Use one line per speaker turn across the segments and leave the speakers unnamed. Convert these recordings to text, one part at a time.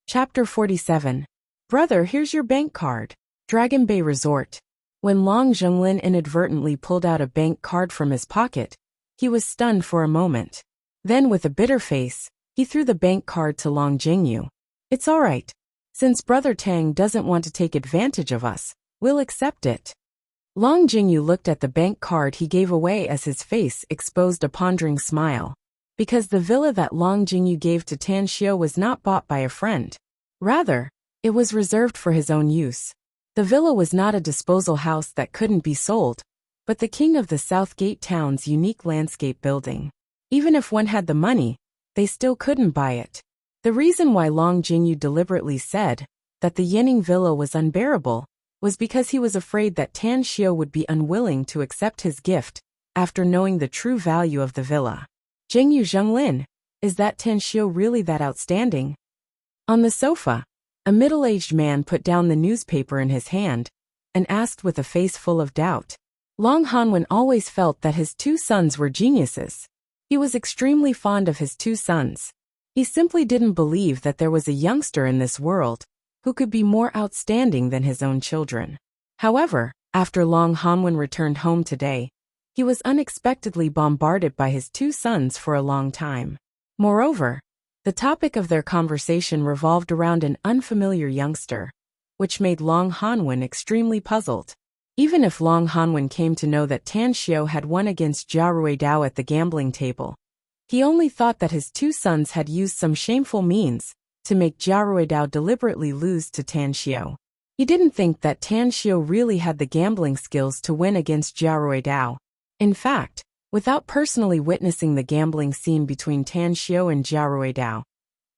Chapter 47. Brother, here's your bank card. Dragon Bay Resort. When Long Zhenglin inadvertently pulled out a bank card from his pocket, he was stunned for a moment. Then, with a bitter face, he threw the bank card to Long Jingyu. It's all right. Since Brother Tang doesn't want to take advantage of us, we'll accept it. Long Jingyu looked at the bank card he gave away as his face exposed a pondering smile. Because the villa that Long Jingyu gave to Tan Xiao was not bought by a friend. Rather, it was reserved for his own use. The villa was not a disposal house that couldn't be sold, but the king of the South Gate town's unique landscape building. Even if one had the money, they still couldn't buy it. The reason why Long Jingyu deliberately said that the Yining villa was unbearable was because he was afraid that Tan Xiao would be unwilling to accept his gift after knowing the true value of the villa. Jingyu Zhenglin, is that Tan Xiao really that outstanding? On the sofa, a middle-aged man put down the newspaper in his hand and asked with a face full of doubt. Long Hanwen always felt that his two sons were geniuses. He was extremely fond of his two sons. He simply didn't believe that there was a youngster in this world who could be more outstanding than his own children. However, after Long Hanwen returned home today, he was unexpectedly bombarded by his two sons for a long time. Moreover, the topic of their conversation revolved around an unfamiliar youngster, which made Long Hanwen extremely puzzled. Even if Long Hanwen came to know that Tan Xiao had won against Jia Ruidao at the gambling table, he only thought that his two sons had used some shameful means to make Jia Ruidao deliberately lose to Tan Xiao. He didn't think that Tan Xiao really had the gambling skills to win against Jia Ruidao. In fact, without personally witnessing the gambling scene between Tan Xiao and Jia Ruidao,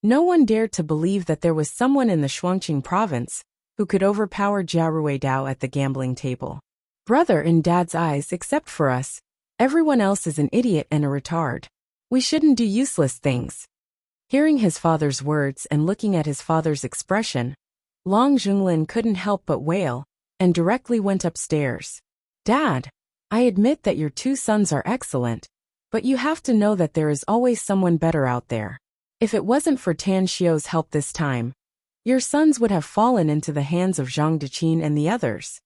no one dared to believe that there was someone in the Shuangqing province who could overpower Jia Ruidao at the gambling table. Brother, in Dad's eyes, except for us, everyone else is an idiot and a retard. We shouldn't do useless things. Hearing his father's words and looking at his father's expression, Long Zhenglin couldn't help but wail and directly went upstairs. Dad, I admit that your two sons are excellent, but you have to know that there is always someone better out there. If it wasn't for Tan Xiao's help this time, your sons would have fallen into the hands of Zhang Deqin and the others.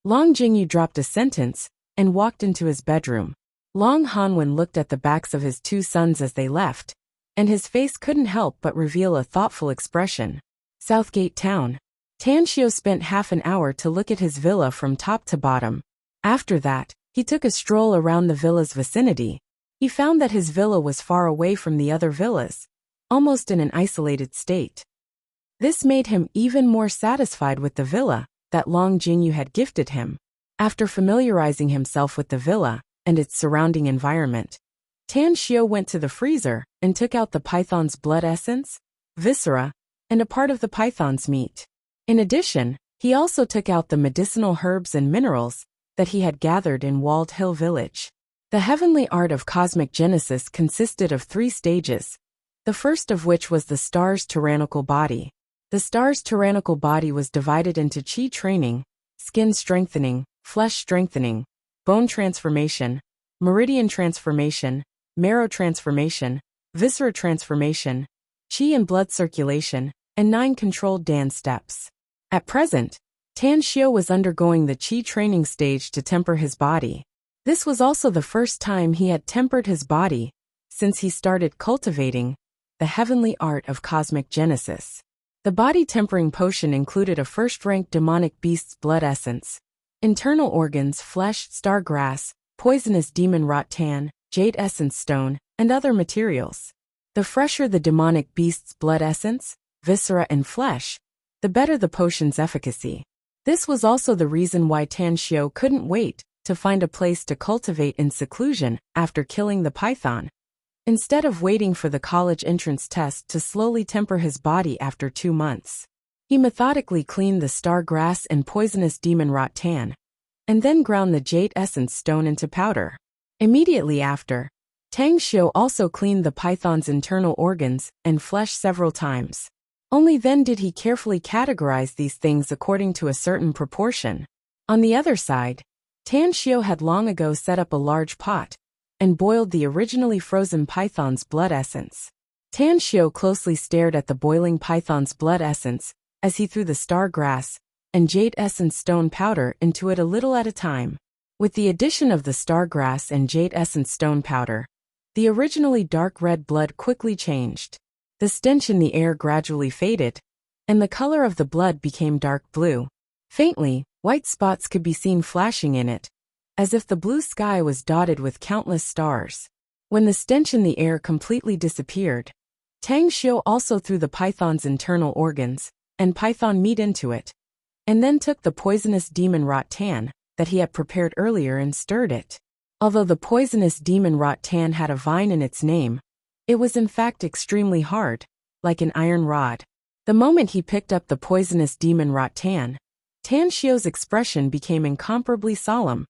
Long Jingyu dropped a sentence and walked into his bedroom. Long Hanwen looked at the backs of his two sons as they left, and his face couldn't help but reveal a thoughtful expression. Southgate Town. Tan Xiao spent half an hour to look at his villa from top to bottom. After that, he took a stroll around the villa's vicinity. He found that his villa was far away from the other villas, almost in an isolated state. This made him even more satisfied with the villa that Long Jingyu had gifted him. After familiarizing himself with the villa and its surrounding environment, Tan Xiao went to the freezer and took out the python's blood essence, viscera, and a part of the python's meat. In addition, he also took out the medicinal herbs and minerals that he had gathered in Walled Hill Village. The heavenly art of cosmic genesis consisted of 3 stages, the first of which was the star's tyrannical body. The star's tyrannical body was divided into chi training, skin strengthening, flesh strengthening, bone transformation, meridian transformation, marrow transformation, viscera transformation, chi and blood circulation, and 9 controlled dance steps. At present, Tan Xiao was undergoing the chi training stage to temper his body. This was also the first time he had tempered his body since he started cultivating the heavenly art of cosmic genesis. The body tempering potion included a first-rank demonic beast's blood essence, internal organs, flesh, star grass, poisonous demon rattan, jade essence stone, and other materials. The fresher the demonic beast's blood essence, viscera, and flesh, the better the potion's efficacy. This was also the reason why Tan Xiao couldn't wait to find a place to cultivate in seclusion after killing the python. Instead of waiting for the college entrance test to slowly temper his body after 2 months, he methodically cleaned the star grass and poisonous demon rattan, and then ground the jade essence stone into powder. Immediately after, Tang Xiao also cleaned the python's internal organs and flesh several times. Only then did he carefully categorize these things according to a certain proportion. On the other side, Tan Xiao had long ago set up a large pot and boiled the originally frozen python's blood essence. Tan Xiu closely stared at the boiling python's blood essence as he threw the star grass and jade essence stone powder into it a little at a time. With the addition of the star grass and jade essence stone powder, the originally dark red blood quickly changed. The stench in the air gradually faded, and the color of the blood became dark blue. Faintly, white spots could be seen flashing in it, as if the blue sky was dotted with countless stars. When the stench in the air completely disappeared, Tang Xiu also threw the python's internal organs and python meat into it, and then took the poisonous demon rot tan that he had prepared earlier and stirred it. Although the poisonous demon rot tan had a vine in its name, it was in fact extremely hard, like an iron rod. The moment he picked up the poisonous demon rot tan, Tan Xiu's expression became incomparably solemn,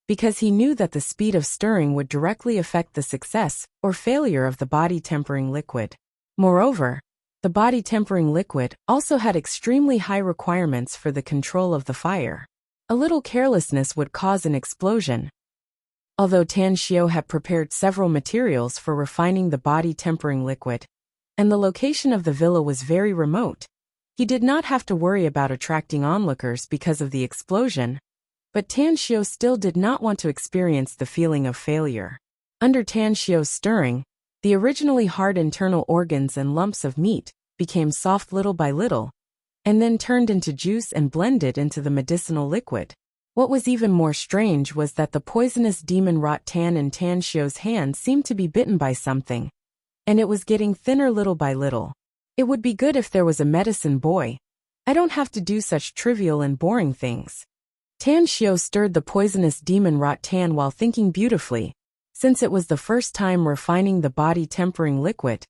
because he knew that the speed of stirring would directly affect the success or failure of the body-tempering liquid. Moreover, the body-tempering liquid also had extremely high requirements for the control of the fire. A little carelessness would cause an explosion. Although Tan Xiu had prepared several materials for refining the body-tempering liquid, and the location of the villa was very remote, he did not have to worry about attracting onlookers because of the explosion, but Tan Xiu still did not want to experience the feeling of failure. Under Tan Xiu's stirring, the originally hard internal organs and lumps of meat became soft little by little, and then turned into juice and blended into the medicinal liquid. What was even more strange was that the poisonous demon rot tan in Tan Xiu's hand seemed to be bitten by something, and it was getting thinner little by little. It would be good if there was a medicine boy. I don't have to do such trivial and boring things. Tan Xiu stirred the poisonous demon rot tan while thinking beautifully. Since it was the first time refining the body-tempering liquid,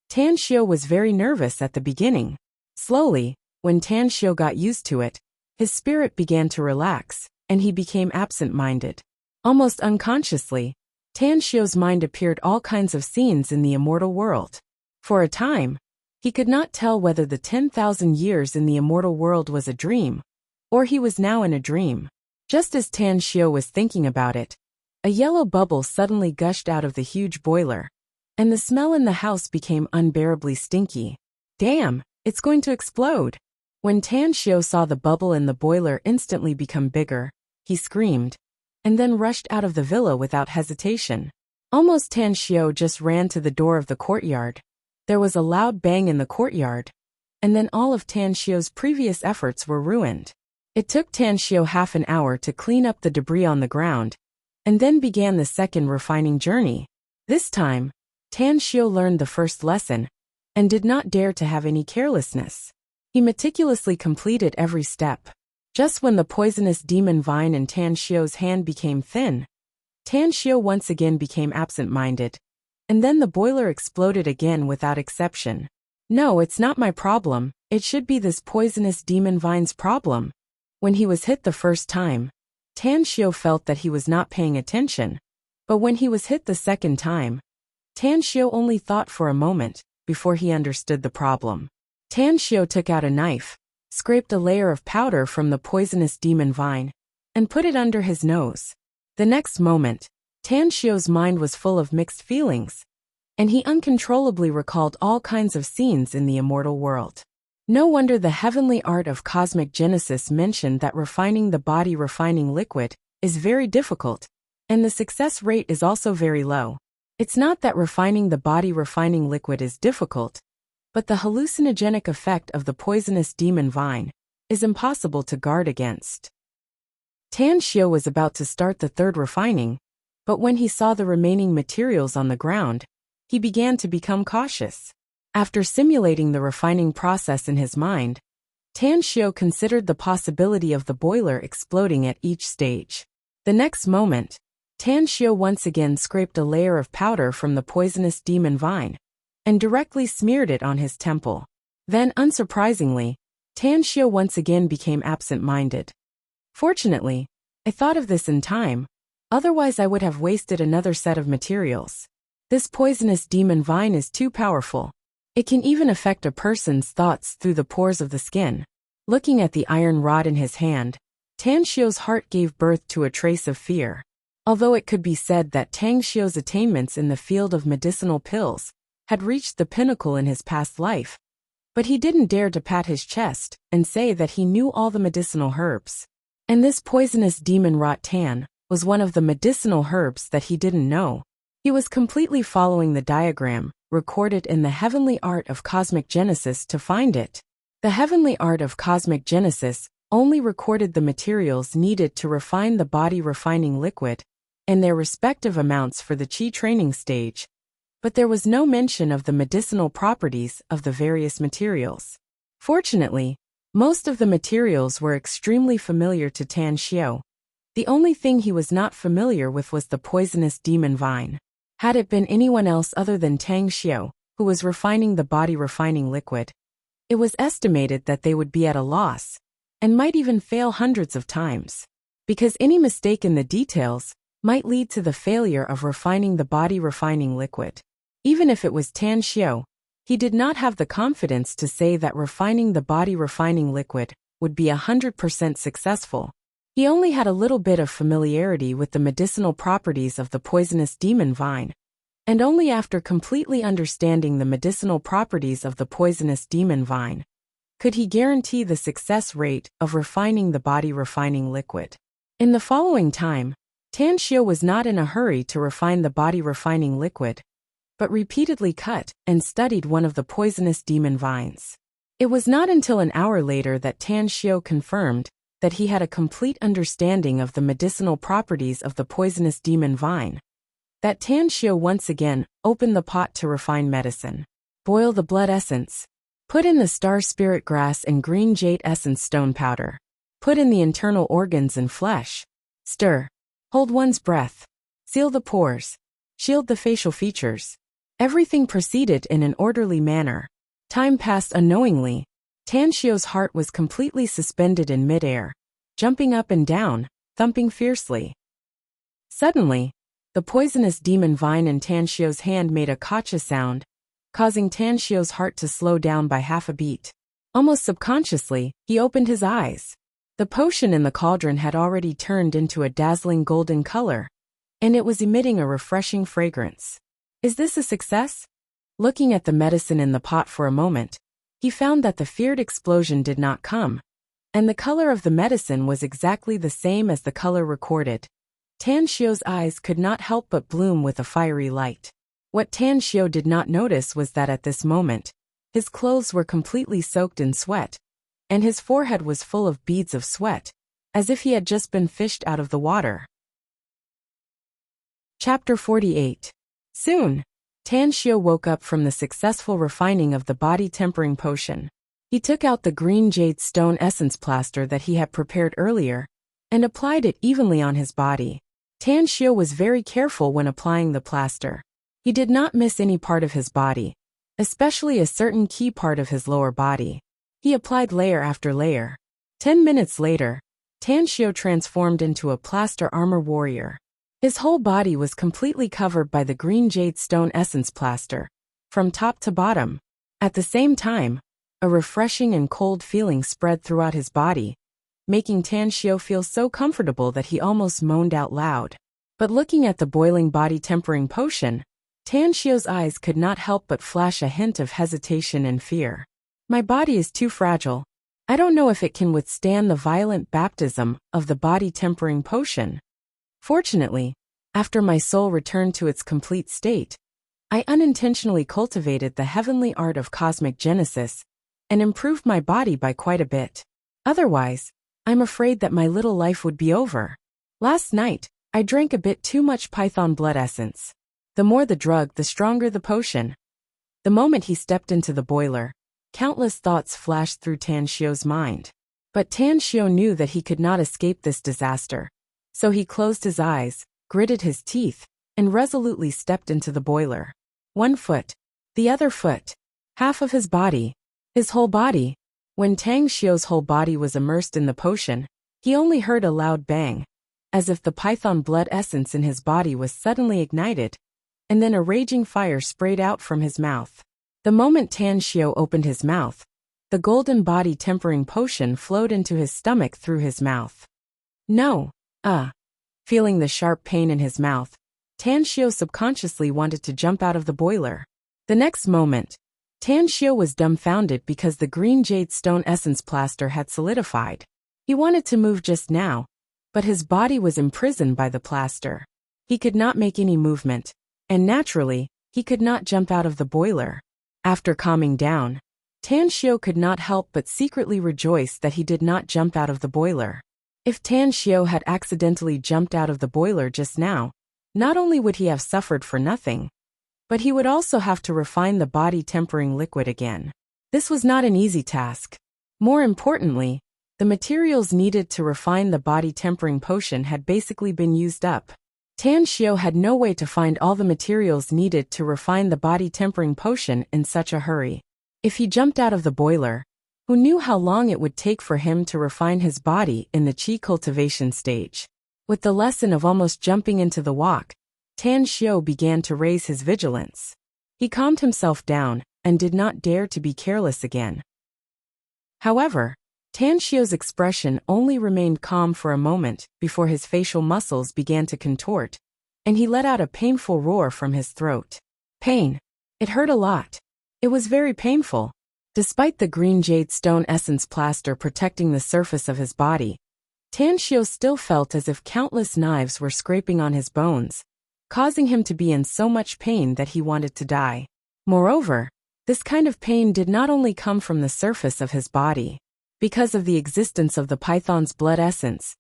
Tan Xiu was very nervous at the beginning. Slowly, when Tan Xiu got used to it, his spirit began to relax, and he became absent-minded. Almost unconsciously, Tan Xiu's mind appeared all kinds of scenes in the immortal world. For a time, he could not tell whether the 10,000 years in the immortal world was a dream, or he was now in a dream. Just as Tan Xiu was thinking about it, a yellow bubble suddenly gushed out of the huge boiler, and the smell in the house became unbearably stinky. Damn, it's going to explode. When Tan Xiu saw the bubble in the boiler instantly become bigger, he screamed, and then rushed out of the villa without hesitation. Almost Tan Xiu just ran to the door of the courtyard. There was a loud bang in the courtyard, and then all of Tan Xiu's previous efforts were ruined. It took Tan Xiu half an hour to clean up the debris on the ground, and then began the second refining journey. This time, Tan Xiu learned the first lesson, and did not dare to have any carelessness. He meticulously completed every step. Just when the poisonous demon vine in Tan Xiu's hand became thin, Tan Xiu once again became absent-minded, and then the boiler exploded again without exception. No, it's not my problem, it should be this poisonous demon vine's problem. When he was hit the first time, Tan Xiu felt that he was not paying attention, but when he was hit the second time, Tan Xiu only thought for a moment before he understood the problem. Tan Xiu took out a knife, scraped a layer of powder from the poisonous demon vine, and put it under his nose. The next moment, Tan Xiu's mind was full of mixed feelings, and he uncontrollably recalled all kinds of scenes in the immortal world. No wonder the heavenly art of cosmic genesis mentioned that refining the body refining liquid is very difficult, and the success rate is also very low. It's not that refining the body refining liquid is difficult, but the hallucinogenic effect of the poisonous demon vine is impossible to guard against. Tan Xiu was about to start the third refining, but when he saw the remaining materials on the ground, he began to become cautious. After simulating the refining process in his mind, Tan Xiu considered the possibility of the boiler exploding at each stage. The next moment, Tan Xiu once again scraped a layer of powder from the poisonous demon vine, and directly smeared it on his temple. Then, unsurprisingly, Tan Xiu once again became absent-minded. Fortunately, I thought of this in time, otherwise I would have wasted another set of materials. This poisonous demon vine is too powerful. It can even affect a person's thoughts through the pores of the skin. Looking at the iron rod in his hand, Tan Xiu's heart gave birth to a trace of fear. Although it could be said that Tang Xiu's attainments in the field of medicinal pills had reached the pinnacle in his past life, but he didn't dare to pat his chest and say that he knew all the medicinal herbs. And this poisonous demon rattan was one of the medicinal herbs that he didn't know. He was completely following the diagram recorded in the heavenly art of cosmic genesis to find it. The heavenly art of cosmic genesis only recorded the materials needed to refine the body refining liquid and their respective amounts for the chi training stage, but there was no mention of the medicinal properties of the various materials. Fortunately, most of the materials were extremely familiar to Tan Xiao. The only thing he was not familiar with was the poisonous demon vine. Had it been anyone else other than Tang Xiao, who was refining the body refining liquid, it was estimated that they would be at a loss, and might even fail hundreds of times, because any mistake in the details might lead to the failure of refining the body refining liquid. Even if it was Tan Xiao, he did not have the confidence to say that refining the body refining liquid would be 100% successful. He only had a little bit of familiarity with the medicinal properties of the poisonous demon vine, and only after completely understanding the medicinal properties of the poisonous demon vine could he guarantee the success rate of refining the body refining liquid. In the following time, Tan Xiao was not in a hurry to refine the body refining liquid, but repeatedly cut and studied one of the poisonous demon vines. It was not until an hour later that Tan Xiao confirmed that he had a complete understanding of the medicinal properties of the poisonous demon vine, that Tan Xiao once again opened the pot to refine medicine. Boil the blood essence. Put in the star spirit grass and green jade essence stone powder. Put in the internal organs and flesh. Stir. Hold one's breath. Seal the pores. Shield the facial features. Everything proceeded in an orderly manner. Time passed unknowingly. Tan Xiao's heart was completely suspended in midair, jumping up and down, thumping fiercely. Suddenly, the poisonous demon vine in Tan Xiao's hand made a kacha sound, causing Tan Xiao's heart to slow down by half a beat. Almost subconsciously, he opened his eyes. The potion in the cauldron had already turned into a dazzling golden color, and it was emitting a refreshing fragrance. Is this a success? Looking at the medicine in the pot for a moment, he found that the feared explosion did not come, and the color of the medicine was exactly the same as the color recorded. Tan Xiao's eyes could not help but bloom with a fiery light. What Tan Xiao did not notice was that at this moment, his clothes were completely soaked in sweat, and his forehead was full of beads of sweat, as if he had just been fished out of the water. Chapter 48. Soon, Tan Xiao woke up from the successful refining of the body tempering potion. He took out the green jade stone essence plaster that he had prepared earlier and applied it evenly on his body. Tan Xiao was very careful when applying the plaster. He did not miss any part of his body, especially a certain key part of his lower body. He applied layer after layer. 10 minutes later, Tan Xiao transformed into a plaster armor warrior. His whole body was completely covered by the green jade stone essence plaster, from top to bottom. At the same time, a refreshing and cold feeling spread throughout his body, making Tan Xiao feel so comfortable that he almost moaned out loud. But looking at the boiling body tempering potion, Tan Xiao's eyes could not help but flash a hint of hesitation and fear. My body is too fragile. I don't know if it can withstand the violent baptism of the body tempering potion. Fortunately, after my soul returned to its complete state, I unintentionally cultivated the heavenly art of cosmic genesis and improved my body by quite a bit. Otherwise, I'm afraid that my little life would be over. Last night, I drank a bit too much python blood essence. The more the drug, the stronger the potion. The moment he stepped into the boiler, countless thoughts flashed through Tan Xiao's mind. But Tan Xiao knew that he could not escape this disaster. So he closed his eyes, gritted his teeth, and resolutely stepped into the boiler. 1 foot, the other foot, half of his body, his whole body. When Tang Xiao's whole body was immersed in the potion, he only heard a loud bang, as if the python blood essence in his body was suddenly ignited, and then a raging fire sprayed out from his mouth. The moment Tan Xiao opened his mouth, the golden body tempering potion flowed into his stomach through his mouth. No. Feeling the sharp pain in his mouth, Tan Xiao subconsciously wanted to jump out of the boiler. The next moment, Tan Xiu was dumbfounded because the green jade stone essence plaster had solidified. He wanted to move just now, but his body was imprisoned by the plaster. He could not make any movement, and naturally, he could not jump out of the boiler. After calming down, Tan Xiu could not help but secretly rejoice that he did not jump out of the boiler. If Tan Xiu had accidentally jumped out of the boiler just now, not only would he have suffered for nothing, but he would also have to refine the body tempering liquid again. This was not an easy task. More importantly, the materials needed to refine the body tempering potion had basically been used up. Tan Xiu had no way to find all the materials needed to refine the body tempering potion in such a hurry. If he jumped out of the boiler, who knew how long it would take for him to refine his body in the qi cultivation stage? With the lesson of almost jumping into the wok, Tan Xiu began to raise his vigilance. He calmed himself down and did not dare to be careless again. However, Tan Xiu's expression only remained calm for a moment before his facial muscles began to contort, and he let out a painful roar from his throat. Pain. It hurt a lot. It was very painful. Despite the green jade stone essence plaster protecting the surface of his body, Tan Xiu still felt as if countless knives were scraping on his bones, causing him to be in so much pain that he wanted to die. Moreover, this kind of pain did not only come from the surface of his body. Because of the existence of the python's blood essence,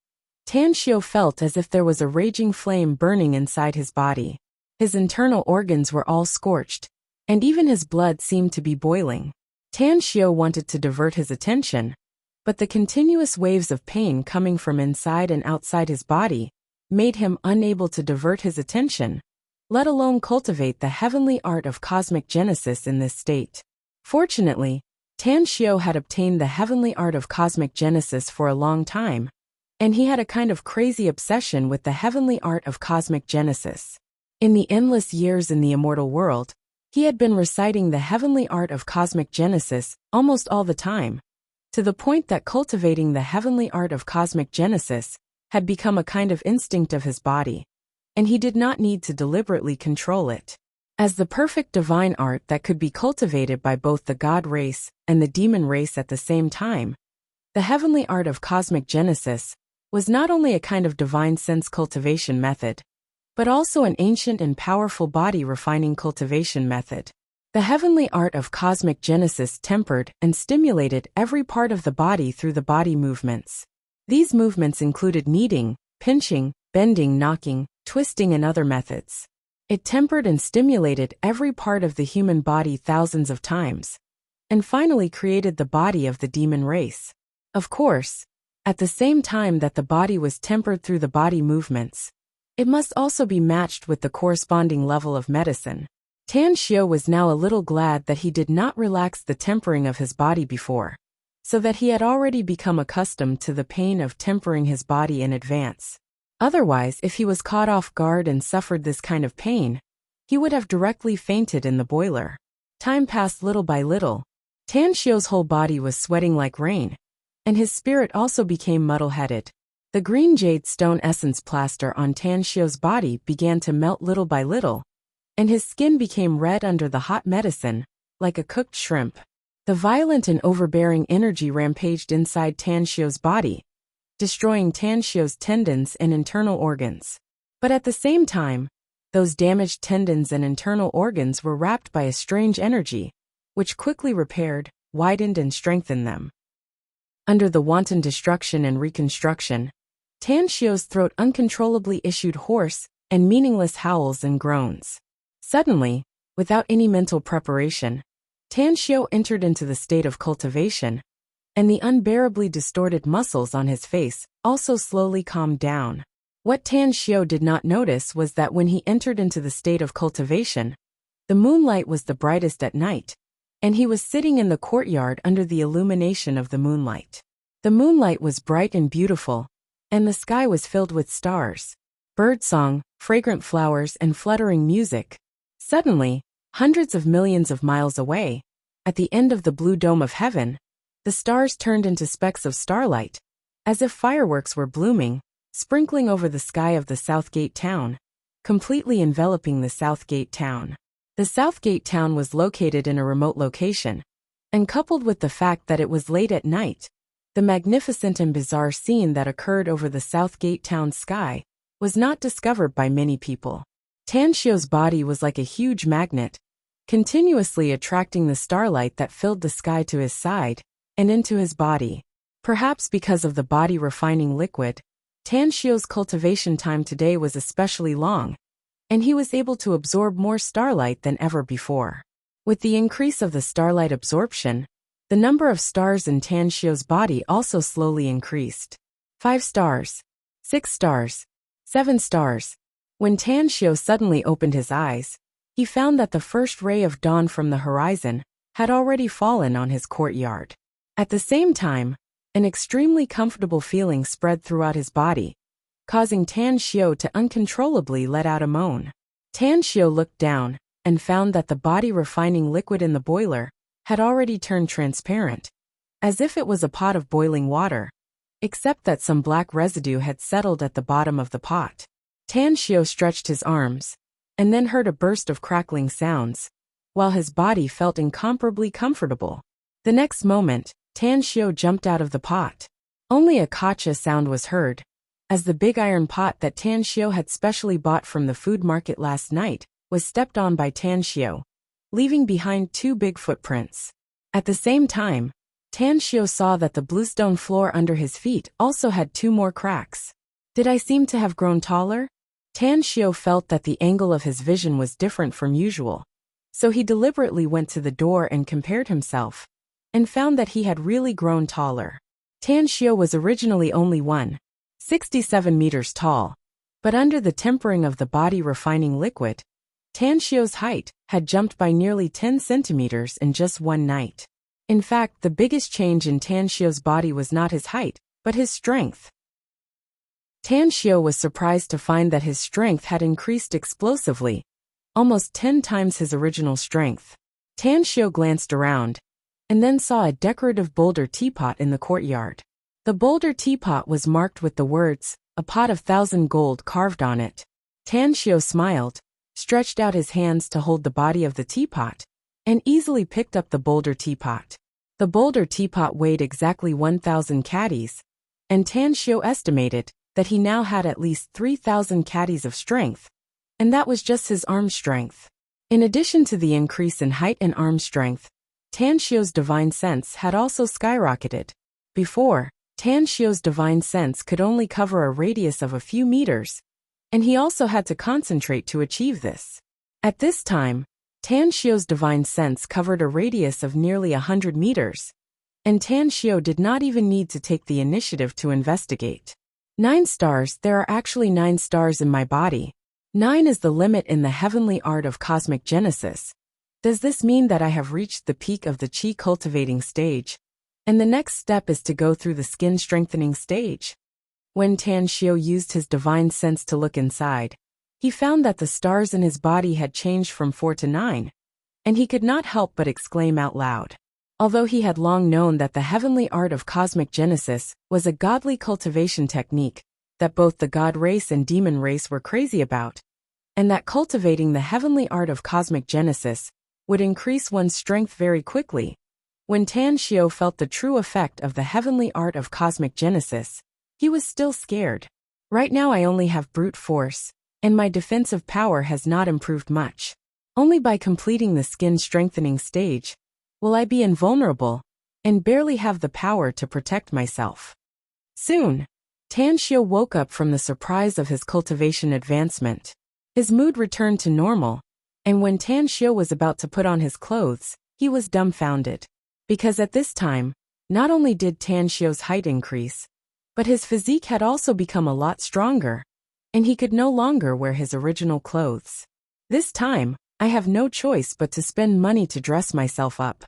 Tan Xiu felt as if there was a raging flame burning inside his body. His internal organs were all scorched, and even his blood seemed to be boiling. Tan Xiu wanted to divert his attention, but the continuous waves of pain coming from inside and outside his body made him unable to divert his attention, let alone cultivate the heavenly art of cosmic genesis in this state. Fortunately, Tan Xiu had obtained the heavenly art of cosmic genesis for a long time, and he had a kind of crazy obsession with the heavenly art of cosmic genesis. In the endless years in the immortal world, he had been reciting the heavenly art of cosmic genesis almost all the time, to the point that cultivating the heavenly art of cosmic genesis had become a kind of instinct of his body, and he did not need to deliberately control it. As the perfect divine art that could be cultivated by both the god race and the demon race at the same time, the heavenly art of cosmic genesis was not only a kind of divine sense cultivation method, but also an ancient and powerful body refining cultivation method. The heavenly art of cosmic genesis tempered and stimulated every part of the body through the body movements. These movements included kneading, pinching, bending, knocking, twisting, and other methods. It tempered and stimulated every part of the human body thousands of times, and finally created the body of the demon race. Of course, at the same time that the body was tempered through the body movements, it must also be matched with the corresponding level of medicine. Tan Xiu was now a little glad that he did not relax the tempering of his body before, so that he had already become accustomed to the pain of tempering his body in advance. Otherwise, if he was caught off guard and suffered this kind of pain, he would have directly fainted in the boiler. Time passed little by little. Tan Xiu's whole body was sweating like rain, and his spirit also became muddle-headed. The green jade stone essence plaster on Tan Xiu's body began to melt little by little, and his skin became red under the hot medicine, like a cooked shrimp. The violent and overbearing energy rampaged inside Tan Xiu's body, destroying Tan Xiu's tendons and internal organs. But at the same time, those damaged tendons and internal organs were wrapped by a strange energy, which quickly repaired, widened, and strengthened them. Under the wanton destruction and reconstruction, Tan Xiu's throat uncontrollably issued hoarse and meaningless howls and groans. Suddenly, without any mental preparation, Tan Xiu entered into the state of cultivation, and the unbearably distorted muscles on his face also slowly calmed down. What Tan Xiu did not notice was that when he entered into the state of cultivation, the moonlight was the brightest at night, and he was sitting in the courtyard under the illumination of the moonlight. The moonlight was bright and beautiful, and the sky was filled with stars, birdsong, fragrant flowers, and fluttering music. Suddenly, hundreds of millions of miles away, at the end of the blue dome of heaven, the stars turned into specks of starlight, as if fireworks were blooming, sprinkling over the sky of the South Gate town, completely enveloping the South Gate town. The Southgate town was located in a remote location, and coupled with the fact that it was late at night, the magnificent and bizarre scene that occurred over the Southgate town sky was not discovered by many people. Tan Xiu's body was like a huge magnet, continuously attracting the starlight that filled the sky to his side and into his body. Perhaps because of the body refining liquid, Tan Xiu's cultivation time today was especially long, and he was able to absorb more starlight than ever before. With the increase of the starlight absorption, the number of stars in Tan Xiu's body also slowly increased. 5 stars, 6 stars, 7 stars. When Tan Xiu suddenly opened his eyes, he found that the first ray of dawn from the horizon had already fallen on his courtyard. At the same time, an extremely comfortable feeling spread throughout his body, causing Tan Xiu to uncontrollably let out a moan. Tan Xiu looked down and found that the body refining liquid in the boiler had already turned transparent, as if it was a pot of boiling water, except that some black residue had settled at the bottom of the pot. Tan Xiu stretched his arms, and then heard a burst of crackling sounds, while his body felt incomparably comfortable. The next moment, Tan Xiu jumped out of the pot. Only a gotcha sound was heard, as the big iron pot that Tan Xiu had specially bought from the food market last night was stepped on by Tan Xiu, leaving behind 2 big footprints. At the same time, Tan Xiu saw that the bluestone floor under his feet also had 2 more cracks. Did I seem to have grown taller? Tan Xiu felt that the angle of his vision was different from usual, so he deliberately went to the door and compared himself, and found that he had really grown taller. Tan Xiu was originally only 1.67 meters tall, but under the tempering of the body refining liquid, Tan Xiu's height had jumped by nearly 10 centimeters in just one night. In fact, the biggest change in Tan Xiu's body was not his height, but his strength. Tan Xiu was surprised to find that his strength had increased explosively, almost 10 times his original strength. Tan Xiu glanced around, and then saw a decorative boulder teapot in the courtyard. The boulder teapot was marked with the words, "A pot of 1,000 gold" carved on it. Tan Xiu smiled, stretched out his hands to hold the body of the teapot, and easily picked up the boulder teapot. The boulder teapot weighed exactly 1,000 caddies, and Tan Xiu estimated that he now had at least 3,000 caddies of strength, and that was just his arm strength. In addition to the increase in height and arm strength, Tan Xiu's divine sense had also skyrocketed. Before, Tan Xiu's divine sense could only cover a radius of a few meters, and he also had to concentrate to achieve this. At this time, Tan Xiu's divine sense covered a radius of nearly 100 meters, and Tan Xiu did not even need to take the initiative to investigate. 9 stars. There are actually 9 stars in my body. 9 is the limit in the heavenly art of cosmic genesis. Does this mean that I have reached the peak of the qi cultivating stage, and the next step is to go through the skin strengthening stage? When Tan Xiu used his divine sense to look inside, he found that the stars in his body had changed from 4 to 9, and he could not help but exclaim out loud. Although he had long known that the heavenly art of cosmic genesis was a godly cultivation technique that both the god race and demon race were crazy about, and that cultivating the heavenly art of cosmic genesis would increase one's strength very quickly, when Tan Xiu felt the true effect of the heavenly art of cosmic genesis, he was still scared. Right now I only have brute force, and my defensive power has not improved much. Only by completing the skin strengthening stage will I be invulnerable, and barely have the power to protect myself. Soon, Tan Xiu woke up from the surprise of his cultivation advancement. His mood returned to normal, and when Tan Xiu was about to put on his clothes, he was dumbfounded. Because at this time, not only did Tan Xiu's height increase, but his physique had also become a lot stronger, and he could no longer wear his original clothes. This time, I have no choice but to spend money to dress myself up.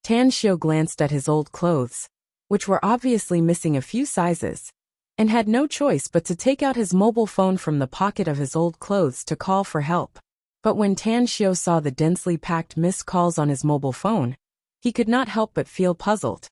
Tan Xiu glanced at his old clothes, which were obviously missing a few sizes, and had no choice but to take out his mobile phone from the pocket of his old clothes to call for help. But when Tan Xiu saw the densely packed missed calls on his mobile phone, he could not help but feel puzzled.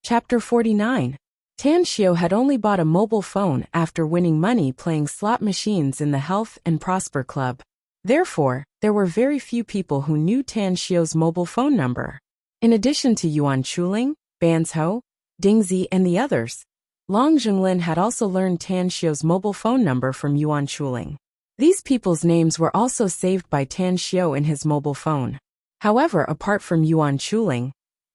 Chapter 49. Tan Xiu had only bought a mobile phone after winning money playing slot machines in the Health and Prosper Club. Therefore, there were very few people who knew Tan Xiu's mobile phone number. In addition to Yuan Chuling, Ban's Ho, Ding Zi, and the others, Long Zhenglin had also learned Tan Xiu's mobile phone number from Yuan Chuling. These people's names were also saved by Tan Xiu in his mobile phone. However, apart from Yuan Chuling,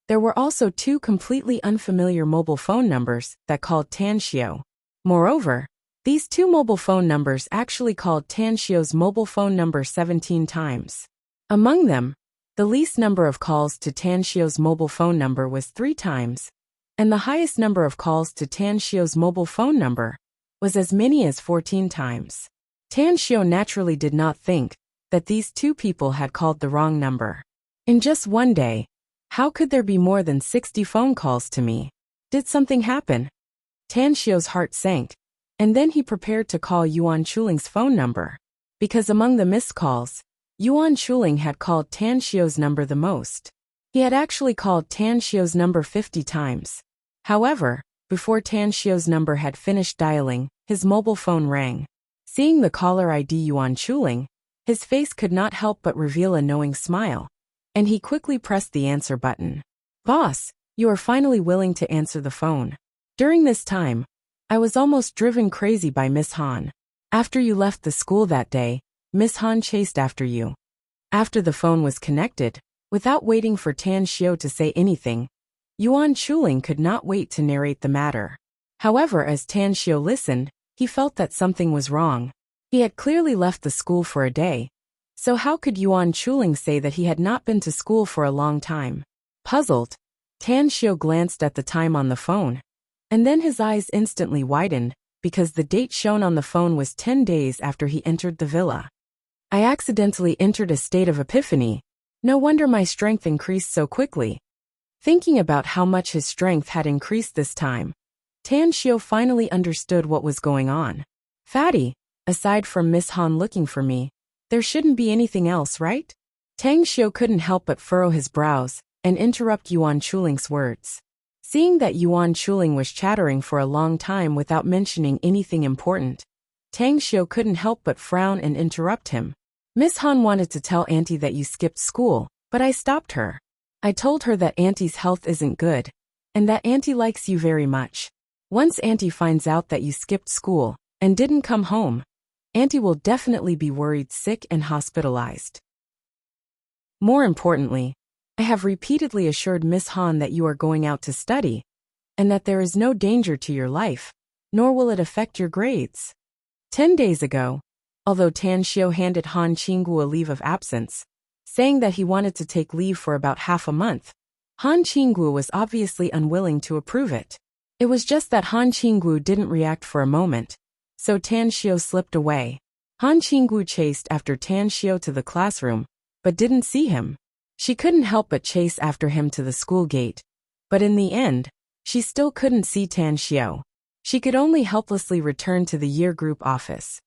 there were also two completely unfamiliar mobile phone numbers that called Tan Xiu. Moreover, these two mobile phone numbers actually called Tan Xiu's mobile phone number 17 times. Among them, the least number of calls to Tan Xiu's mobile phone number was 3 times, and the highest number of calls to Tan Xiu's mobile phone number was as many as 14 times. Tan Xiu naturally did not think that these two people had called the wrong number. In just one day, how could there be more than 60 phone calls to me? Did something happen? Tan Xiu's heart sank, and then he prepared to call Yuan Chuling's phone number. Because among the missed calls, Yuan Chuling had called Tan Xiu's number the most. He had actually called Tan Xiu's number 50 times. However, before Tan Xiu's number had finished dialing, his mobile phone rang. Seeing the caller ID Yuan Chuling, his face could not help but reveal a knowing smile, and he quickly pressed the answer button. "Boss, you are finally willing to answer the phone. During this time, I was almost driven crazy by Miss Han. After you left the school that day, Miss Han chased after you." After the phone was connected, without waiting for Tan Xiu to say anything, Yuan Chuling could not wait to narrate the matter. However, as Tan Xiu listened, he felt that something was wrong. He had clearly left the school for a day, so how could Yuan Chuling say that he had not been to school for a long time? Puzzled, Tan Xiu glanced at the time on the phone, and then his eyes instantly widened, because the date shown on the phone was 10 days after he entered the villa. "I accidentally entered a state of epiphany. No wonder my strength increased so quickly." Thinking about how much his strength had increased this time, Tan Xiu finally understood what was going on. "Fatty, aside from Miss Han looking for me, there shouldn't be anything else, right?" Tang Xiu couldn't help but furrow his brows and interrupt Yuan Chuling's words. Seeing that Yuan Chuling was chattering for a long time without mentioning anything important, Tang Xiu couldn't help but frown and interrupt him. "Miss Han wanted to tell Auntie that you skipped school, but I stopped her. I told her that Auntie's health isn't good, and that Auntie likes you very much. Once Auntie finds out that you skipped school and didn't come home, Auntie will definitely be worried sick and hospitalized. More importantly, I have repeatedly assured Miss Han that you are going out to study, and that there is no danger to your life, nor will it affect your grades." 10 days ago, although Tan Xiu handed Han Qinggu a leave of absence, saying that he wanted to take leave for about half a month, Han Qinggu was obviously unwilling to approve it. It was just that Han Qinggu didn't react for a moment, so Tan Xiu slipped away. Han Qinggu chased after Tan Xiu to the classroom, but didn't see him. She couldn't help but chase after him to the school gate, but in the end, she still couldn't see Tan Xiu. She could only helplessly return to the year group office,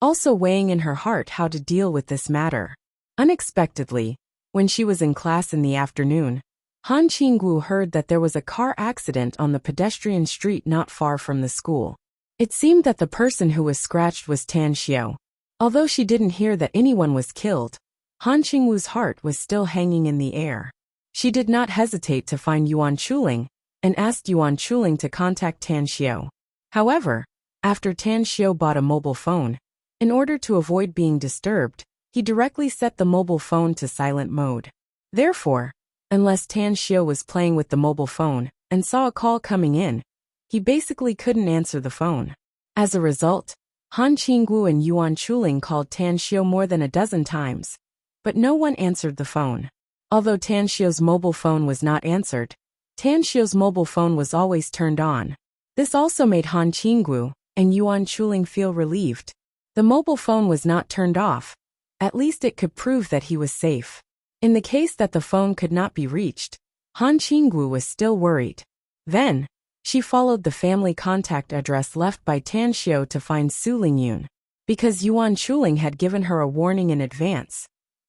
also weighing in her heart how to deal with this matter. Unexpectedly, when she was in class in the afternoon, Han Qinggu heard that there was a car accident on the pedestrian street not far from the school. It seemed that the person who was scratched was Tan Xiu. Although she didn't hear that anyone was killed, Han Qingwu's heart was still hanging in the air. She did not hesitate to find Yuan Chuling and asked Yuan Chuling to contact Tan Xiu. However, after Tan Xiu bought a mobile phone, in order to avoid being disturbed, he directly set the mobile phone to silent mode. Therefore, unless Tan Xiu was playing with the mobile phone and saw a call coming in, he basically couldn't answer the phone. As a result, Han Qinggu and Yuan Chuling called Tan Xiu more than a dozen times, but no one answered the phone. Although Tan Xiu's mobile phone was not answered, Tan Xiu's mobile phone was always turned on. This also made Han Qinggu and Yuan Chuling feel relieved. The mobile phone was not turned off. At least it could prove that he was safe. In the case that the phone could not be reached, Han Qinggu was still worried. Then, she followed the family contact address left by Tan Xiu to find Su Lingyun. Because Yuan Chuling had given her a warning in advance,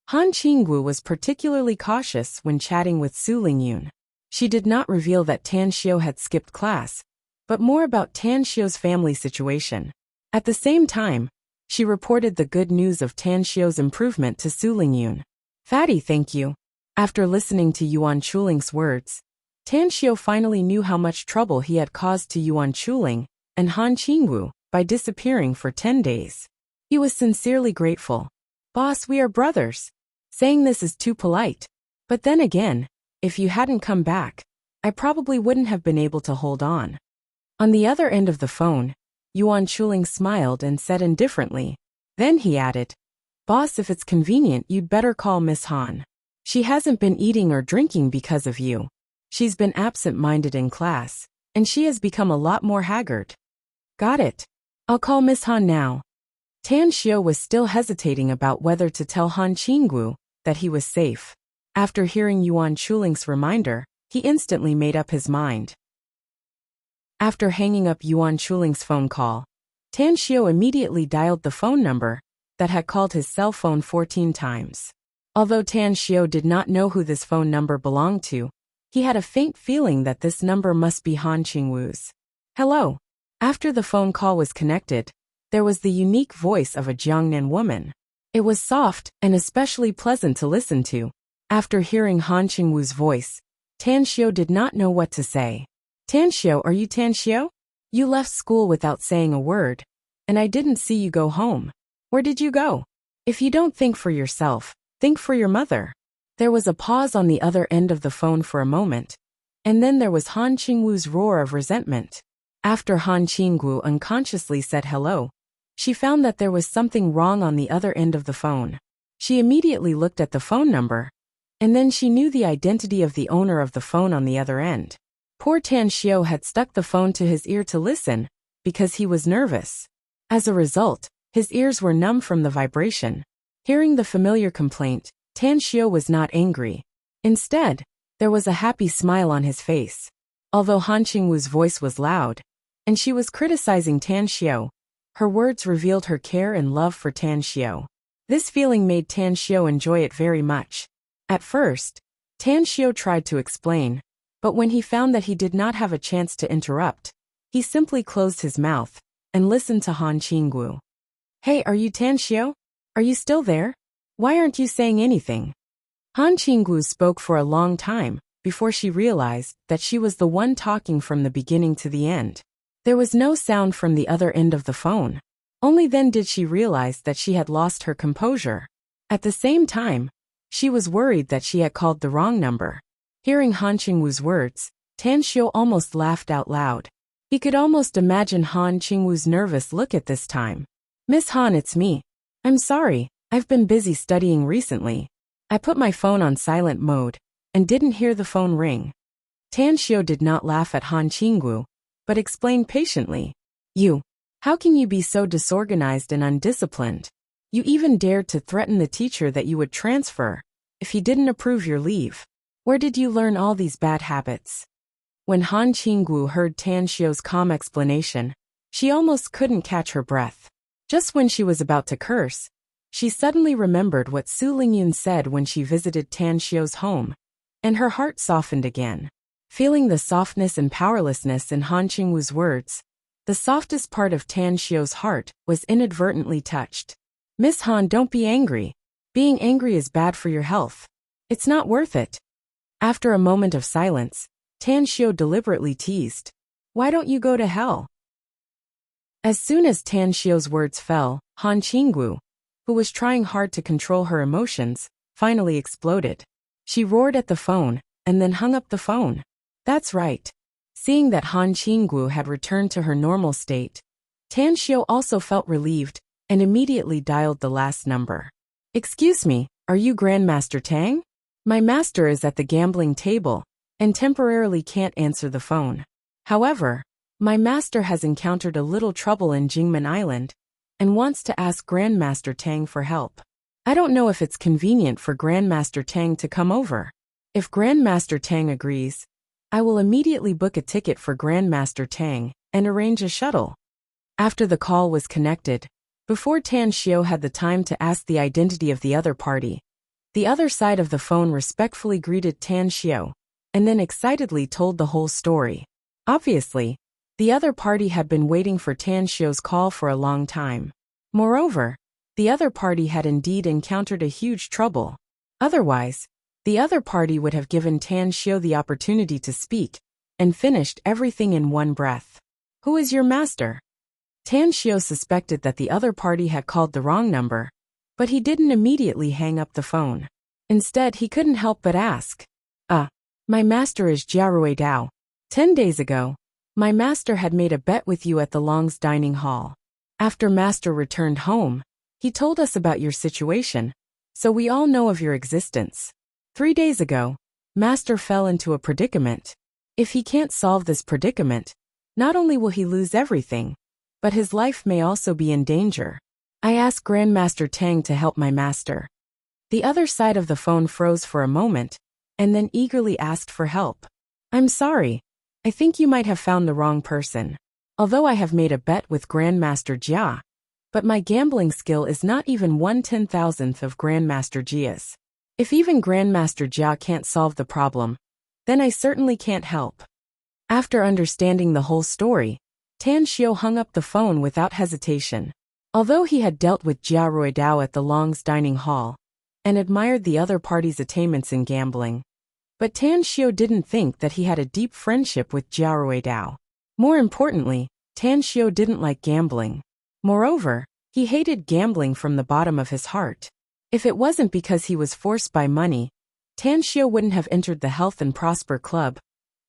Han Qinggu was particularly cautious when chatting with Su Lingyun. She did not reveal that Tan Xiu had skipped class, but more about Tan Xiu's family situation. At the same time, She reported the good news of Tan Xiu's improvement to Su Lingyun. Fatty, thank you. After listening to Yuan Chuling's words, Tan Xiu finally knew how much trouble he had caused to Yuan Chuling and Han Qingwu by disappearing for 10 days. He was sincerely grateful. Boss, we are brothers. Saying this is too polite. But then again, if you hadn't come back, I probably wouldn't have been able to hold on. On the other end of the phone, Yuan Chuling smiled and said indifferently. Then he added, Boss, if it's convenient, you'd better call Miss Han. She hasn't been eating or drinking because of you. She's been absent-minded in class, and she has become a lot more haggard. Got it. I'll call Miss Han now. Tan Xiu was still hesitating about whether to tell Han Qingwu that he was safe. After hearing Yuan Chuling's reminder, he instantly made up his mind. After hanging up Yuan Chuling's phone call, Tan Xiu immediately dialed the phone number that had called his cell phone 14 times. Although Tan Xiu did not know who this phone number belonged to, he had a faint feeling that this number must be Han Qingwu's. Hello. After the phone call was connected, there was the unique voice of a Jiangnan woman. It was soft and especially pleasant to listen to. After hearing Han Qingwu's voice, Tan Xiu did not know what to say. Tan Xiu, are you Tan Xiu? You left school without saying a word, and I didn't see you go home. Where did you go? If you don't think for yourself, think for your mother. There was a pause on the other end of the phone for a moment, and then there was Han Qingwu's roar of resentment. After Han Qingwu unconsciously said hello, she found that there was something wrong on the other end of the phone. She immediately looked at the phone number, and then she knew the identity of the owner of the phone on the other end. Poor Tan Xiu had stuck the phone to his ear to listen, because he was nervous. As a result, his ears were numb from the vibration. Hearing the familiar complaint, Tan Xiu was not angry. Instead, there was a happy smile on his face. Although Han Qingwu's voice was loud, and she was criticizing Tan Xiu, her words revealed her care and love for Tan Xiu. This feeling made Tan Xiu enjoy it very much. At first, Tan Xiu tried to explain, but when he found that he did not have a chance to interrupt, he simply closed his mouth and listened to Han Qingwu. Hey, are you Tan Xiu? Are you still there? Why aren't you saying anything? Han Qingwu spoke for a long time before she realized that she was the one talking from the beginning to the end. There was no sound from the other end of the phone. Only then did she realize that she had lost her composure. At the same time, she was worried that she had called the wrong number. Hearing Han Qingwu's words, Tan Xiu almost laughed out loud. He could almost imagine Han Qingwu's nervous look at this time. Miss Han, it's me. I'm sorry, I've been busy studying recently. I put my phone on silent mode and didn't hear the phone ring. Tan Xiu did not laugh at Han Qingwu, but explained patiently. How can you be so disorganized and undisciplined? You even dared to threaten the teacher that you would transfer if he didn't approve your leave. Where did you learn all these bad habits? When Han Qingwu heard Tan Xiu's calm explanation, she almost couldn't catch her breath. Just when she was about to curse, she suddenly remembered what Su Lingyun said when she visited Tan Xiu's home, and her heart softened again. Feeling the softness and powerlessness in Han Qingwu's words, the softest part of Tan Xiu's heart was inadvertently touched. Miss Han, don't be angry. Being angry is bad for your health. It's not worth it. After a moment of silence, Tan Xiu deliberately teased. Why don't you go to hell? As soon as Tan Xiu's words fell, Han Qingwu, who was trying hard to control her emotions, finally exploded. She roared at the phone, and then hung up the phone. That's right. Seeing that Han Qingwu had returned to her normal state, Tan Xiu also felt relieved, and immediately dialed the last number. Excuse me, are you Grandmaster Tang? My master is at the gambling table, and temporarily can't answer the phone. However, my master has encountered a little trouble in Jingmen Island, and wants to ask Grandmaster Tang for help. I don't know if it's convenient for Grandmaster Tang to come over. If Grandmaster Tang agrees, I will immediately book a ticket for Grandmaster Tang and arrange a shuttle. After the call was connected, before Tan Xiu had the time to ask the identity of the other party, the other side of the phone respectfully greeted Tan Xiu, and then excitedly told the whole story. Obviously, the other party had been waiting for Tan Xiu's call for a long time. Moreover, the other party had indeed encountered a huge trouble. Otherwise, the other party would have given Tan Xiu the opportunity to speak, and finished everything in one breath. Who is your master? Tan Xiu suspected that the other party had called the wrong number, but he didn't immediately hang up the phone. Instead, he couldn't help but ask. My master is Jiarui Dao. 10 days ago, my master had made a bet with you at the Long's dining hall. After master returned home, he told us about your situation, so we all know of your existence. 3 days ago, master fell into a predicament. If he can't solve this predicament, not only will he lose everything, but his life may also be in danger. I asked Grandmaster Tang to help my master. The other side of the phone froze for a moment, and then eagerly asked for help. I'm sorry. I think you might have found the wrong person. Although I have made a bet with Grandmaster Jia, but my gambling skill is not even 1/10,000th of Grandmaster Jia's. If even Grandmaster Jia can't solve the problem, then I certainly can't help. After understanding the whole story, Tan Xiu hung up the phone without hesitation. Although he had dealt with Jiarui Dao at the Long's dining hall, and admired the other party's attainments in gambling, but Tan Xiu didn't think that he had a deep friendship with Jiarui Dao. More importantly, Tan Xiu didn't like gambling. Moreover, he hated gambling from the bottom of his heart. If it wasn't because he was forced by money, Tan Xiu wouldn't have entered the Health and Prosper Club,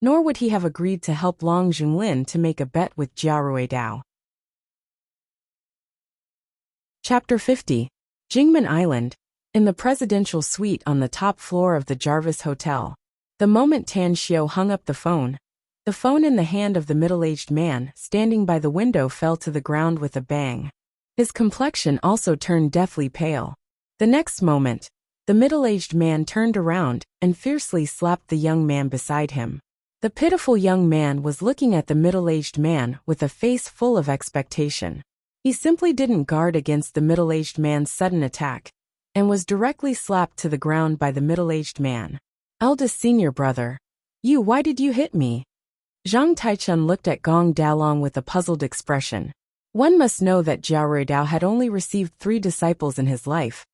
nor would he have agreed to help Long Junlin to make a bet with Jiarui Dao. Chapter 50. Jingmen Island. In the presidential suite on the top floor of the Jarvis Hotel. The moment Tan Xiu hung up the phone in the hand of the middle-aged man standing by the window fell to the ground with a bang. His complexion also turned deathly pale. The next moment, the middle-aged man turned around and fiercely slapped the young man beside him. The pitiful young man was looking at the middle-aged man with a face full of expectation. He simply didn't guard against the middle-aged man's sudden attack, and was directly slapped to the ground by the middle-aged man. Eldest senior brother. Why did you hit me? Zhang Taichun looked at Gong Dalong with a puzzled expression. One must know that Jiarui Dao had only received 3 disciples in his life,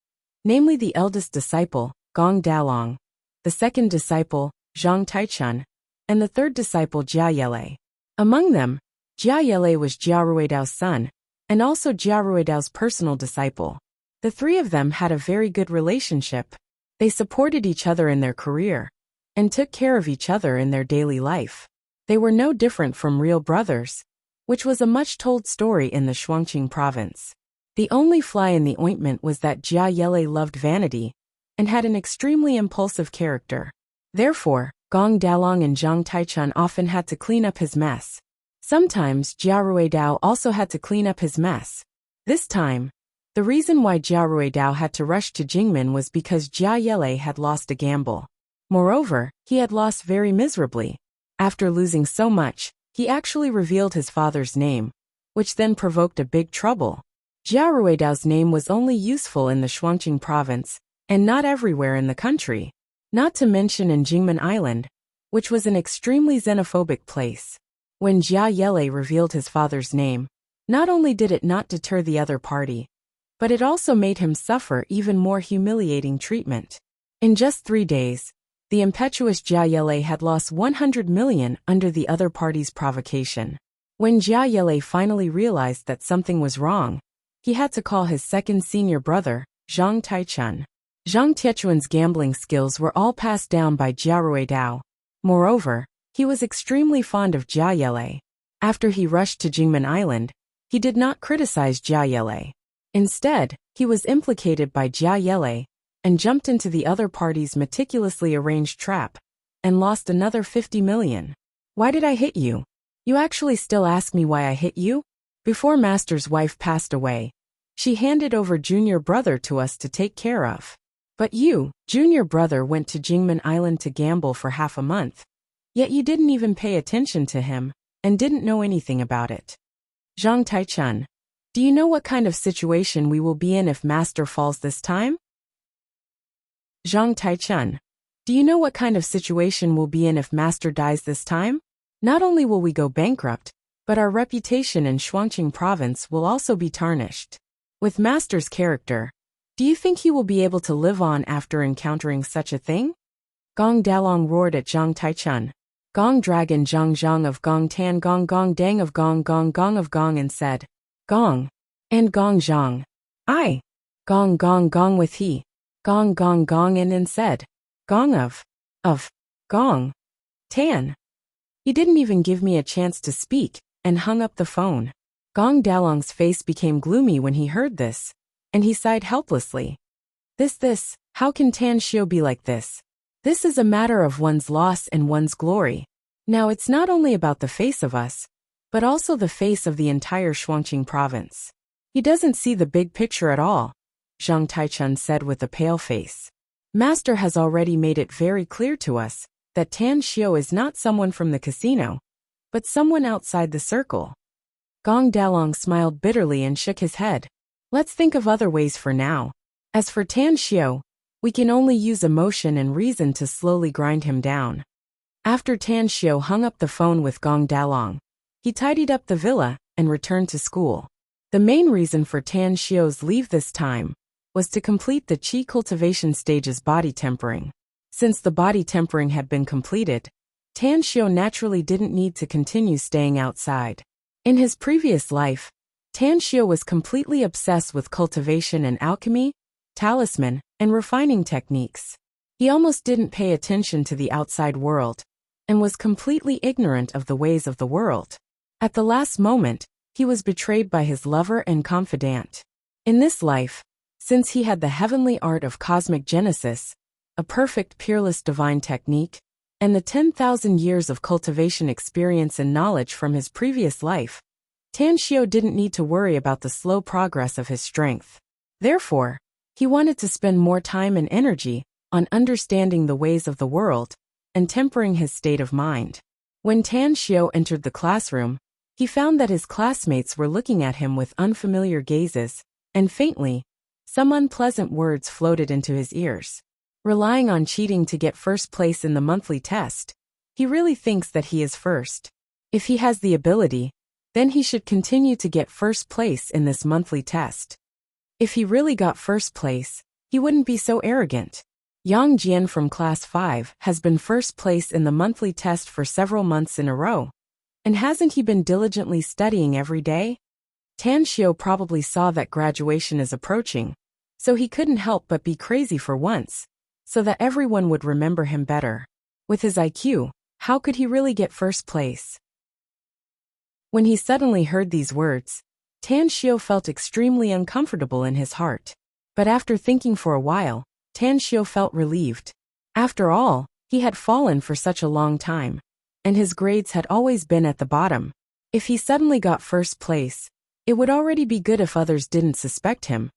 namely the eldest disciple, Gong Dalong, the second disciple, Zhang Taichun, and the third disciple Jia Yele. Among them, Jia Yele was Jiarui Dao's son, and also Jiarui Dao's personal disciple. The 3 of them had a very good relationship. They supported each other in their career, and took care of each other in their daily life. They were no different from real brothers, which was a much-told story in the Shuangqing province. The only fly in the ointment was that Jia Yele loved vanity, and had an extremely impulsive character. Therefore, Gong Dalong and Zhang Taichun often had to clean up his mess. Sometimes Jiarui Dao also had to clean up his mess. This time, the reason why Jiarui Dao had to rush to Jingmen was because Jia Yele had lost a gamble. Moreover, he had lost very miserably. After losing so much, he actually revealed his father's name, which then provoked a big trouble. Jiarui Dao's name was only useful in the Shuangqing province, and not everywhere in the country. Not to mention in Jingmen Island, which was an extremely xenophobic place. When Jia Yele revealed his father's name, not only did it not deter the other party, but it also made him suffer even more humiliating treatment. In just 3 days, the impetuous Jia Yele had lost 100 million under the other party's provocation. When Jia Yele finally realized that something was wrong, he had to call his second senior brother, Zhang Taichun. Zhang Taichun's gambling skills were all passed down by Jiarui Dao. Moreover, he was extremely fond of Jia Yele. After he rushed to Jingmen Island, he did not criticize Jia Yele. Instead, he was implicated by Jia Yele, and jumped into the other party's meticulously arranged trap, and lost another 50 million. Why did I hit you? You actually still ask me why I hit you? Before Master's wife passed away, she handed over junior brother to us to take care of. But you, junior brother, went to Jingmen Island to gamble for half a month. Yet you didn't even pay attention to him, and didn't know anything about it. Zhang Taichun. Do you know what kind of situation we will be in if Master falls this time? Zhang Taichun. Do you know what kind of situation we'll be in if Master dies this time? Not only will we go bankrupt, but our reputation in Shuangqing province will also be tarnished. With Master's character, do you think he will be able to live on after encountering such a thing? Gong Dalong roared at Zhang Taichun. Gong Dragon Zhang Zhang of Gong Tan Gong Gong Dang of Gong Gong Gong of Gong and said, Gong. And Gong Zhang. I. Gong Gong Gong with he. Gong Gong Gong and said, Gong of. Gong. Tan. He didn't even give me a chance to speak, and hung up the phone. Gong Dalong's face became gloomy when he heard this, and he sighed helplessly. This, how can Tan Xiao be like this? This is a matter of one's loss and one's glory. Now it's not only about the face of us, but also the face of the entire Shuangqing province. He doesn't see the big picture at all, Zhang Taichun said with a pale face. Master has already made it very clear to us that Tan Xiao is not someone from the casino, but someone outside the circle. Gong Dalong smiled bitterly and shook his head. Let's think of other ways for now. As for Tan Xiao, we can only use emotion and reason to slowly grind him down. After Tan Xiao hung up the phone with Gong Dalong, he tidied up the villa and returned to school. The main reason for Tan Xiao's leave this time was to complete the qi cultivation stage's body tempering. Since the body tempering had been completed, Tan Xiao naturally didn't need to continue staying outside. In his previous life, Tan Xiao was completely obsessed with cultivation and alchemy, talisman, and refining techniques. He almost didn't pay attention to the outside world, and was completely ignorant of the ways of the world. At the last moment, he was betrayed by his lover and confidant. In this life, since he had the heavenly art of cosmic genesis, a perfect peerless divine technique, and the 10,000 years of cultivation experience and knowledge from his previous life, Tan Xiao didn't need to worry about the slow progress of his strength. Therefore, he wanted to spend more time and energy on understanding the ways of the world and tempering his state of mind. When Tan Xiao entered the classroom, he found that his classmates were looking at him with unfamiliar gazes, and faintly, some unpleasant words floated into his ears. Relying on cheating to get first place in the monthly test, he really thinks that he is first. If he has the ability, then he should continue to get first place in this monthly test. If he really got first place, he wouldn't be so arrogant. Yang Jian from Class 5 has been first place in the monthly test for several months in a row. And hasn't he been diligently studying every day? Tan Xiao probably saw that graduation is approaching, so he couldn't help but be crazy for once, so that everyone would remember him better. With his IQ, how could he really get first place? When he suddenly heard these words, Tan Xiao felt extremely uncomfortable in his heart. But after thinking for a while, Tan Xiao felt relieved. After all, he had fallen for such a long time, and his grades had always been at the bottom. If he suddenly got first place, it would already be good if others didn't suspect him.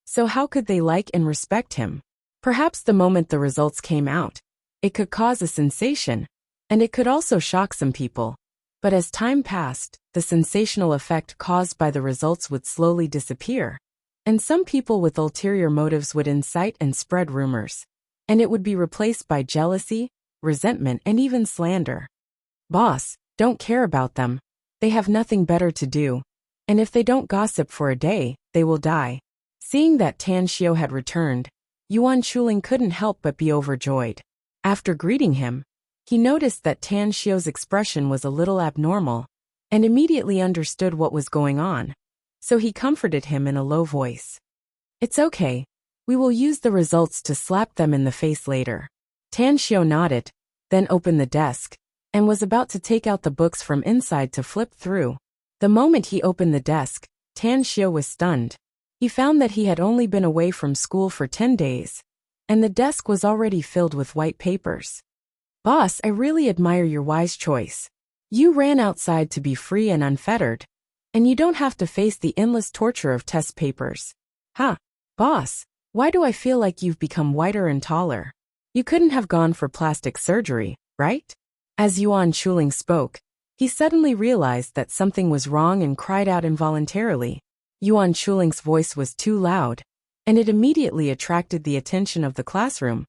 So how could they like and respect him? Perhaps the moment the results came out, it could cause a sensation, and it could also shock some people. But as time passed, the sensational effect caused by the results would slowly disappear, and some people with ulterior motives would incite and spread rumors, and it would be replaced by jealousy, resentment, and even slander. Boss, don't care about them. They have nothing better to do, and if they don't gossip for a day, they will die. Seeing that Tan Xiao had returned, Yuan Chuling couldn't help but be overjoyed. After greeting him, he noticed that Tan Xiao's expression was a little abnormal, and immediately understood what was going on, so he comforted him in a low voice. It's okay, we will use the results to slap them in the face later. Tan Xiao nodded, then opened the desk, and was about to take out the books from inside to flip through. The moment he opened the desk, Tan Xiao was stunned. He found that he had only been away from school for 10 days, and the desk was already filled with white papers. Boss, I really admire your wise choice. You ran outside to be free and unfettered, and you don't have to face the endless torture of test papers. Boss, why do I feel like you've become whiter and taller? You couldn't have gone for plastic surgery, right? As Yuan Chuling spoke, he suddenly realized that something was wrong and cried out involuntarily. Yuan Chuling's voice was too loud, and it immediately attracted the attention of the classroom,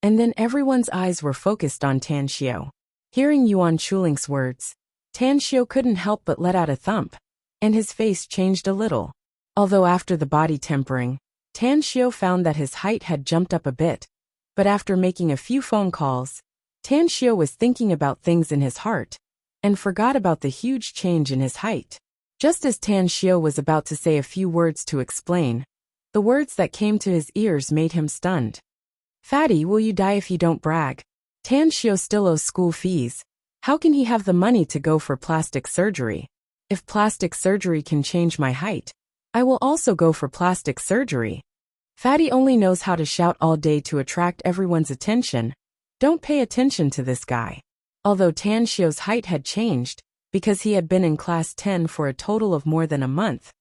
and then everyone's eyes were focused on Tan Xiao. Hearing Yuan Chuling's words, Tan Xiao couldn't help but let out a thump, and his face changed a little. Although after the body tempering, Tan Xiu found that his height had jumped up a bit, but after making a few phone calls, Tan Xiu was thinking about things in his heart and forgot about the huge change in his height. Just as Tan Xiu was about to say a few words to explain, the words that came to his ears made him stunned. "Fatty, will you die if you don't brag? Tan Xiu still owes school fees. How can he have the money to go for plastic surgery? If plastic surgery can change my height, I will also go for plastic surgery." Fatty only knows how to shout all day to attract everyone's attention. Don't pay attention to this guy. Although Tan Xiu's height had changed, because he had been in class 10 for a total of more than a month,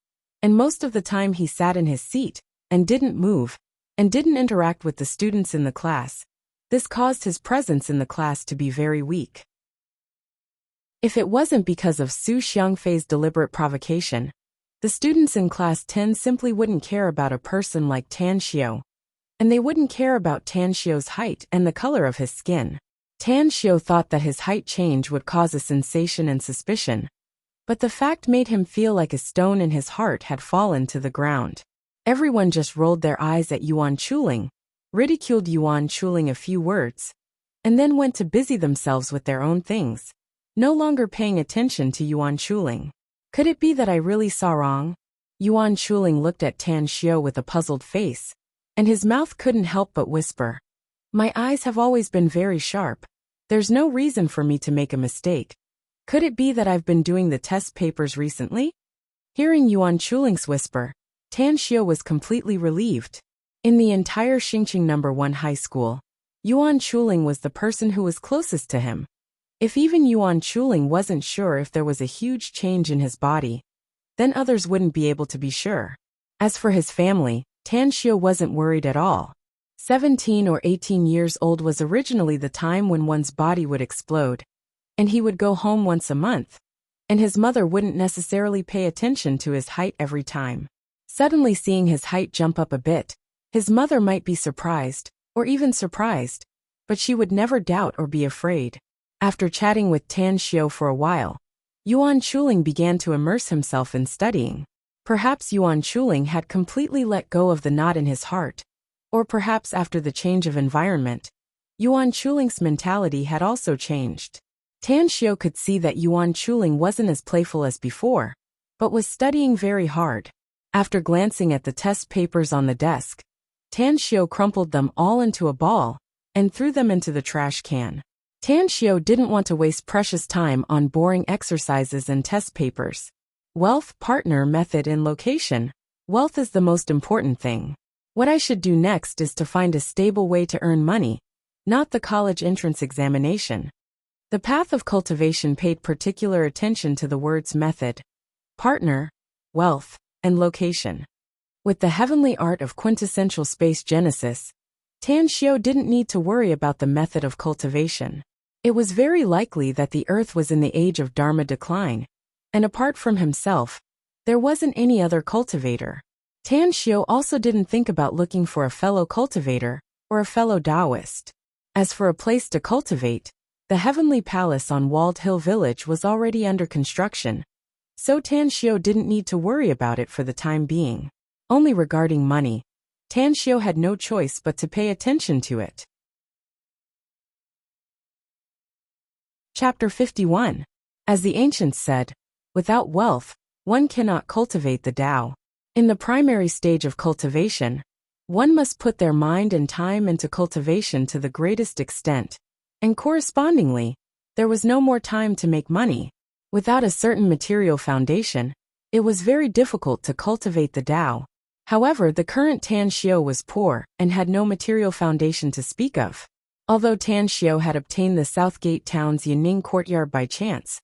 and most of the time he sat in his seat and didn't move, and didn't interact with the students in the class, this caused his presence in the class to be very weak. If it wasn't because of Su Xiangfei's deliberate provocation, the students in class 10 simply wouldn't care about a person like Tan Xiu, and they wouldn't care about Tan Xiu's height and the color of his skin. Tan Xiu thought that his height change would cause a sensation and suspicion, but the fact made him feel like a stone in his heart had fallen to the ground. Everyone just rolled their eyes at Yuan Chuling, ridiculed Yuan Chuling a few words, and then went to busy themselves with their own things, no longer paying attention to Yuan Chuling. Could it be that I really saw wrong? Yuan Chuling looked at Tan Xiu with a puzzled face, and his mouth couldn't help but whisper, "My eyes have always been very sharp. There's no reason for me to make a mistake. Could it be that I've been doing the test papers recently?" Hearing Yuan Chuling's whisper, Tan Xiu was completely relieved. In the entire Xingqing No. 1 high school, Yuan Chuling was the person who was closest to him. If even Yuan Chuling wasn't sure if there was a huge change in his body, then others wouldn't be able to be sure. As for his family, Tan Xiu wasn't worried at all. 17 or 18 years old was originally the time when one's body would explode, and he would go home once a month, and his mother wouldn't necessarily pay attention to his height every time. Suddenly seeing his height jump up a bit, his mother might be surprised, or even surprised, but she would never doubt or be afraid. After chatting with Tan Xiu for a while, Yuan Chuling began to immerse himself in studying. Perhaps Yuan Chuling had completely let go of the knot in his heart, or perhaps after the change of environment, Yuan Chuling's mentality had also changed. Tan Xiu could see that Yuan Chuling wasn't as playful as before, but was studying very hard. After glancing at the test papers on the desk, Tan Xiu crumpled them all into a ball and threw them into the trash can. Tan Xiu didn't want to waste precious time on boring exercises and test papers. Wealth, partner, method, and location. Wealth is the most important thing. What I should do next is to find a stable way to earn money, not the college entrance examination. The path of cultivation paid particular attention to the words method, partner, wealth, and location. With the heavenly art of quintessential space genesis, Tan Xiu didn't need to worry about the method of cultivation. It was very likely that the Earth was in the age of Dharma decline, and apart from himself, there wasn't any other cultivator. Tan Xiu also didn't think about looking for a fellow cultivator or a fellow Taoist. As for a place to cultivate, the heavenly palace on Walled Hill Village was already under construction, so Tan Xiu didn't need to worry about it for the time being. Only regarding money, Tan Xiu had no choice but to pay attention to it. Chapter 51. As the ancients said, without wealth, one cannot cultivate the Tao. In the primary stage of cultivation, one must put their mind and time into cultivation to the greatest extent, and correspondingly, there was no more time to make money. Without a certain material foundation, it was very difficult to cultivate the Tao. However, the current Tan Xiu was poor and had no material foundation to speak of. Although Tan Xiu had obtained the Southgate town's Yanning courtyard by chance,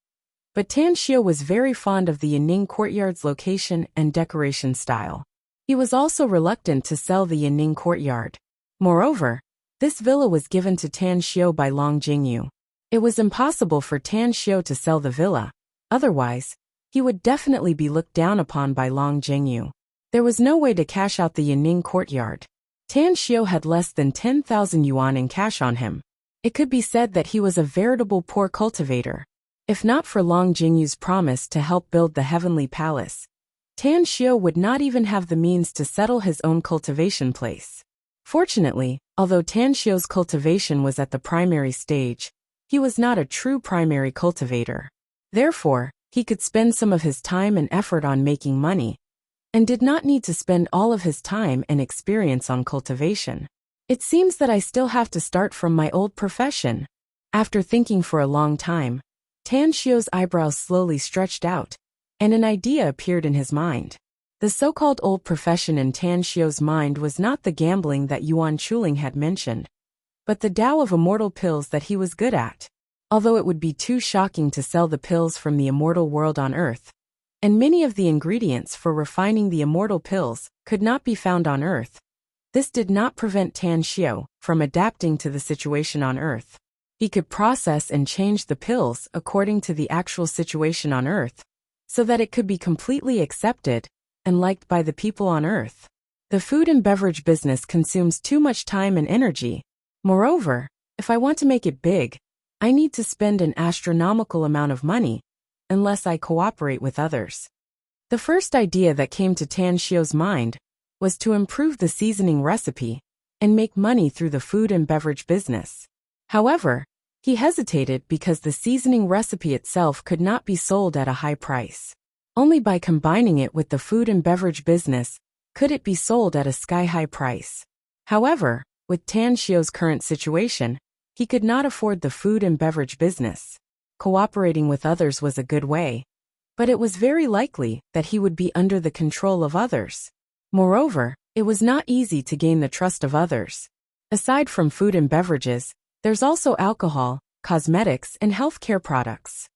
but Tan Xiu was very fond of the Yanning courtyard's location and decoration style. He was also reluctant to sell the Yanning courtyard. Moreover, this villa was given to Tan Xiu by Long Jingyu. It was impossible for Tan Xiu to sell the villa. Otherwise, he would definitely be looked down upon by Long Jingyu. There was no way to cash out the Yanning courtyard. Tan Xiu had less than 10,000 yuan in cash on him. It could be said that he was a veritable poor cultivator. If not for Long Jingyu's promise to help build the heavenly palace, Tan Xiu would not even have the means to settle his own cultivation place. Fortunately, although Tan Xiu's cultivation was at the primary stage, he was not a true primary cultivator. Therefore, he could spend some of his time and effort on making money, and did not need to spend all of his time and experience on cultivation. It seems that I still have to start from my old profession. After thinking for a long time, Tan Xiu's eyebrows slowly stretched out, and an idea appeared in his mind. The so-called old profession in Tan Xiu's mind was not the gambling that Yuan Chuling had mentioned, but the Tao of immortal pills that he was good at. Although it would be too shocking to sell the pills from the immortal world on Earth, and many of the ingredients for refining the immortal pills could not be found on Earth, this did not prevent Tan Xiu from adapting to the situation on Earth. He could process and change the pills according to the actual situation on Earth, so that it could be completely accepted and liked by the people on Earth. The food and beverage business consumes too much time and energy. Moreover, if I want to make it big, I need to spend an astronomical amount of money, unless I cooperate with others. The first idea that came to Tan Xiu's mind was to improve the seasoning recipe and make money through the food and beverage business. However, he hesitated because the seasoning recipe itself could not be sold at a high price. Only by combining it with the food and beverage business could it be sold at a sky-high price. However, with Tan Xiu's current situation, he could not afford the food and beverage business. Cooperating with others was a good way, but it was very likely that he would be under the control of others. Moreover, it was not easy to gain the trust of others. Aside from food and beverages, there's also alcohol, cosmetics, and healthcare products.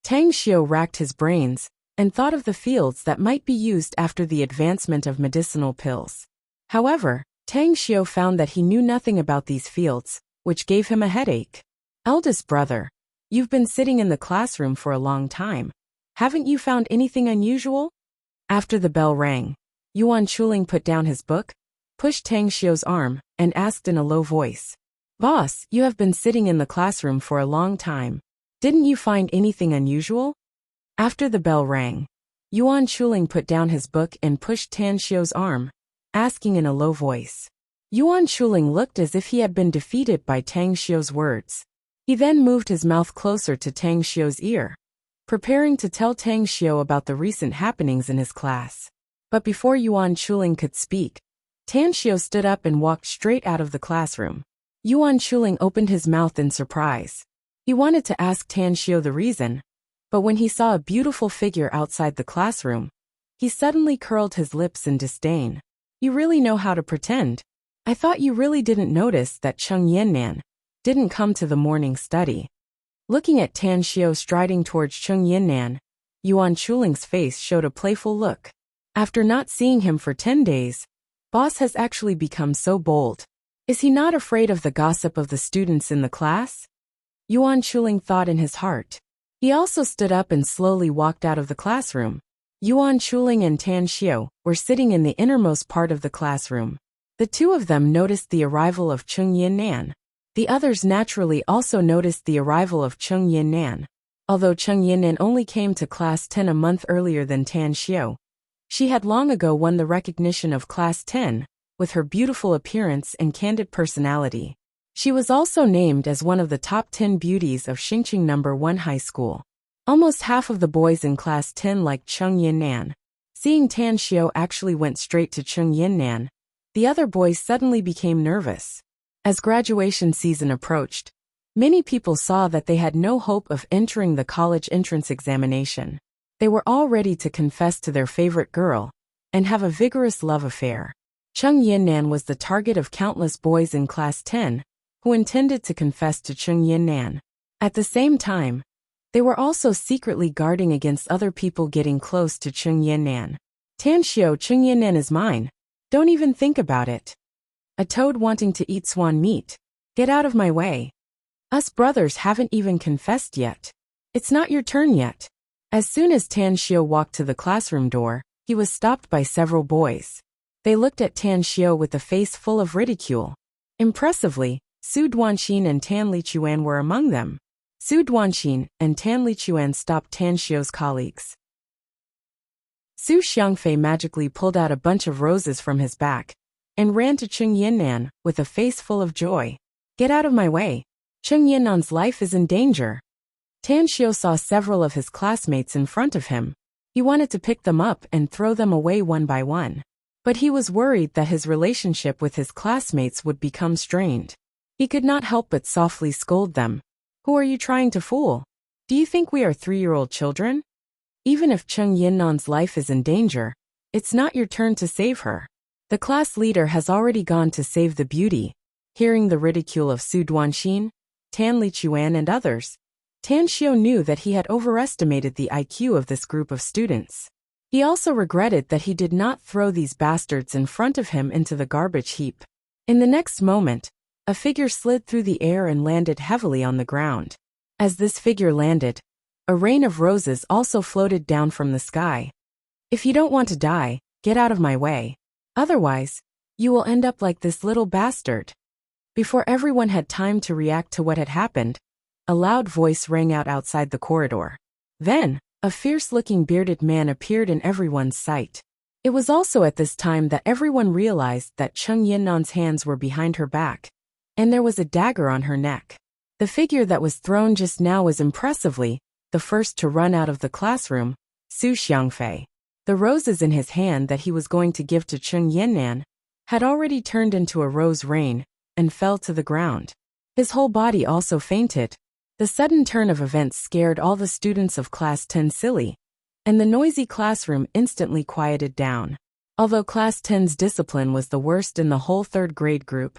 Tang Xiu racked his brains and thought of the fields that might be used after the advancement of medicinal pills. However, Tang Xiu found that he knew nothing about these fields, which gave him a headache. Eldest brother, you've been sitting in the classroom for a long time. Haven't you found anything unusual? After the bell rang, Yuan Chuling put down his book, pushed Tang Xiu's arm, and asked in a low voice, "Boss, you have been sitting in the classroom for a long time. Didn't you find anything unusual?" After the bell rang, Yuan Chuling put down his book and pushed Tan Xiu's arm, asking in a low voice. Yuan Chuling looked as if he had been defeated by Tang Xiu's words. He then moved his mouth closer to Tang Xiu's ear, preparing to tell Tang Xiu about the recent happenings in his class. But before Yuan Chuling could speak, Tan Xiu stood up and walked straight out of the classroom. Yuan Chuling opened his mouth in surprise. He wanted to ask Tan Xiu the reason, but when he saw a beautiful figure outside the classroom, he suddenly curled his lips in disdain. "You really know how to pretend. I thought you really didn't notice that Cheng Yannan didn't come to the morning study." Looking at Tan Xiu striding towards Cheng Yannan, Yuan Chuling's face showed a playful look. After not seeing him for 10 days, Boss has actually become so bold. Is he not afraid of the gossip of the students in the class? Yuan Chuling thought in his heart. He also stood up and slowly walked out of the classroom. Yuan Chuling and Tan Xiu were sitting in the innermost part of the classroom. The two of them noticed the arrival of Cheng Yannan. The others naturally also noticed the arrival of Cheng Yannan. Although Cheng Yannan only came to Class 10 a month earlier than Tan Xiu, she had long ago won the recognition of Class 10, with her beautiful appearance and candid personality. She was also named as one of the top 10 beauties of Xingqing No. 1 High School. Almost half of the boys in Class 10 liked Cheng Yannan. Seeing Tan Xiu actually went straight to Cheng Yannan, the other boys suddenly became nervous. As graduation season approached, many people saw that they had no hope of entering the college entrance examination. They were all ready to confess to their favorite girl and have a vigorous love affair. Cheng Yannan was the target of countless boys in Class 10 who intended to confess to Cheng Yannan. At the same time, they were also secretly guarding against other people getting close to Cheng Yannan. Tan Xiu, Cheng Yannan is mine. Don't even think about it. A toad wanting to eat swan meat. Get out of my way. Us brothers haven't even confessed yet. It's not your turn yet. As soon as Tan Xiu walked to the classroom door, he was stopped by several boys. They looked at Tan Xiu with a face full of ridicule. Impressively, Su Duanxin and Tan Lichuan were among them. Su Duanxin and Tan Lichuan stopped Tan Xiu's colleagues. Su Xiangfei magically pulled out a bunch of roses from his back and ran to Cheng Yinnan with a face full of joy. Get out of my way. Cheng Yinnan's life is in danger. Tan Xiu saw several of his classmates in front of him. He wanted to pick them up and throw them away one by one. But he was worried that his relationship with his classmates would become strained. He could not help but softly scold them. Who are you trying to fool? Do you think we are 3-year-old children? Even if Cheng Yinnan's life is in danger, it's not your turn to save her. The class leader has already gone to save the beauty. Hearing the ridicule of Su Duanxin, Tan Lichuan and others, Tan Xiu knew that he had overestimated the IQ of this group of students. He also regretted that he did not throw these bastards in front of him into the garbage heap. In the next moment, a figure slid through the air and landed heavily on the ground. As this figure landed, a rain of roses also floated down from the sky. If you don't want to die, get out of my way. Otherwise, you will end up like this little bastard. Before everyone had time to react to what had happened, a loud voice rang out outside the corridor. Then, a fierce-looking bearded man appeared in everyone's sight. It was also at this time that everyone realized that Cheng Yinnan's hands were behind her back, and there was a dagger on her neck. The figure that was thrown just now was impressively the first to run out of the classroom, Su Xiangfei. The roses in his hand that he was going to give to Cheng Yinnan had already turned into a rose rain and fell to the ground. His whole body also fainted. The sudden turn of events scared all the students of Class 10 silly, and the noisy classroom instantly quieted down. Although Class 10's discipline was the worst in the whole third grade group,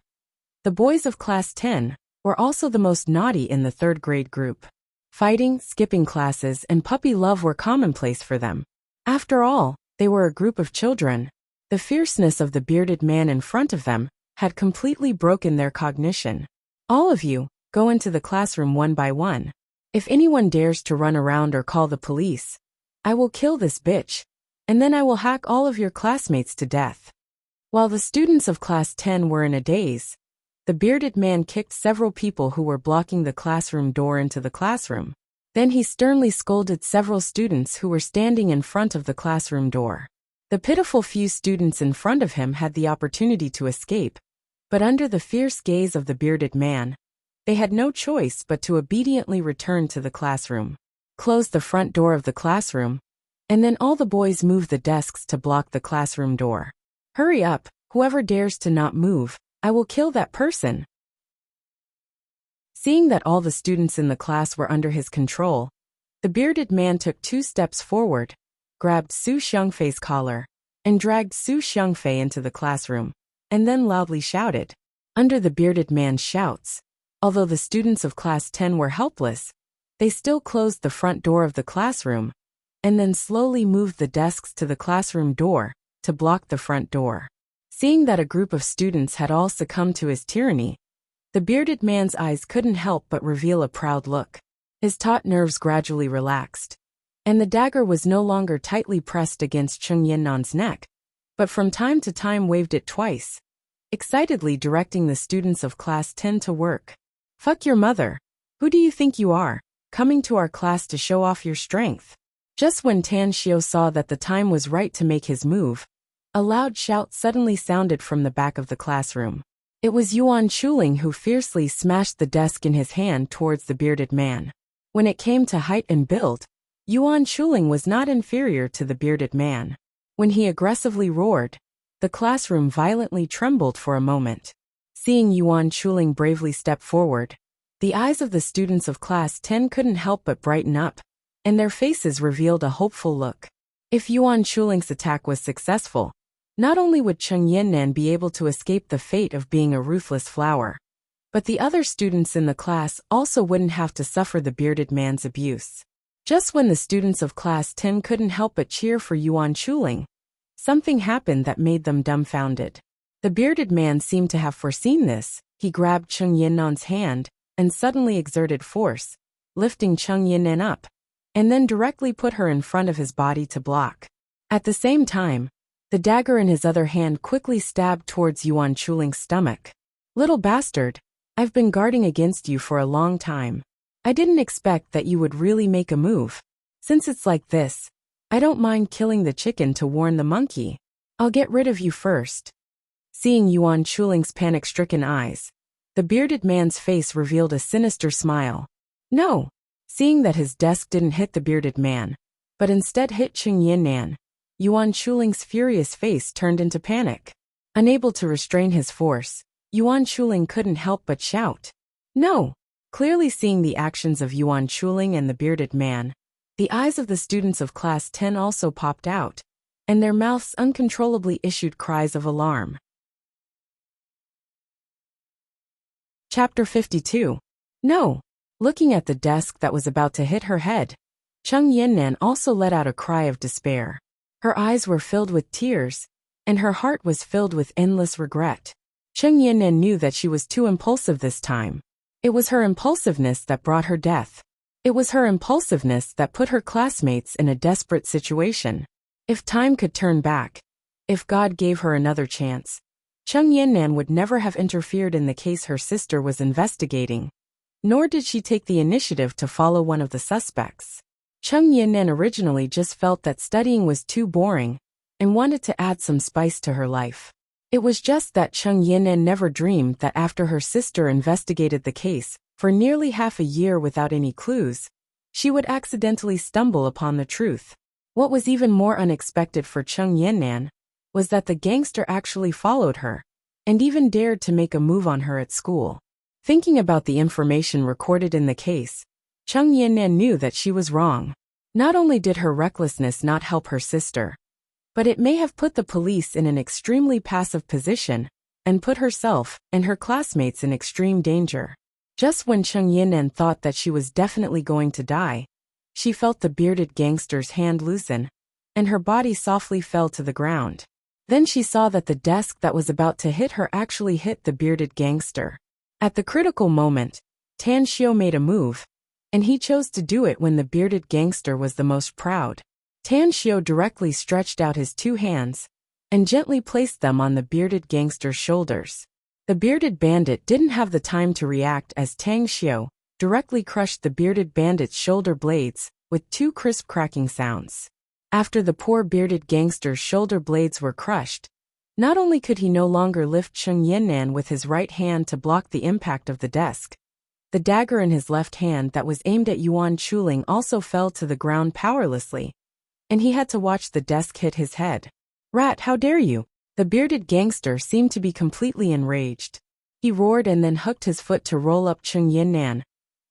the boys of Class 10 were also the most naughty in the third grade group. Fighting, skipping classes, and puppy love were commonplace for them. After all, they were a group of children. The fierceness of the bearded man in front of them had completely broken their cognition. All of you, go into the classroom one by one. If anyone dares to run around or call the police, I will kill this bitch, and then I will hack all of your classmates to death. While the students of Class 10 were in a daze, the bearded man kicked several people who were blocking the classroom door into the classroom. Then he sternly scolded several students who were standing in front of the classroom door. The pitiful few students in front of him had the opportunity to escape, but under the fierce gaze of the bearded man, they had no choice but to obediently return to the classroom. Close the front door of the classroom, and then all the boys moved the desks to block the classroom door. Hurry up, whoever dares to not move, I will kill that person. Seeing that all the students in the class were under his control, the bearded man took 2 steps forward, grabbed Su Xiangfei's collar, and dragged Su Xiangfei into the classroom, and then loudly shouted. Under the bearded man's shouts, although the students of Class 10 were helpless, they still closed the front door of the classroom, and then slowly moved the desks to the classroom door to block the front door. Seeing that a group of students had all succumbed to his tyranny, the bearded man's eyes couldn't help but reveal a proud look. His taut nerves gradually relaxed, and the dagger was no longer tightly pressed against Cheng Yinnan's neck, but from time to time waved it twice, excitedly directing the students of Class 10 to work. Fuck your mother. Who do you think you are, coming to our class to show off your strength? Just when Tan Xiu saw that the time was right to make his move, a loud shout suddenly sounded from the back of the classroom. It was Yuan Chuling who fiercely smashed the desk in his hand towards the bearded man. When it came to height and build, Yuan Chuling was not inferior to the bearded man. When he aggressively roared, the classroom violently trembled for a moment. Seeing Yuan Chuling bravely step forward, the eyes of the students of Class 10 couldn't help but brighten up, and their faces revealed a hopeful look. If Yuan Chuling's attack was successful, not only would Cheng Yinnan be able to escape the fate of being a ruthless flower, but the other students in the class also wouldn't have to suffer the bearded man's abuse. Just when the students of Class 10 couldn't help but cheer for Yuan Chuling, something happened that made them dumbfounded. The bearded man seemed to have foreseen this. He grabbed Cheng Yinnan's hand and suddenly exerted force, lifting Cheng Yinnan up, and then directly put her in front of his body to block. At the same time, the dagger in his other hand quickly stabbed towards Yuan Chuling's stomach. Little bastard, I've been guarding against you for a long time. I didn't expect that you would really make a move. Since it's like this, I don't mind killing the chicken to warn the monkey. I'll get rid of you first. Seeing Yuan Chuling's panic-stricken eyes, the bearded man's face revealed a sinister smile. No. Seeing that his desk didn't hit the bearded man, but instead hit Cheng Yinnan, Yuan Chuling's furious face turned into panic. Unable to restrain his force, Yuan Chuling couldn't help but shout, "No!" Clearly seeing the actions of Yuan Chuling and the bearded man, the eyes of the students of Class 10 also popped out, and their mouths uncontrollably issued cries of alarm. Chapter 52. No! Looking at the desk that was about to hit her head, Cheng Yinnan also let out a cry of despair. Her eyes were filled with tears, and her heart was filled with endless regret. Cheng Yinnan knew that she was too impulsive this time. It was her impulsiveness that brought her death. It was her impulsiveness that put her classmates in a desperate situation. If time could turn back, if God gave her another chance, Cheng Yinnan would never have interfered in the case her sister was investigating. Nor did she take the initiative to follow one of the suspects. Cheng Yinnan originally just felt that studying was too boring and wanted to add some spice to her life. It was just that Cheng Yinnan never dreamed that after her sister investigated the case for nearly half a year without any clues, she would accidentally stumble upon the truth. What was even more unexpected for Cheng Yinnan was that the gangster actually followed her and even dared to make a move on her at school. Thinking about the information recorded in the case, Cheng Yinnan knew that she was wrong. Not only did her recklessness not help her sister, but it may have put the police in an extremely passive position and put herself and her classmates in extreme danger. Just when Cheng Yinnan thought that she was definitely going to die, she felt the bearded gangster's hand loosen, and her body softly fell to the ground. Then she saw that the desk that was about to hit her actually hit the bearded gangster. At the critical moment, Tan Xiao made a move, and he chose to do it when the bearded gangster was the most proud. Tan Xiao directly stretched out his two hands and gently placed them on the bearded gangster's shoulders. The bearded bandit didn't have the time to react as Tang Xiao directly crushed the bearded bandit's shoulder blades with two crisp cracking sounds. After the poor bearded gangster's shoulder blades were crushed, not only could he no longer lift Cheng Yinnan with his right hand to block the impact of the desk, the dagger in his left hand that was aimed at Yuan Chuling also fell to the ground powerlessly, and he had to watch the desk hit his head. "Rat, how dare you!" The bearded gangster seemed to be completely enraged. He roared and then hooked his foot to roll up Cheng Yinnan,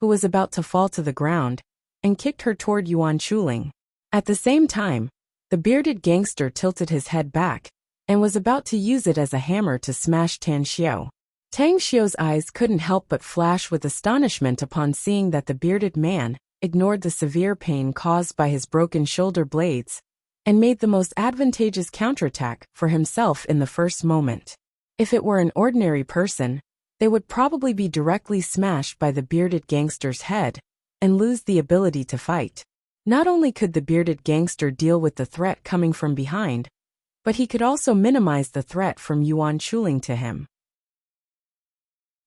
who was about to fall to the ground, and kicked her toward Yuan Chuling. At the same time, the bearded gangster tilted his head back and was about to use it as a hammer to smash Tan Xiao. Tang Xiao's eyes couldn't help but flash with astonishment upon seeing that the bearded man ignored the severe pain caused by his broken shoulder blades and made the most advantageous counterattack for himself in the first moment. If it were an ordinary person, they would probably be directly smashed by the bearded gangster's head and lose the ability to fight. Not only could the bearded gangster deal with the threat coming from behind, but he could also minimize the threat from Yuan Chuling to him.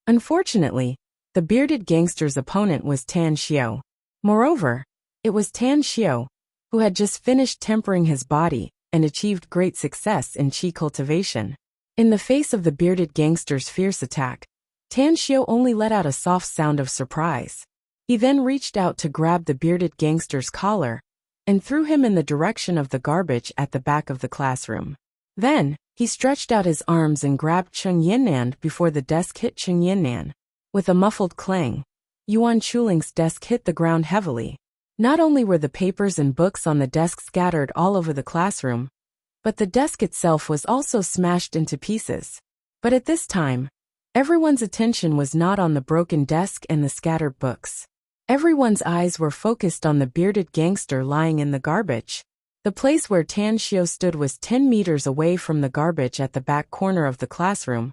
Unfortunately, the bearded gangster's opponent was Tan Xiao. Moreover, it was Tan Xiao who had just finished tempering his body and achieved great success in qi cultivation. In the face of the bearded gangster's fierce attack, Tan Xiao only let out a soft sound of surprise. He then reached out to grab the bearded gangster's collar and threw him in the direction of the garbage at the back of the classroom. Then, he stretched out his arms and grabbed Cheng Yinnan before the desk hit Cheng Yinnan. With a muffled clang, Yuan Chuling's desk hit the ground heavily. Not only were the papers and books on the desk scattered all over the classroom, but the desk itself was also smashed into pieces. But at this time, everyone's attention was not on the broken desk and the scattered books. Everyone's eyes were focused on the bearded gangster lying in the garbage. The place where Tan Xiao stood was 10 meters away from the garbage at the back corner of the classroom,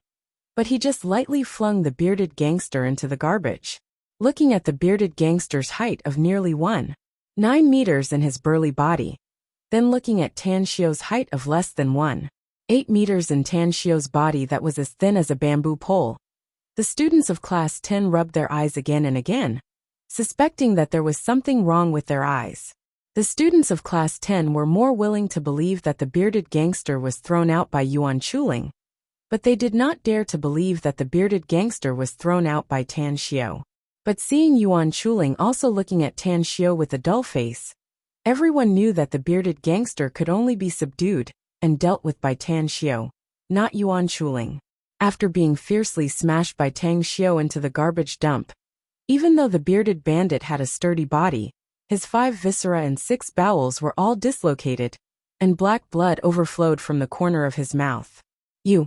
but he just lightly flung the bearded gangster into the garbage. Looking at the bearded gangster's height of nearly 1.9 meters and his burly body, then looking at Tan Xiao's height of less than 1.8 meters and Tan Xiao's body that was as thin as a bamboo pole, the students of Class 10 rubbed their eyes again and again, suspecting that there was something wrong with their eyes. The students of Class 10 were more willing to believe that the bearded gangster was thrown out by Yuan Chuling, but they did not dare to believe that the bearded gangster was thrown out by Tan Xiao. But seeing Yuan Chuling also looking at Tan Xiao with a dull face, everyone knew that the bearded gangster could only be subdued and dealt with by Tan Xiao, not Yuan Chuling. After being fiercely smashed by Tang Xiao into the garbage dump, even though the bearded bandit had a sturdy body, his 5 viscera and 6 bowels were all dislocated, and black blood overflowed from the corner of his mouth. You.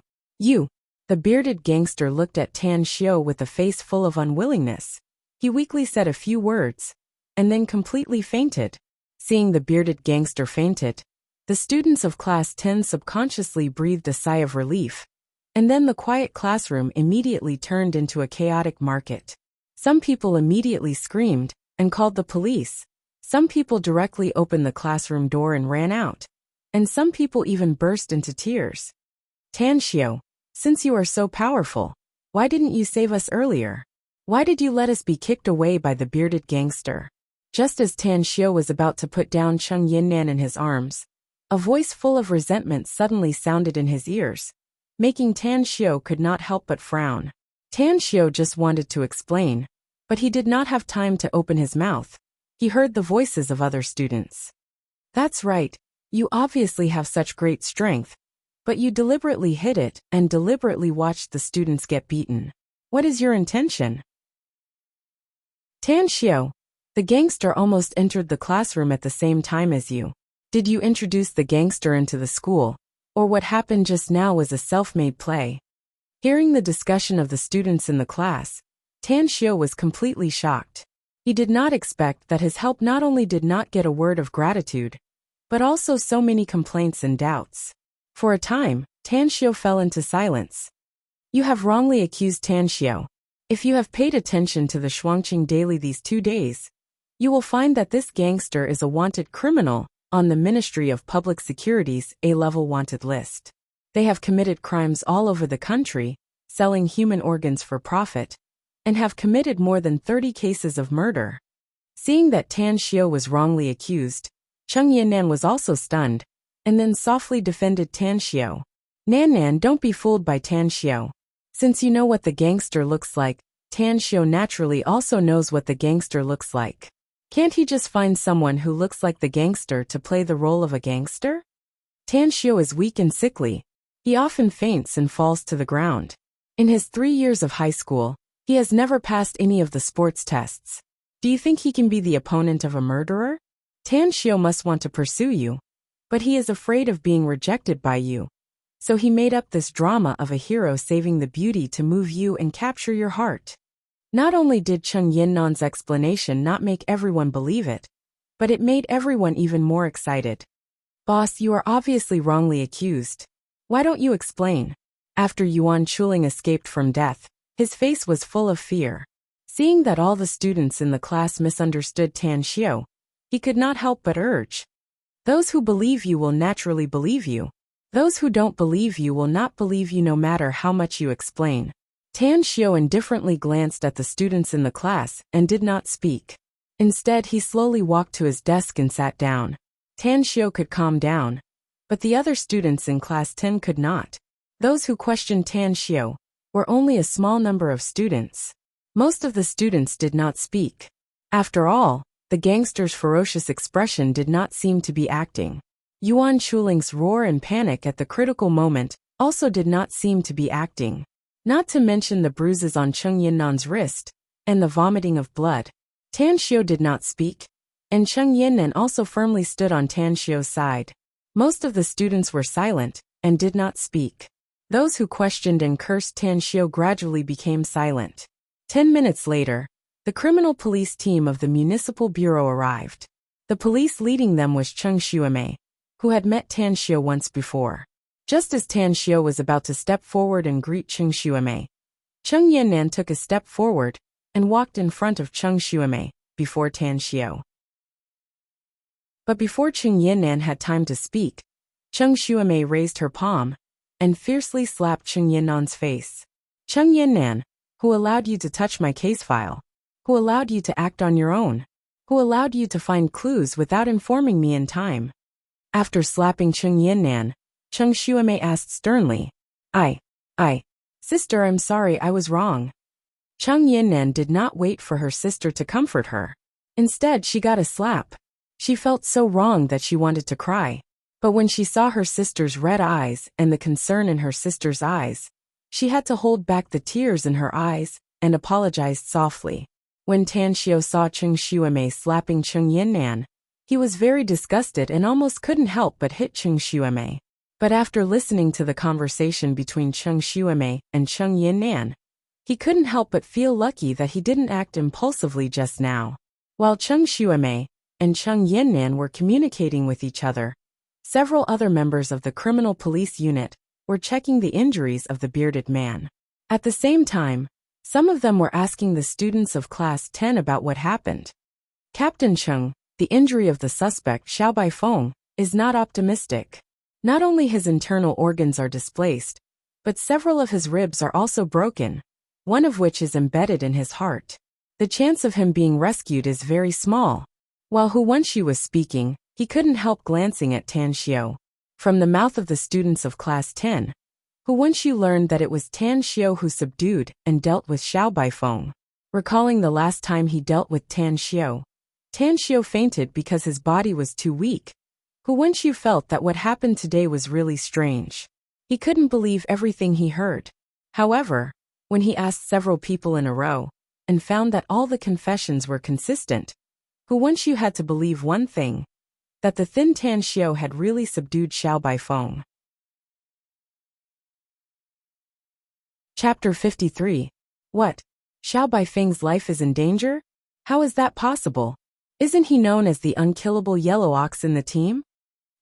The bearded gangster looked at Tan Xiao with a face full of unwillingness. He weakly said a few words, and then completely fainted. Seeing the bearded gangster fainted, the students of Class 10 subconsciously breathed a sigh of relief, and then the quiet classroom immediately turned into a chaotic market. Some people immediately screamed and called the police. Some people directly opened the classroom door and ran out, and some people even burst into tears. Tan Xiao, since you are so powerful, why didn't you save us earlier? Why did you let us be kicked away by the bearded gangster? Just as Tan Xiao was about to put down Cheng Yinnan in his arms, a voice full of resentment suddenly sounded in his ears, making Tan Xiao could not help but frown. Tan Xiao just wanted to explain, but he did not have time to open his mouth. He heard the voices of other students. That's right, you obviously have such great strength, but you deliberately hid it and deliberately watched the students get beaten. What is your intention? Tan Xiao, the gangster almost entered the classroom at the same time as you. Did you introduce the gangster into the school, or what happened just now was a self-made play? Hearing the discussion of the students in the class, Tan Xiao was completely shocked. He did not expect that his help not only did not get a word of gratitude, but also so many complaints and doubts. For a time, Tan Xiao fell into silence. You have wrongly accused Tan Xiao. If you have paid attention to the Shuangqing Daily these 2 days, you will find that this gangster is a wanted criminal on the Ministry of Public Security's A-level wanted list. They have committed crimes all over the country, selling human organs for profit, and have committed more than 30 cases of murder. Seeing that Tan Xiao was wrongly accused, Cheng Yinnan was also stunned, and then softly defended Tan Xiao. Nan, don't be fooled by Tan Xiao. Since you know what the gangster looks like, Tan Xiao naturally also knows what the gangster looks like. Can't he just find someone who looks like the gangster to play the role of a gangster? Tan Xiao is weak and sickly. He often faints and falls to the ground. In his 3 years of high school, he has never passed any of the sports tests. Do you think he can be the opponent of a murderer? Tan Xiao must want to pursue you, but he is afraid of being rejected by you. So he made up this drama of a hero saving the beauty to move you and capture your heart. Not only did Cheng Yinnan's explanation not make everyone believe it, but it made everyone even more excited. Boss, you are obviously wrongly accused. Why don't you explain? After Yuan Chuling escaped from death, his face was full of fear. Seeing that all the students in the class misunderstood Tan Xiao, he could not help but urge. Those who believe you will naturally believe you. Those who don't believe you will not believe you no matter how much you explain. Tan Xiao indifferently glanced at the students in the class and did not speak. Instead, he slowly walked to his desk and sat down. Tan Xiao could calm down, but the other students in Class 10 could not. Those who questioned Tan Xiao were only a small number of students. Most of the students did not speak. After all, the gangster's ferocious expression did not seem to be acting. Yuan Chuling's roar and panic at the critical moment also did not seem to be acting. Not to mention the bruises on Cheng Yinnan's wrist and the vomiting of blood. Tan Xiao did not speak, and Cheng Yinnan also firmly stood on Tan Xiao's side. Most of the students were silent and did not speak. Those who questioned and cursed Tan Xiao gradually became silent. 10 minutes later, the criminal police team of the municipal bureau arrived. The police leading them was Cheng Xuemei, who had met Tan Xiao once before. Just as Tan Xiao was about to step forward and greet Cheng Xuemei, Cheng Yinnan took a step forward and walked in front of Cheng Xuemei before Tan Xiao. But before Cheng Yinnan had time to speak, Cheng Xuemei raised her palm and fiercely slapped Cheng Yinnan's face. Cheng Yinnan, who allowed you to touch my case file? Who allowed you to act on your own? Who allowed you to find clues without informing me in time? After slapping Cheng Yinnan, Cheng Xuemei asked sternly. I. Sister, I'm sorry, I was wrong. Cheng Yinnan did not wait for her sister to comfort her. Instead, she got a slap. She felt so wrong that she wanted to cry. But when she saw her sister's red eyes and the concern in her sister's eyes, she had to hold back the tears in her eyes and apologized softly. When Tan Xiao saw Cheng Xuemei slapping Cheng Yinnan, he was very disgusted and almost couldn't help but hit Cheng Xuemei. But after listening to the conversation between Cheng Xuemei and Cheng Yinnan, he couldn't help but feel lucky that he didn't act impulsively just now. While Cheng Xuemei and Cheng Yinnan were communicating with each other, several other members of the criminal police unit were checking the injuries of the bearded man. At the same time, some of them were asking the students of Class 10 about what happened. Captain Cheng, the injury of the suspect Xiao Baifeng, is not optimistic. Not only his internal organs are displaced, but several of his ribs are also broken, one of which is embedded in his heart. The chance of him being rescued is very small. While Hu Wenxi was speaking, he couldn't help glancing at Tan Xiao. From the mouth of the students of Class 10, Hu Wenxi learned that it was Tan Xiao who subdued and dealt with Xiao Baifeng. Recalling the last time he dealt with Tan Xiao fainted because his body was too weak. Hu Wenxi felt that what happened today was really strange. He couldn't believe everything he heard. However, when he asked several people in a row and found that all the confessions were consistent, Hu Wenxi had to believe one thing, that the thin Tan Xiao had really subdued Xiao Baifeng. Chapter 53. What? Xiao Baifeng's life is in danger? How is that possible? Isn't he known as the unkillable yellow ox in the team?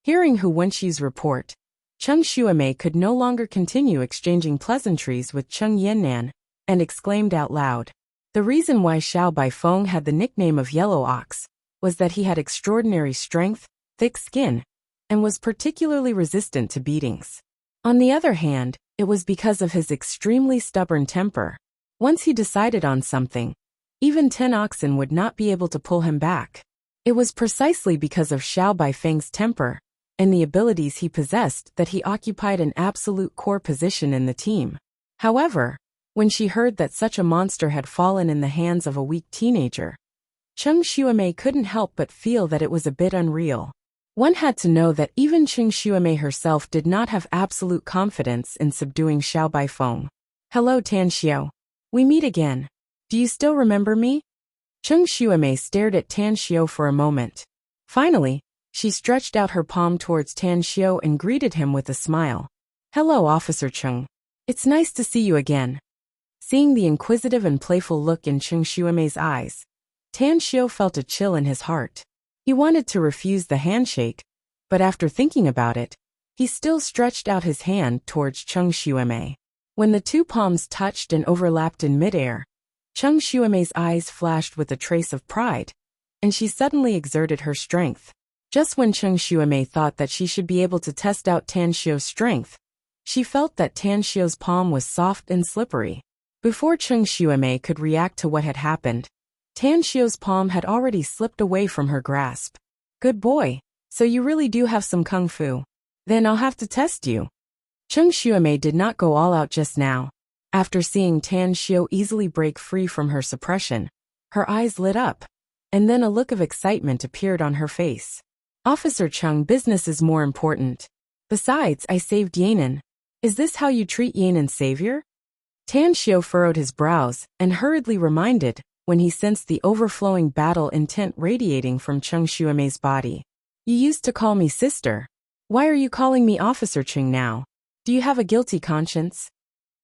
Hearing Hu Wenxi's report, Cheng Xuemei could no longer continue exchanging pleasantries with Cheng Yinnan and exclaimed out loud. The reason why Xiao Baifeng had the nickname of Yellow Ox was that he had extraordinary strength, thick skin, and was particularly resistant to beatings. On the other hand, it was because of his extremely stubborn temper. Once he decided on something, even 10 oxen would not be able to pull him back. It was precisely because of Xiao Baifeng's temper and the abilities he possessed that he occupied an absolute core position in the team. However, when she heard that such a monster had fallen in the hands of a weak teenager, Cheng Xuemei couldn't help but feel that it was a bit unreal. One had to know that even Cheng Xuemei herself did not have absolute confidence in subduing Xiao Baifeng. Hello Tan Xiao. We meet again. Do you still remember me? Cheng Xuemei stared at Tan Xiao for a moment. Finally, she stretched out her palm towards Tan Xiao and greeted him with a smile. Hello Officer Cheng. It's nice to see you again. Seeing the inquisitive and playful look in Cheng Xuemei's eyes, Tan Xiao felt a chill in his heart. He wanted to refuse the handshake, but after thinking about it, he still stretched out his hand towards Cheng Xuemei. When the two palms touched and overlapped in midair, Cheng Xuemei's eyes flashed with a trace of pride, and she suddenly exerted her strength. Just when Cheng Xuemei thought that she should be able to test out Tan Xiao's strength, she felt that Tan Xiao's palm was soft and slippery. Before Cheng Xuemei could react to what had happened, Tan Xiao's palm had already slipped away from her grasp. Good boy, so you really do have some kung fu. Then I'll have to test you. Cheng Xuemei did not go all out just now. After seeing Tan Xiao easily break free from her suppression, her eyes lit up, and then a look of excitement appeared on her face. Officer Cheng, business is more important. Besides, I saved Yanan. Is this how you treat Yanan's savior? Tan Xiao furrowed his brows and hurriedly reminded when he sensed the overflowing battle intent radiating from Cheng Xuemei's body. You used to call me sister. Why are you calling me Officer Cheng now? Do you have a guilty conscience?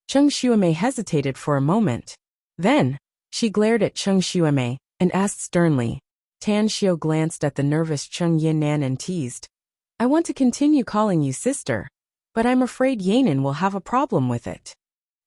Cheng Xuemei hesitated for a moment. Then, she glared at Cheng Xuemei and asked sternly. Tan Xiao glanced at the nervous Cheng Yinnan and teased. I want to continue calling you sister, but I'm afraid Yanan will have a problem with it.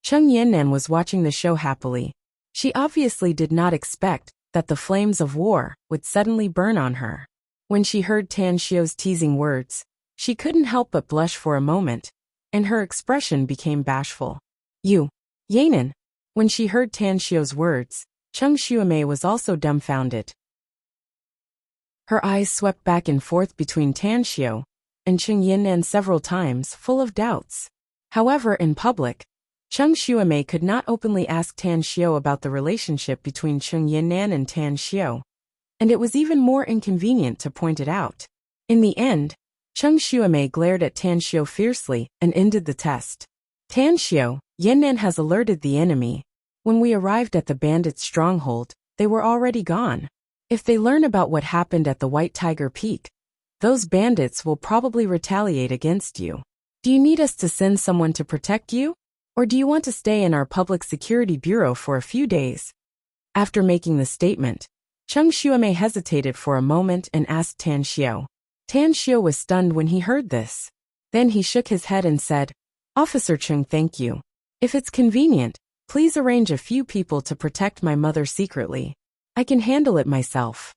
Cheng Yinnan was watching the show happily. She obviously did not expect that the flames of war would suddenly burn on her. When she heard Tan Xiao's teasing words, she couldn't help but blush for a moment, and her expression became bashful. You, Yanan. When she heard Tan Xiao's words, Cheng Xuemei was also dumbfounded. Her eyes swept back and forth between Tan Xiao and Cheng Yinnan several times, full of doubts. However, in public, Cheng Xuemei could not openly ask Tan Xiao about the relationship between Cheng Yinnan and Tan Xiao, and it was even more inconvenient to point it out. In the end, Cheng Xuemei glared at Tan Xiao fiercely and ended the test. Tan Xiao, Yinnan has alerted the enemy. When we arrived at the bandits' stronghold, they were already gone. If they learn about what happened at the White Tiger Peak, those bandits will probably retaliate against you. Do you need us to send someone to protect you? Or do you want to stay in our public security bureau for a few days? After making the statement, Cheng Xuemei hesitated for a moment and asked Tan Xiao. Tan Xiao was stunned when he heard this. Then he shook his head and said, "Officer Cheng, thank you. If it's convenient, please arrange a few people to protect my mother secretly. I can handle it myself."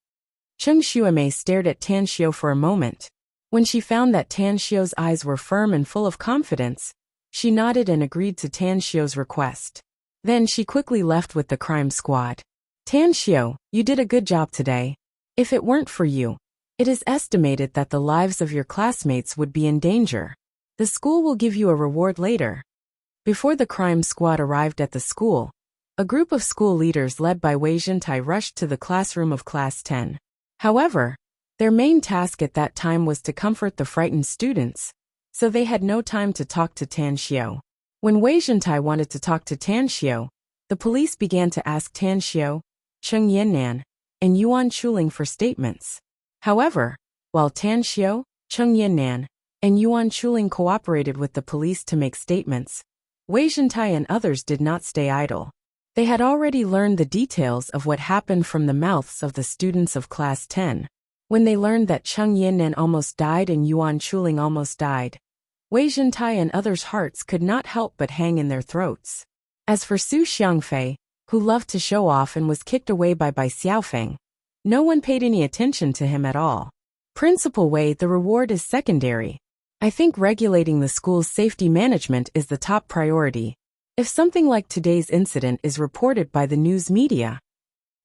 Cheng Xuemei stared at Tan Xiao for a moment. When she found that Tan Xiao's eyes were firm and full of confidence, she nodded and agreed to Tan Xiao's request. Then she quickly left with the crime squad. Tan Xiao, you did a good job today. If it weren't for you, it is estimated that the lives of your classmates would be in danger. The school will give you a reward later. Before the crime squad arrived at the school, a group of school leaders led by Wei Zhentai rushed to the classroom of Class 10. However, their main task at that time was to comfort the frightened students, so they had no time to talk to Tan Xiao. When Wei Zhentai wanted to talk to Tan Xiao, the police began to ask Tan Xiao, Cheng Yinnan, and Yuan Chuling for statements. However, while Tan Xiao, Cheng Yinnan, and Yuan Chuling cooperated with the police to make statements, Wei Zhentai and others did not stay idle. They had already learned the details of what happened from the mouths of the students of Class 10. When they learned that Cheng Yinnan almost died and Yuan Chuling almost died, Wei Zhentai and others' hearts could not help but hang in their throats. As for Su Xiangfei, who loved to show off and was kicked away by Xiaofeng, no one paid any attention to him at all. Principal Wei, the reward is secondary. I think regulating the school's safety management is the top priority. If something like today's incident is reported by the news media.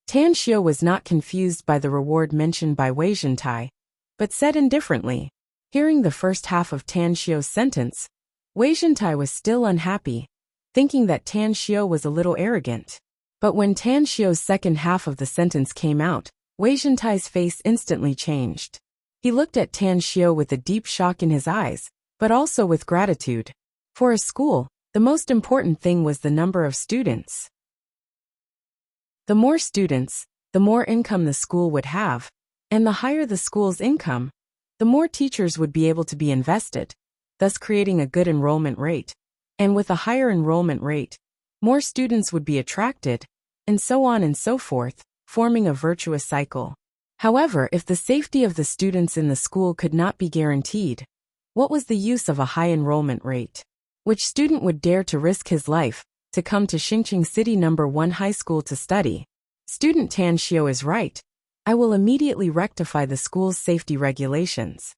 Tan Xiao was not confused by the reward mentioned by Wei Zhentai, but said indifferently. Hearing the first half of Tan Xiao's sentence, Wei Zhentai was still unhappy, thinking that Tan Xiao was a little arrogant. But when Tan Xiao's second half of the sentence came out, Wei Zhentai's face instantly changed. He looked at Tan Xiao with a deep shock in his eyes, but also with gratitude. For a school, the most important thing was the number of students. The more students, the more income the school would have, and the higher the school's income, the more teachers would be able to be invested, thus creating a good enrollment rate. And with a higher enrollment rate, more students would be attracted, and so on and so forth, forming a virtuous cycle. However, if the safety of the students in the school could not be guaranteed, what was the use of a high enrollment rate? Which student would dare to risk his life to come to Xingqing City No. 1 High School to study? Student Tan Xiao is right. I will immediately rectify the school's safety regulations.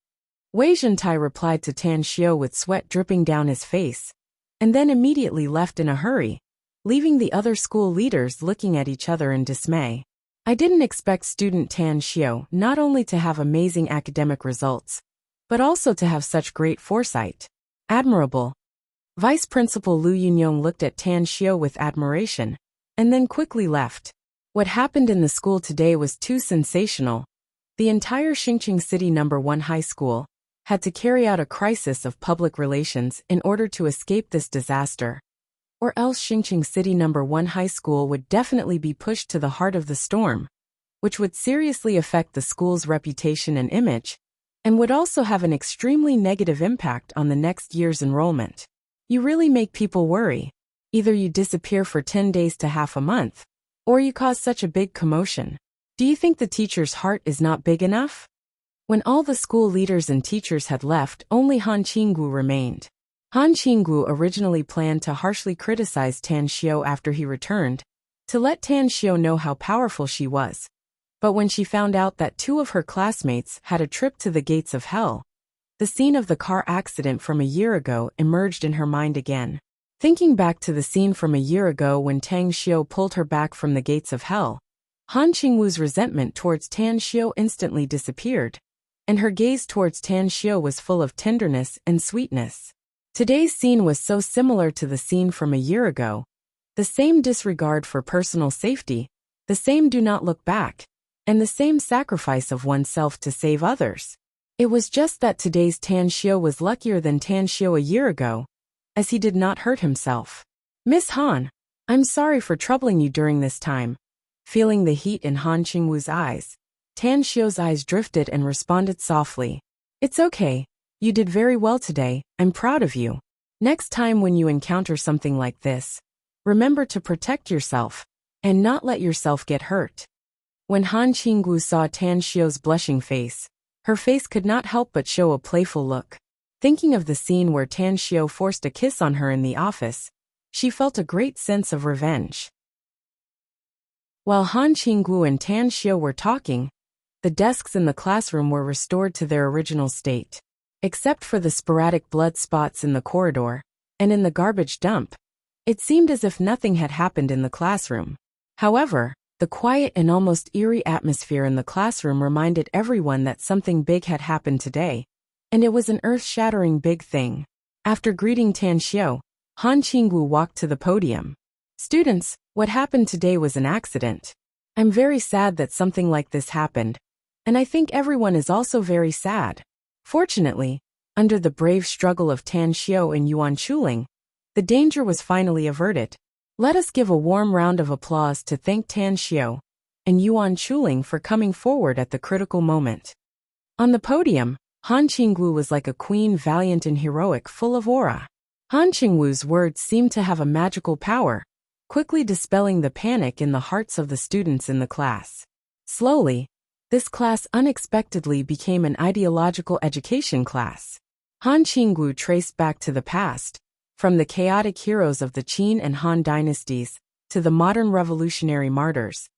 Wei Zhentai replied to Tan Xiao with sweat dripping down his face, and then immediately left in a hurry, leaving the other school leaders looking at each other in dismay. I didn't expect student Tan Xiao not only to have amazing academic results, but also to have such great foresight. Admirable. Vice Principal Lu Yunyong looked at Tan Xiao with admiration, and then quickly left. What happened in the school today was too sensational. The entire Xingqing City No. 1 High School had to carry out a crisis of public relations in order to escape this disaster. Or else Xingqing City No. 1 High School would definitely be pushed to the heart of the storm, which would seriously affect the school's reputation and image, and would also have an extremely negative impact on the next year's enrollment. You really make people worry. Either you disappear for 10 days to half a month, or you cause such a big commotion. Do you think the teacher's heart is not big enough? When all the school leaders and teachers had left, only Han Qinggu remained. Han Qinggu originally planned to harshly criticize Tan Xiao after he returned, to let Tan Xiao know how powerful she was. But when she found out that two of her classmates had a trip to the gates of hell, the scene of the car accident from a year ago emerged in her mind again. Thinking back to the scene from a year ago when Tang Xiao pulled her back from the gates of hell, Han Qingwu's resentment towards Tan Xiao instantly disappeared, and her gaze towards Tan Xiao was full of tenderness and sweetness. Today's scene was so similar to the scene from a year ago. The same disregard for personal safety, the same do not look back, and the same sacrifice of oneself to save others. It was just that today's Tan Xiao was luckier than Tan Xiao a year ago, as he did not hurt himself. Miss Han, I'm sorry for troubling you during this time. Feeling the heat in Han Qingwu's eyes, Tan Xiao's eyes drifted and responded softly. It's okay. You did very well today, I'm proud of you. Next time when you encounter something like this, remember to protect yourself, and not let yourself get hurt. When Han Qingwu saw Tan Xiao's blushing face, her face could not help but show a playful look. Thinking of the scene where Tan Xiao forced a kiss on her in the office, she felt a great sense of revenge. While Han Qingwu and Tan Xiao were talking, the desks in the classroom were restored to their original state. Except for the sporadic blood spots in the corridor and in the garbage dump, it seemed as if nothing had happened in the classroom. However, the quiet and almost eerie atmosphere in the classroom reminded everyone that something big had happened today, and it was an earth-shattering big thing. After greeting Tan Xiao, Han Qingwu walked to the podium. Students, what happened today was an accident. I'm very sad that something like this happened, and I think everyone is also very sad. Fortunately, under the brave struggle of Tan Xiao and Yuan Chuling, the danger was finally averted. Let us give a warm round of applause to thank Tan Xiao and Yuan Chuling for coming forward at the critical moment. On the podium, Han Qingwu was like a queen, valiant and heroic, full of aura. Han Qingwu's words seemed to have a magical power, quickly dispelling the panic in the hearts of the students in the class. Slowly, this class unexpectedly became an ideological education class. Han Qingwu traced back to the past, from the chaotic heroes of the Qin and Han dynasties, to the modern revolutionary martyrs,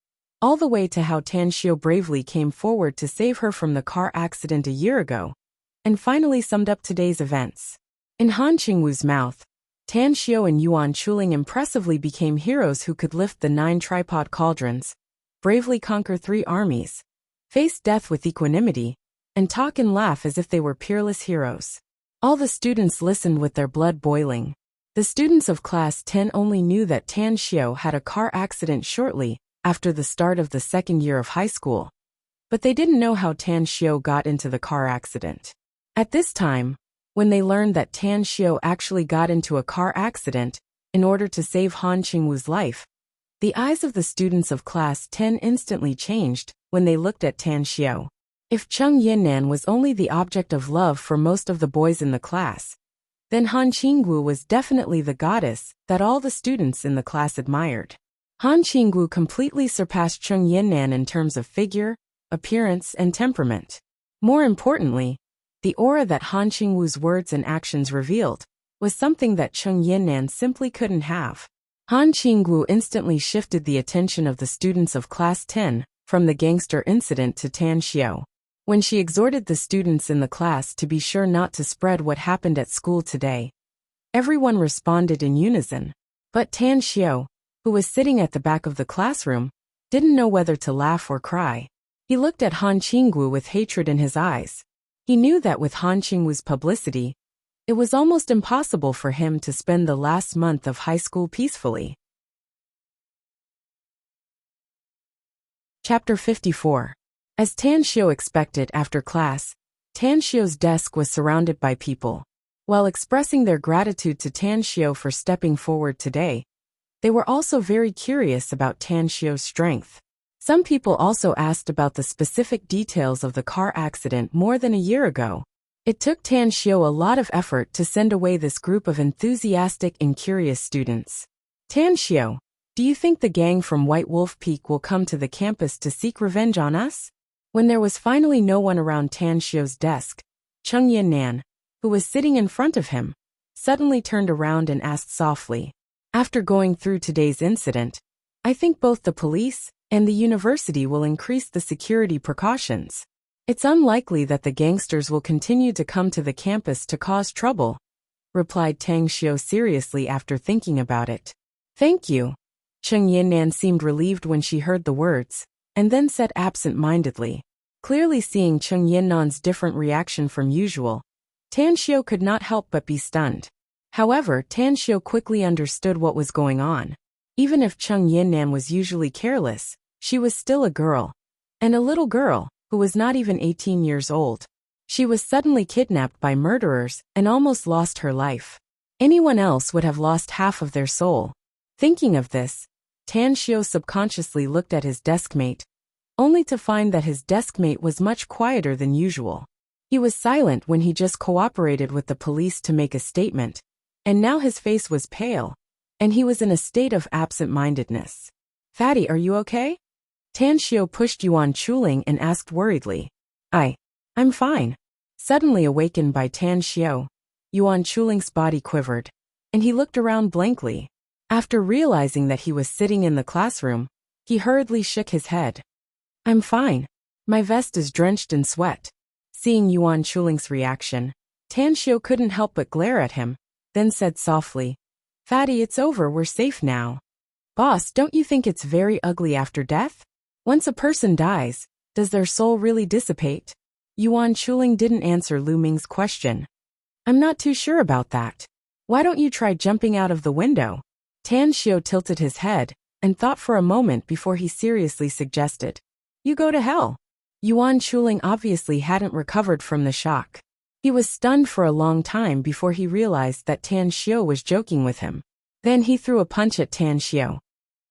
all the way to how Tan Xiao bravely came forward to save her from the car accident a year ago, and finally summed up today's events. In Han Qingwu's mouth, Tan Xiao and Yuan Chuling impressively became heroes who could lift the 9 tripod cauldrons, bravely conquer 3 armies, face death with equanimity, and talk and laugh as if they were peerless heroes. All the students listened with their blood boiling. The students of Class 10 only knew that Tan Xiao had a car accident shortly after the start of the second year of high school, but they didn't know how Tan Xiao got into the car accident. At this time, when they learned that Tan Xiao actually got into a car accident in order to save Han Qingwu's life, the eyes of the students of Class 10 instantly changed when they looked at Tan Xiao. If Cheng Yinnan was only the object of love for most of the boys in the class, then Han Qingwu was definitely the goddess that all the students in the class admired. Han Qingwu completely surpassed Cheng Yinnan in terms of figure, appearance, and temperament. More importantly, the aura that Han Qingwu's words and actions revealed was something that Cheng Yinnan simply couldn't have. Han Qingwu instantly shifted the attention of the students of Class 10 from the gangster incident to Tan Xiao. When she exhorted the students in the class to be sure not to spread what happened at school today, everyone responded in unison. But Tan Xiao, who was sitting at the back of the classroom, didn't know whether to laugh or cry. He looked at Han Qingwu with hatred in his eyes. He knew that with Han Qingwu's publicity, it was almost impossible for him to spend the last month of high school peacefully. Chapter 54. As Tan Xiao expected after class, Tan Xiao's desk was surrounded by people. While expressing their gratitude to Tan Xiao for stepping forward today, they were also very curious about Tan Xiao's strength. Some people also asked about the specific details of the car accident more than a year ago. It took Tan Xiao a lot of effort to send away this group of enthusiastic and curious students. Tan Xiao, do you think the gang from White Wolf Peak will come to the campus to seek revenge on us? When there was finally no one around Tan Xiao's desk, Cheng Yinnan, who was sitting in front of him, suddenly turned around and asked softly, "After going through today's incident, I think both the police and the university will increase the security precautions. It's unlikely that the gangsters will continue to come to the campus to cause trouble," replied Tang Xiao seriously after thinking about it. "Thank you." Cheng Yinnan seemed relieved when she heard the words. and then said absent-mindedly. Clearly seeing Cheng Yinnan's different reaction from usual, Tan Xiao could not help but be stunned. However, Tan Xiao quickly understood what was going on. Even if Cheng Yinnan was usually careless, she was still a girl. And a little girl, who was not even 18 years old. She was suddenly kidnapped by murderers and almost lost her life. Anyone else would have lost half of their soul. Thinking of this, Tan Xiao subconsciously looked at his deskmate, only to find that his deskmate was much quieter than usual. He was silent when he just cooperated with the police to make a statement, and now his face was pale, and he was in a state of absent-mindedness. "Fatty, are you okay?" Tan Xiao pushed Yuan Chuling and asked worriedly. I'm fine." Suddenly awakened by Tan Xiao, Yuan Chuling's body quivered, and he looked around blankly. After realizing that he was sitting in the classroom, he hurriedly shook his head. "I'm fine. My vest is drenched in sweat." Seeing Yuan Chuling's reaction, Tan Xiao couldn't help but glare at him, then said softly, "Fatty, it's over, we're safe now." "Boss, don't you think it's very ugly after death? Once a person dies, does their soul really dissipate?" Yuan Chuling didn't answer Lu Ming's question. "I'm not too sure about that. Why don't you try jumping out of the window?" Tan Xiao tilted his head and thought for a moment before he seriously suggested, "You go to hell." Yuan Chuling obviously hadn't recovered from the shock. He was stunned for a long time before he realized that Tan Xiao was joking with him. Then he threw a punch at Tan Xiao.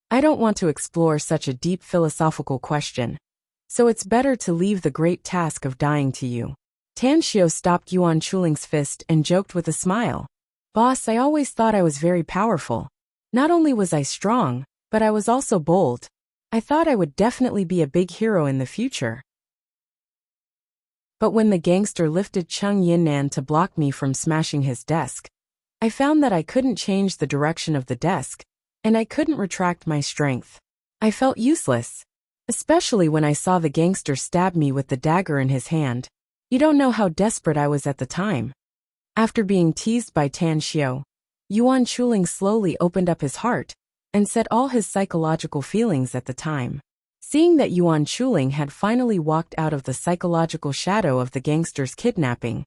"I don't want to explore such a deep philosophical question, so it's better to leave the great task of dying to you." Tan Xiao stopped Yuan Chuling's fist and joked with a smile. "Boss, I always thought I was very powerful. Not only was I strong, but I was also bold. I thought I would definitely be a big hero in the future. But when the gangster lifted Cheng Yinnan to block me from smashing his desk, I found that I couldn't change the direction of the desk, and I couldn't retract my strength. I felt useless, especially when I saw the gangster stab me with the dagger in his hand. You don't know how desperate I was at the time." After being teased by Tan Xiao, Yuan Chuling slowly opened up his heart and said all his psychological feelings at the time. Seeing that Yuan Chuling had finally walked out of the psychological shadow of the gangster's kidnapping,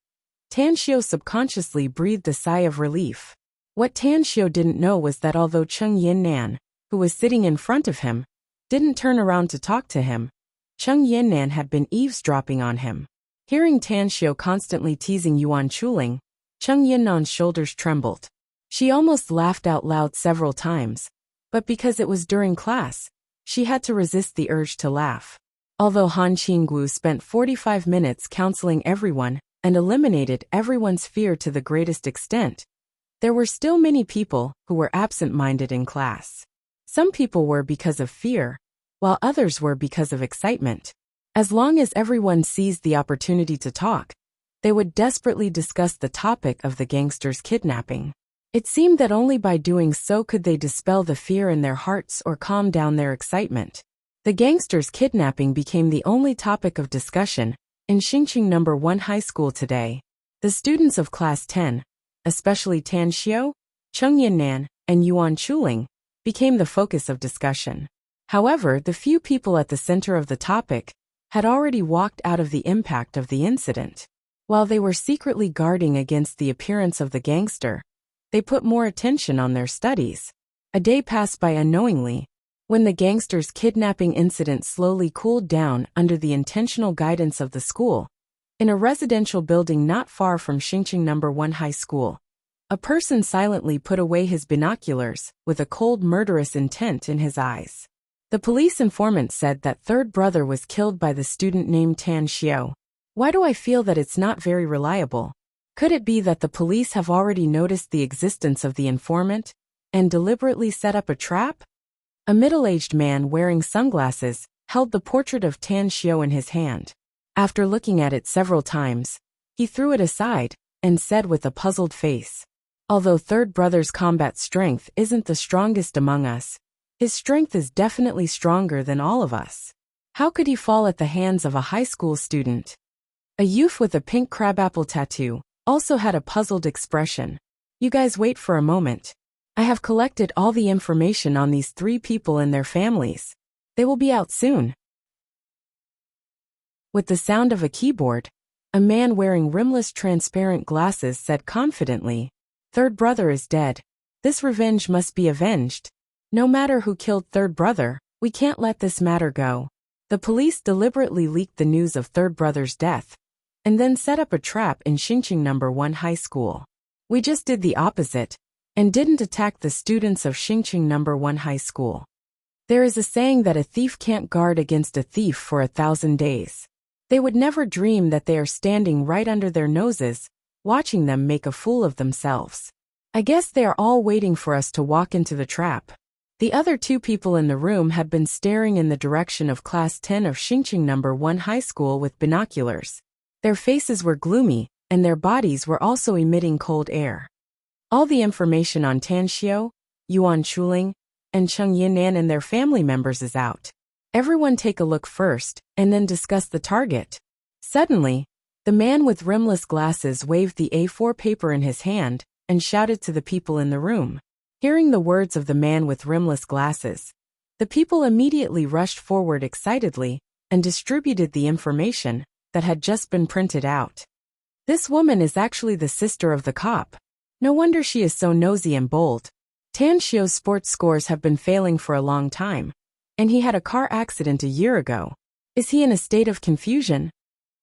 Tan Xiao subconsciously breathed a sigh of relief. What Tan Xiao didn't know was that although Cheng Yinnan, who was sitting in front of him, didn't turn around to talk to him, Cheng Yinnan had been eavesdropping on him. Hearing Tan Xiao constantly teasing Yuan Chuling, Cheng Yinnan's shoulders trembled. She almost laughed out loud several times, but because it was during class, she had to resist the urge to laugh. Although Han Qinggu spent 45 minutes counseling everyone and eliminated everyone's fear to the greatest extent, there were still many people who were absent-minded in class. Some people were because of fear, while others were because of excitement. As long as everyone seized the opportunity to talk, they would desperately discuss the topic of the gangster's kidnapping. It seemed that only by doing so could they dispel the fear in their hearts or calm down their excitement. The gangster's kidnapping became the only topic of discussion in Xingqing No. 1 High School today. The students of Class 10, especially Tan Xiao, Cheng Yinnan, and Yuan Chuling, became the focus of discussion. However, the few people at the center of the topic had already walked out of the impact of the incident. While they were secretly guarding against the appearance of the gangster, they put more attention on their studies. A day passed by unknowingly, when the gangster's kidnapping incident slowly cooled down under the intentional guidance of the school. In a residential building not far from Xingqing No. 1 High School, a person silently put away his binoculars with a cold murderous intent in his eyes. The police informant said that third brother was killed by the student named Tan Xiao. Why do I feel that it's not very reliable? Could it be that the police have already noticed the existence of the informant and deliberately set up a trap? A middle-aged man wearing sunglasses held the portrait of Tan Xiao in his hand. After looking at it several times, he threw it aside and said with a puzzled face, "Although third brother's combat strength isn't the strongest among us, his strength is definitely stronger than all of us. How could he fall at the hands of a high school student?" A youth with a pink crabapple tattoo also had a puzzled expression. "You guys wait for a moment. I have collected all the information on these three people and their families. They will be out soon." With the sound of a keyboard, a man wearing rimless transparent glasses said confidently, "Third brother is dead. This revenge must be avenged. No matter who killed third brother, we can't let this matter go." The police deliberately leaked the news of third brother's death, and then set up a trap in Xingqing No. 1 High School. We just did the opposite, and didn't attack the students of Xingqing No. 1 High School. There is a saying that a thief can't guard against a thief for 1,000 days. They would never dream that they are standing right under their noses, watching them make a fool of themselves. I guess they are all waiting for us to walk into the trap. The other two people in the room had been staring in the direction of Class 10 of Xingqing No. 1 High School with binoculars. Their faces were gloomy, and their bodies were also emitting cold air. All the information on Tan Xiao, Yuan Chuling, and Cheng Yinan and their family members is out. Everyone take a look first, and then discuss the target. Suddenly, the man with rimless glasses waved the A4 paper in his hand, and shouted to the people in the room. Hearing the words of the man with rimless glasses, the people immediately rushed forward excitedly, and distributed the information that had just been printed out. This woman is actually the sister of the cop. No wonder she is so nosy and bold. Tan Xiao's sports scores have been failing for a long time, and he had a car accident a year ago. Is he in a state of confusion?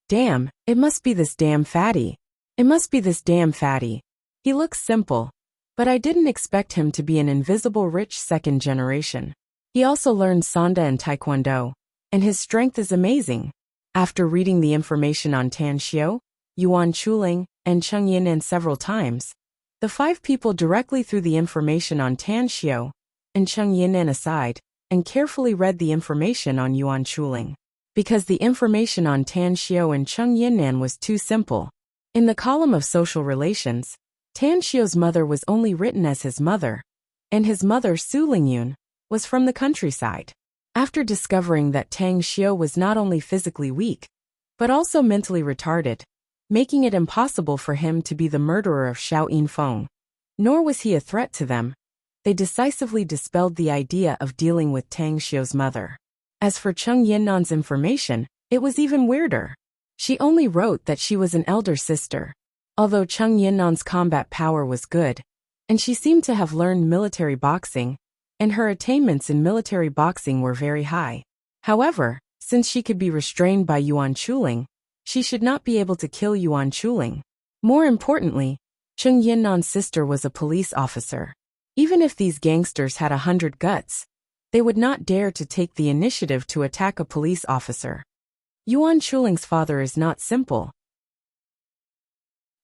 Damn, it must be this damn fatty. It must be this damn fatty. He looks simple, but I didn't expect him to be an invisible rich second generation. He also learned Sanda and Taekwondo, and his strength is amazing. After reading the information on Tan Xiao, Yuan Chuling, and Cheng Yinan several times, the five people directly threw the information on Tan Xiao and Cheng Yinan aside, and carefully read the information on Yuan Chuling. Because the information on Tan Xiao and Cheng Yinan was too simple. In the column of social relations, Tan Xiao's mother was only written as his mother, and his mother, Su Lingyun, was from the countryside. After discovering that Tang Xiao was not only physically weak, but also mentally retarded, making it impossible for him to be the murderer of Xiao Yinfeng, nor was he a threat to them, they decisively dispelled the idea of dealing with Tang Xiao's mother. As for Cheng Yinnan's information, it was even weirder. She only wrote that she was an elder sister. Although Cheng Yinnan's combat power was good, and she seemed to have learned military boxing, and her attainments in military boxing were very high. However, since she could be restrained by Yuan Chuling, she should not be able to kill Yuan Chuling. More importantly, Cheng Yinnan's sister was a police officer. Even if these gangsters had 100 guts, they would not dare to take the initiative to attack a police officer. Yuan Chuling's father is not simple.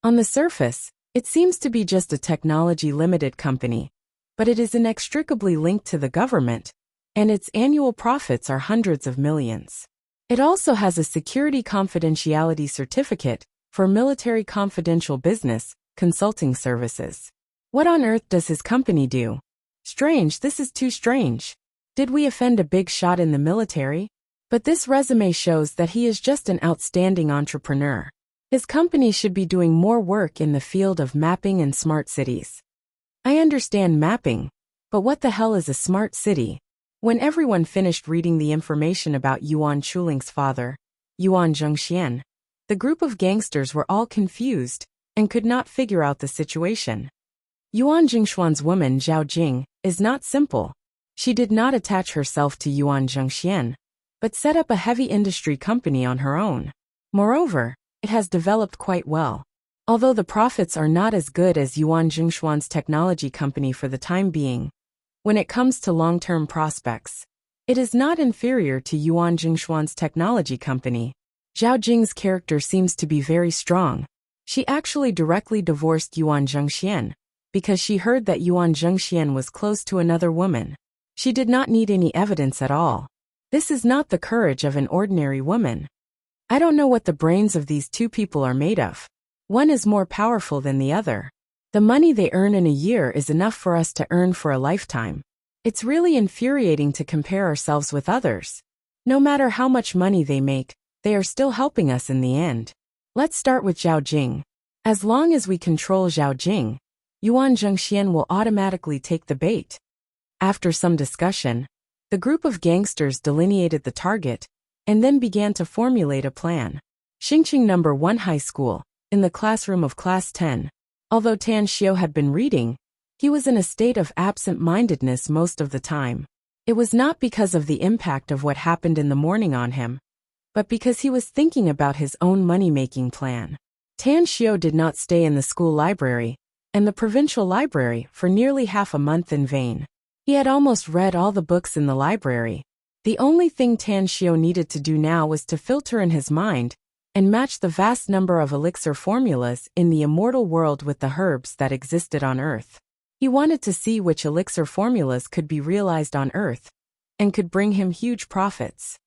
On the surface, it seems to be just a technology limited company, but it is inextricably linked to the government, and its annual profits are hundreds of millions. It also has a security confidentiality certificate for military confidential business consulting services. What on earth does his company do? Strange, this is too strange. Did we offend a big shot in the military? But this resume shows that he is just an outstanding entrepreneur. His company should be doing more work in the field of mapping and smart cities. I understand mapping, but what the hell is a smart city? When everyone finished reading the information about Yuan Chuling's father, Yuan Zhengxian, the group of gangsters were all confused and could not figure out the situation. Yuan Jingshuan's woman Zhao Jing is not simple. She did not attach herself to Yuan Zhengxian, but set up a heavy industry company on her own. Moreover, it has developed quite well. Although the profits are not as good as Yuan Jingshuan's technology company for the time being, when it comes to long-term prospects, it is not inferior to Yuan Jingshuan's technology company. Zhao Jing's character seems to be very strong. She actually directly divorced Yuan Zhengxian, because she heard that Yuan Zhengxian was close to another woman. She did not need any evidence at all. This is not the courage of an ordinary woman. I don't know what the brains of these two people are made of. One is more powerful than the other. The money they earn in a year is enough for us to earn for a lifetime. It's really infuriating to compare ourselves with others. No matter how much money they make, they are still helping us in the end. Let's start with Zhao Jing. As long as we control Zhao Jing, Yuan Zhengxian will automatically take the bait. After some discussion, the group of gangsters delineated the target and then began to formulate a plan. Xingqing No. 1 High School, in the classroom of Class 10. Although Tan Xiao had been reading, he was in a state of absent-mindedness most of the time. It was not because of the impact of what happened in the morning on him, but because he was thinking about his own money-making plan. Tan Xiao did not stay in the school library and the provincial library for nearly half a month in vain. He had almost read all the books in the library. The only thing Tan Xiao needed to do now was to filter in his mind and match the vast number of elixir formulas in the immortal world with the herbs that existed on Earth. He wanted to see which elixir formulas could be realized on Earth and could bring him huge profits.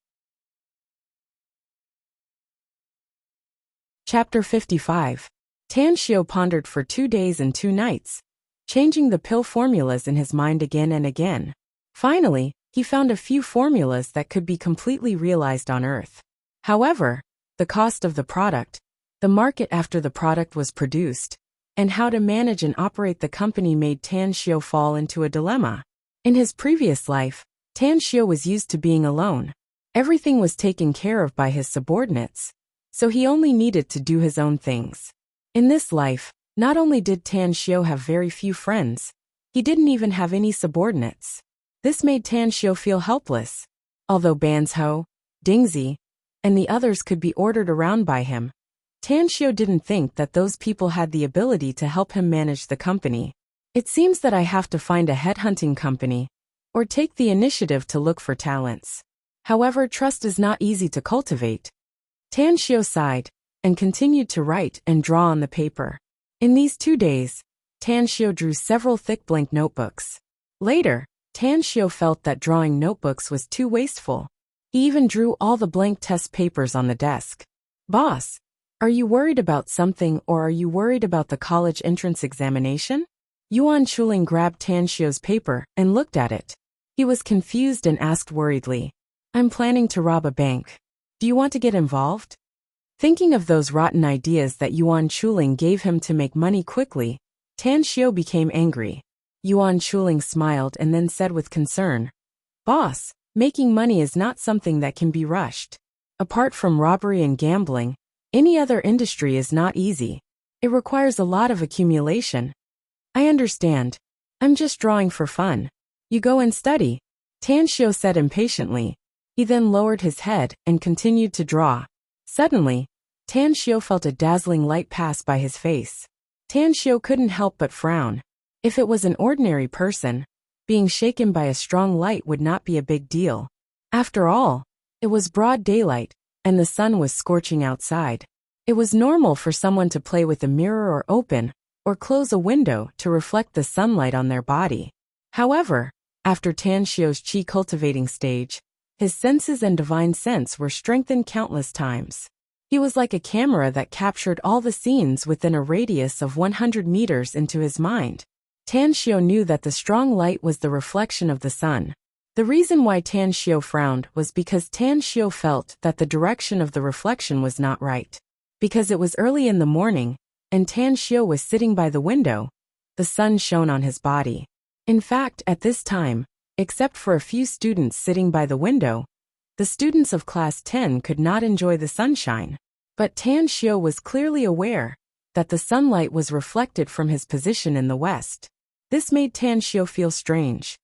Chapter 55. Tan Xiao pondered for 2 days and 2 nights, changing the pill formulas in his mind again and again. Finally, he found a few formulas that could be completely realized on Earth. However, the cost of the product, the market after the product was produced, and how to manage and operate the company made Tan Xiao fall into a dilemma. In his previous life, Tan Xiao was used to being alone. Everything was taken care of by his subordinates, so he only needed to do his own things. In this life, not only did Tan Xiao have very few friends, he didn't even have any subordinates. This made Tan Xiao feel helpless. Although Banzhou, Dingzi, and the others could be ordered around by him, Tan Xiao didn't think that those people had the ability to help him manage the company. It seems that I have to find a headhunting company, or take the initiative to look for talents. However, trust is not easy to cultivate. Tan Xiao sighed and continued to write and draw on the paper. In these 2 days, Tan Xiao drew several thick blank notebooks. Later, Tan Xiao felt that drawing notebooks was too wasteful. He even drew all the blank test papers on the desk. "Boss, are you worried about something, or are you worried about the college entrance examination?" Yuan Chuling grabbed Tan Xiao's paper and looked at it. He was confused and asked worriedly, "I'm planning to rob a bank. Do you want to get involved?" Thinking of those rotten ideas that Yuan Chuling gave him to make money quickly, Tan Xiao became angry. Yuan Chuling smiled and then said with concern, "Boss, making money is not something that can be rushed. Apart from robbery and gambling, any other industry is not easy. It requires a lot of accumulation." "I understand. I'm just drawing for fun. You go and study," Tan Xiao said impatiently. He then lowered his head and continued to draw. Suddenly, Tan Xiao felt a dazzling light pass by his face. Tan Xiao couldn't help but frown. If it was an ordinary person, being shaken by a strong light would not be a big deal. After all, it was broad daylight, and the sun was scorching outside. It was normal for someone to play with a mirror or open or close a window to reflect the sunlight on their body. However, after Tan Xiao's qi cultivating stage, his senses and divine sense were strengthened countless times. He was like a camera that captured all the scenes within a radius of 100 meters into his mind. Tan Xiao knew that the strong light was the reflection of the sun. The reason why Tan Xiao frowned was because Tan Xiao felt that the direction of the reflection was not right. Because it was early in the morning, and Tan Xiao was sitting by the window, the sun shone on his body. In fact, at this time, except for a few students sitting by the window, the students of Class 10 could not enjoy the sunshine. But Tan Xiao was clearly aware that the sunlight was reflected from his position in the west. This made Tan Xiao feel strange,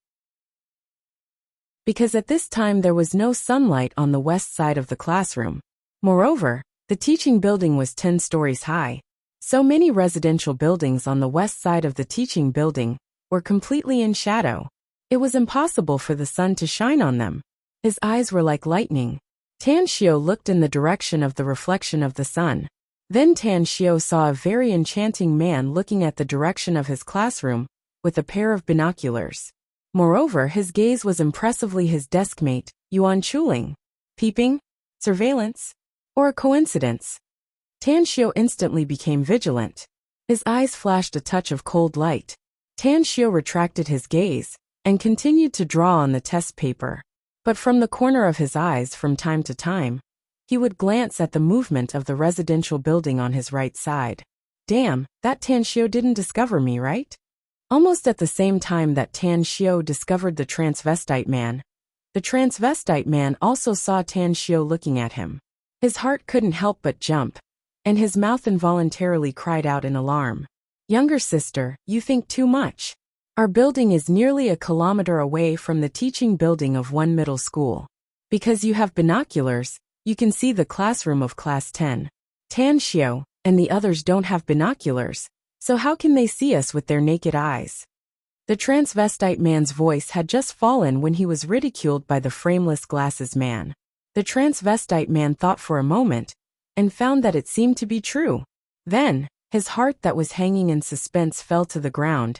because at this time there was no sunlight on the west side of the classroom. Moreover, the teaching building was 10 stories high. So many residential buildings on the west side of the teaching building were completely in shadow. It was impossible for the sun to shine on them. His eyes were like lightning. Tan Xiao looked in the direction of the reflection of the sun. Then Tan Xiao saw a very enchanting man looking at the direction of his classroom with a pair of binoculars. Moreover, his gaze was impressively his deskmate, Yuan Chuling. Peeping? Surveillance? Or a coincidence? Tan Xiao instantly became vigilant. His eyes flashed a touch of cold light. Tan Xiao retracted his gaze and continued to draw on the test paper. But from the corner of his eyes from time to time, he would glance at the movement of the residential building on his right side. Damn, that Tan Xiao didn't discover me, right? Almost at the same time that Tan Xiao discovered the transvestite man, The transvestite man also saw Tan Xiao looking at him. His heart couldn't help but jump, and his mouth involuntarily cried out in alarm. "Younger sister, you think too much. Our building is nearly a kilometer away from the teaching building of one middle school. Because you have binoculars, you can see the classroom of class 10. Tan Xiao and the others don't have binoculars, so how can they see us with their naked eyes?" The transvestite man's voice had just fallen when he was ridiculed by the frameless glasses man. The transvestite man thought for a moment, and found that it seemed to be true. Then, his heart that was hanging in suspense fell to the ground,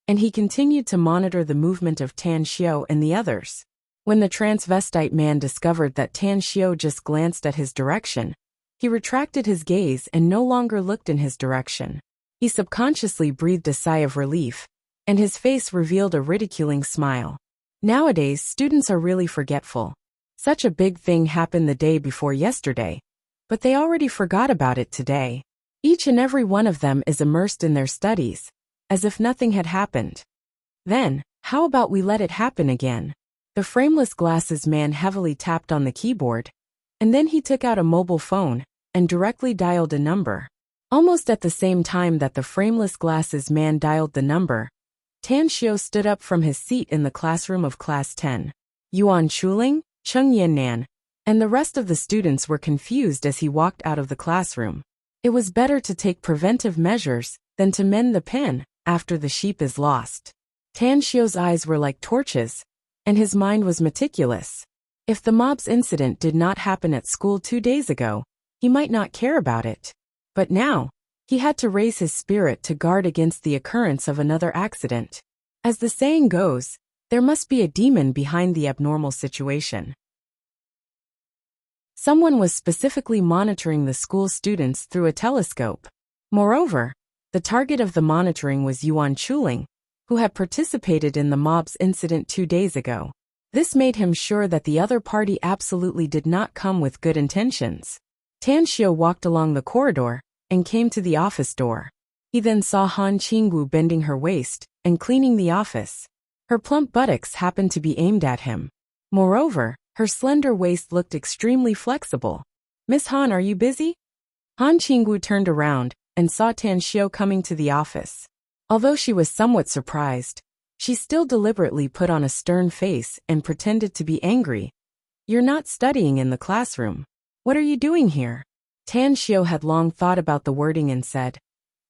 and he continued to monitor the movement of Tan Xiao and the others. When the transvestite man discovered that Tan Xiao just glanced at his direction, he retracted his gaze and no longer looked in his direction. He subconsciously breathed a sigh of relief, and his face revealed a ridiculing smile. Nowadays, students are really forgetful. Such a big thing happened the day before yesterday, but they already forgot about it today. Each and every one of them is immersed in their studies, as if nothing had happened. Then, how about we let it happen again? The frameless glasses man heavily tapped on the keyboard, and then he took out a mobile phone and directly dialed a number. Almost at the same time that the frameless glasses man dialed the number, Tan Xiao stood up from his seat in the classroom of class 10. Yuan Chuling, Cheng Yannan, and the rest of the students were confused as he walked out of the classroom. It was better to take preventive measures than to mend the pen after the sheep is lost. Tan Xiao's eyes were like torches, and his mind was meticulous. If the mob's incident did not happen at school 2 days ago, he might not care about it. But now, he had to raise his spirit to guard against the occurrence of another accident. As the saying goes, there must be a demon behind the abnormal situation. Someone was specifically monitoring the school students through a telescope. Moreover, the target of the monitoring was Yuan Chuling, who had participated in the mob's incident 2 days ago. This made him sure that the other party absolutely did not come with good intentions. Tan Xiao walked along the corridor and came to the office door. He then saw Han Qingwu bending her waist and cleaning the office. Her plump buttocks happened to be aimed at him. Moreover, her slender waist looked extremely flexible. "Miss Han, are you busy?" Han Qingwu turned around and saw Tan Xiao coming to the office. Although she was somewhat surprised, she still deliberately put on a stern face and pretended to be angry. "You're not studying in the classroom. What are you doing here?" Tan Xiao had long thought about the wording and said,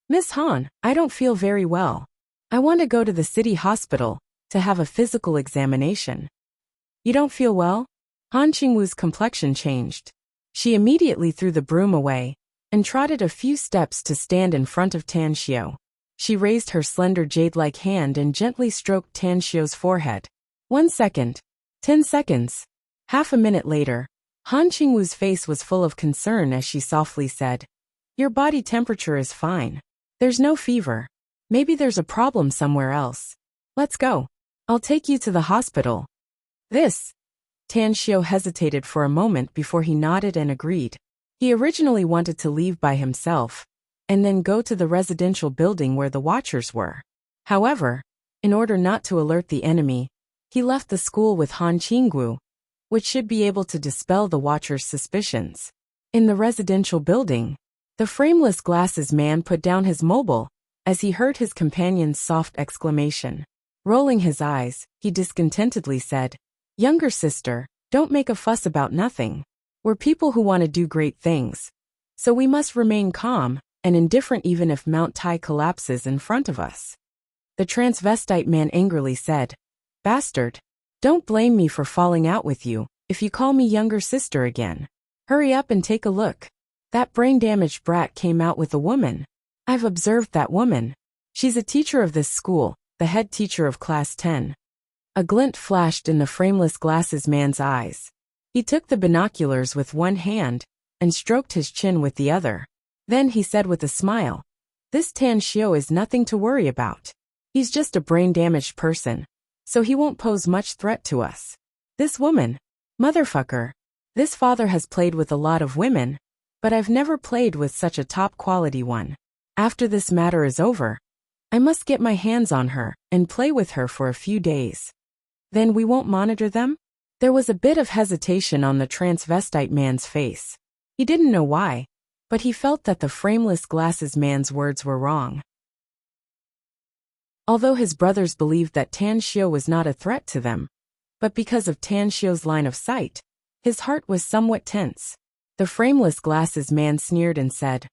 "Miss Han, I don't feel very well. I want to go to the city hospital to have a physical examination." "You don't feel well?" Han Qingwu's complexion changed. She immediately threw the broom away and trotted a few steps to stand in front of Tan Xiao. She raised her slender jade-like hand and gently stroked Tan Xiao's forehead. 1 second. 10 seconds. Half a minute later, Han Qingwu's face was full of concern as she softly said, "Your body temperature is fine. There's no fever. Maybe there's a problem somewhere else. Let's go. I'll take you to the hospital." This. Tan Xiao hesitated for a moment before he nodded and agreed. He originally wanted to leave by himself, and then go to the residential building where the watchers were. However, in order not to alert the enemy, he left the school with Han Qingwu, which should be able to dispel the watchers' suspicions. In the residential building, the frameless glasses man put down his mobile as he heard his companion's soft exclamation. Rolling his eyes, he discontentedly said, "Younger sister, don't make a fuss about nothing. We're people who want to do great things, so we must remain calm and indifferent even if Mount Tai collapses in front of us." The transvestite man angrily said, "Bastard. Don't blame me for falling out with you if you call me younger sister again. Hurry up and take a look. That brain-damaged brat came out with a woman. I've observed that woman. She's a teacher of this school, the head teacher of class 10. A glint flashed in the frameless glasses man's eyes. He took the binoculars with one hand and stroked his chin with the other. Then he said with a smile, "This Tan Xiao is nothing to worry about. He's just a brain-damaged person, so he won't pose much threat to us. This woman, motherfucker. This father has played with a lot of women, but I've never played with such a top-quality one. After this matter is over, I must get my hands on her and play with her for a few days. Then we won't monitor them?" There was a bit of hesitation on the transvestite man's face. He didn't know why, but he felt that the frameless glasses man's words were wrong. Although his brothers believed that Tan Xiao was not a threat to them, but because of Tan Xiao's line of sight, his heart was somewhat tense. The frameless glasses man sneered and said,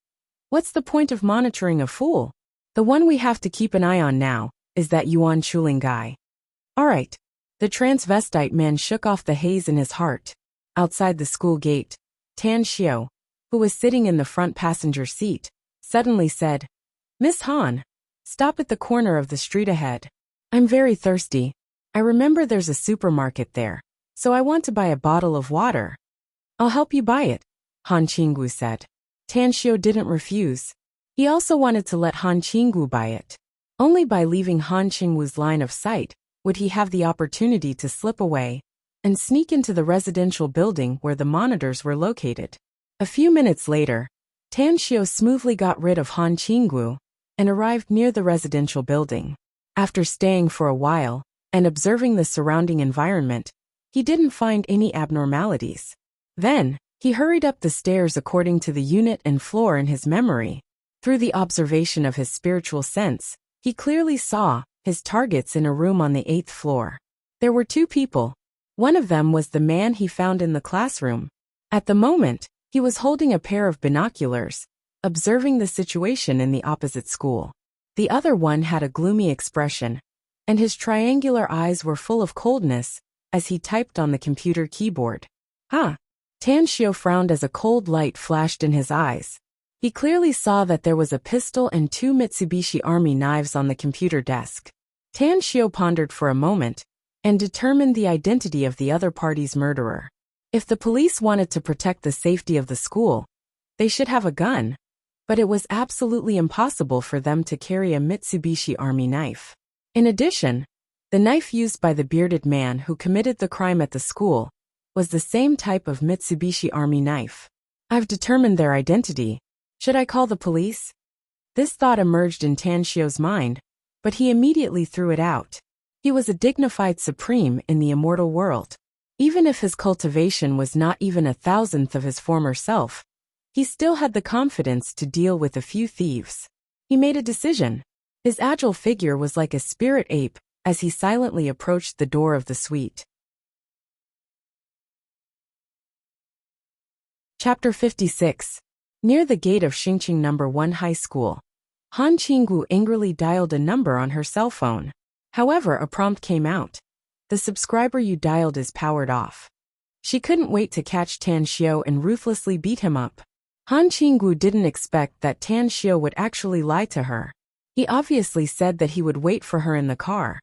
"What's the point of monitoring a fool? The one we have to keep an eye on now is that Yuan Chuling guy." "All right." The transvestite man shook off the haze in his heart. Outside the school gate, Tan Xiao, who was sitting in the front passenger seat, suddenly said, "Miss Han, stop at the corner of the street ahead. I'm very thirsty. I remember there's a supermarket there, so I want to buy a bottle of water." "I'll help you buy it," Han Qinggu said. Tan Xiao didn't refuse. He also wanted to let Han Qinggu buy it. Only by leaving Han Qinggu's line of sight would he have the opportunity to slip away and sneak into the residential building where the monitors were located. A few minutes later, Tan Xiao smoothly got rid of Han Qinggu and arrived near the residential building. After staying for a while and observing the surrounding environment, he didn't find any abnormalities. Then, he hurried up the stairs according to the unit and floor in his memory. Through the observation of his spiritual sense, he clearly saw his targets in a room on the 8th floor. There were two people. One of them was the man he found in the classroom. At the moment, he was holding a pair of binoculars, observing the situation in the opposite school. The other one had a gloomy expression, and his triangular eyes were full of coldness as he typed on the computer keyboard. "Huh?" Tan Xiao frowned as a cold light flashed in his eyes. He clearly saw that there was a pistol and 2 Mitsubishi Army knives on the computer desk. Tan Xiao pondered for a moment and determined the identity of the other party's murderer. If the police wanted to protect the safety of the school, they should have a gun, but it was absolutely impossible for them to carry a Mitsubishi Army knife. In addition, the knife used by the bearded man who committed the crime at the school was the same type of Mitsubishi Army knife. "I've determined their identity. Should I call the police?" This thought emerged in Tan Xiao's mind, but he immediately threw it out. He was a dignified supreme in the immortal world. Even if his cultivation was not even 1,000th of his former self, he still had the confidence to deal with a few thieves. He made a decision. His agile figure was like a spirit ape as he silently approached the door of the suite. Chapter 56. Near the gate of Xingqing No. 1 High School, Han Qinggu angrily dialed a number on her cell phone. However, a prompt came out. "The subscriber you dialed is powered off." She couldn't wait to catch Tan Xiao and ruthlessly beat him up. Han Qinggu didn't expect that Tan Xiao would actually lie to her. He obviously said that he would wait for her in the car,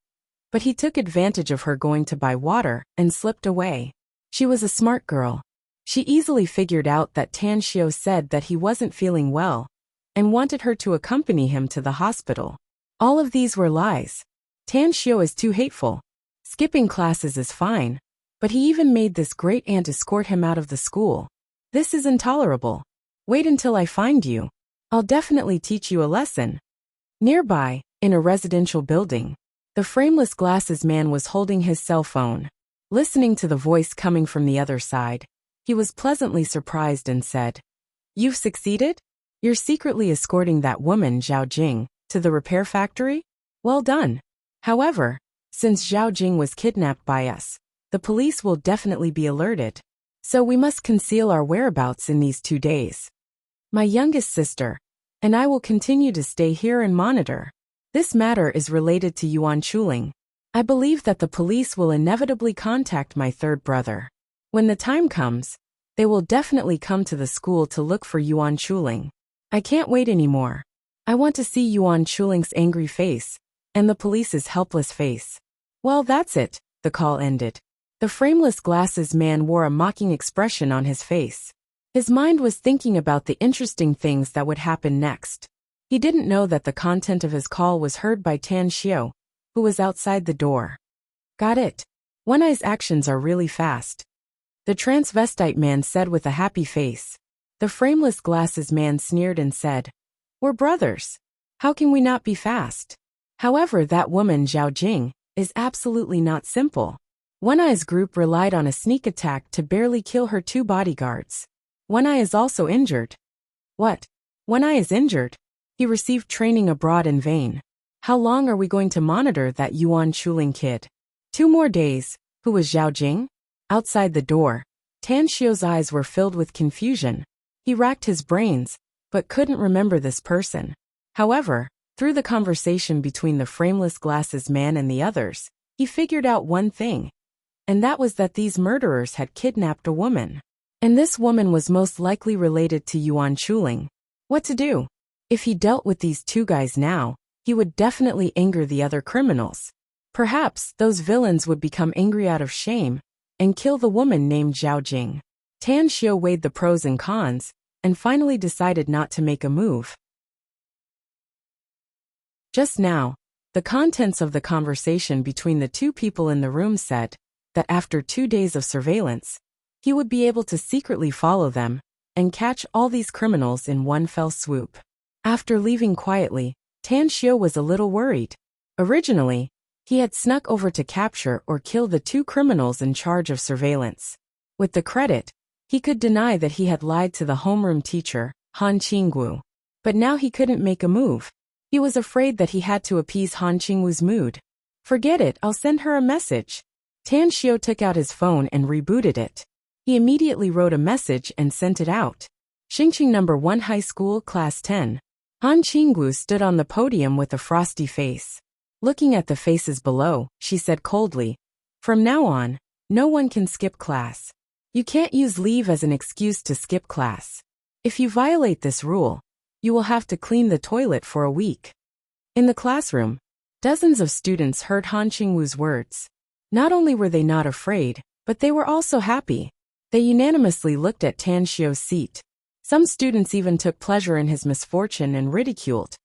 but he took advantage of her going to buy water and slipped away. She was a smart girl. She easily figured out that Tan Xiao said that he wasn't feeling well and wanted her to accompany him to the hospital. All of these were lies. Tan Xiao is too hateful. Skipping classes is fine, but he even made this great aunt escort him out of the school. This is intolerable. Wait until I find you. I'll definitely teach you a lesson. Nearby, in a residential building, the frameless glasses man was holding his cell phone. Listening to the voice coming from the other side, he was pleasantly surprised and said, "You've succeeded? You're secretly escorting that woman Zhao Jing to the repair factory? Well done. However, since Zhao Jing was kidnapped by us, the police will definitely be alerted. So we must conceal our whereabouts in these 2 days. My youngest sister and I will continue to stay here and monitor. This matter is related to Yuan Chuling. I believe that the police will inevitably contact my third brother. When the time comes, they will definitely come to the school to look for Yuan Chuling. I can't wait anymore. I want to see Yuan Chuling's angry face and the police's helpless face." Well, that's it, the call ended. The frameless glasses man wore a mocking expression on his face. His mind was thinking about the interesting things that would happen next. He didn't know that the content of his call was heard by Tan Xiao, who was outside the door. "Got it. One Eye's actions are really fast," the transvestite man said with a happy face. The frameless glasses man sneered and said, "We're brothers. How can we not be fast? However, that woman Zhao Jing is absolutely not simple. One Eye's group relied on a sneak attack to barely kill her 2 bodyguards. One Eye is also injured. What? One Eye is injured? He received training abroad in vain. How long are we going to monitor that Yuan Chuling kid? 2 more days. Who was Zhao Jing? Outside the door, Tan Xiu's eyes were filled with confusion. He racked his brains, but couldn't remember this person. However, through the conversation between the frameless glasses man and the others, he figured out one thing. And that was that these murderers had kidnapped a woman. And this woman was most likely related to Yuan Chuling. What to do? If he dealt with these 2 guys now, he would definitely anger the other criminals. Perhaps those villains would become angry out of shame and kill the woman named Zhao Jing. Tan Xiu weighed the pros and cons and finally decided not to make a move. Just now, the contents of the conversation between the 2 people in the room said that after 2 days of surveillance, he would be able to secretly follow them and catch all these criminals in one fell swoop. After leaving quietly, Tan Xiu was a little worried. Originally, he had snuck over to capture or kill the 2 criminals in charge of surveillance. With the credit, he could deny that he had lied to the homeroom teacher, Han Qingwu. But now he couldn't make a move. He was afraid that he had to appease Han Qingwu's mood. Forget it, I'll send her a message. Tan Xiu took out his phone and rebooted it. He immediately wrote a message and sent it out. Xingqing No. 1 High School, Class 10. Han Qingwu stood on the podium with a frosty face. Looking at the faces below, she said coldly, "From now on, no one can skip class. You can't use leave as an excuse to skip class. If you violate this rule, you will have to clean the toilet for a week." In the classroom, dozens of students heard Han Qingwu's words. Not only were they not afraid, but they were also happy. They unanimously looked at Tan Xiu's seat. Some students even took pleasure in his misfortune and ridiculed.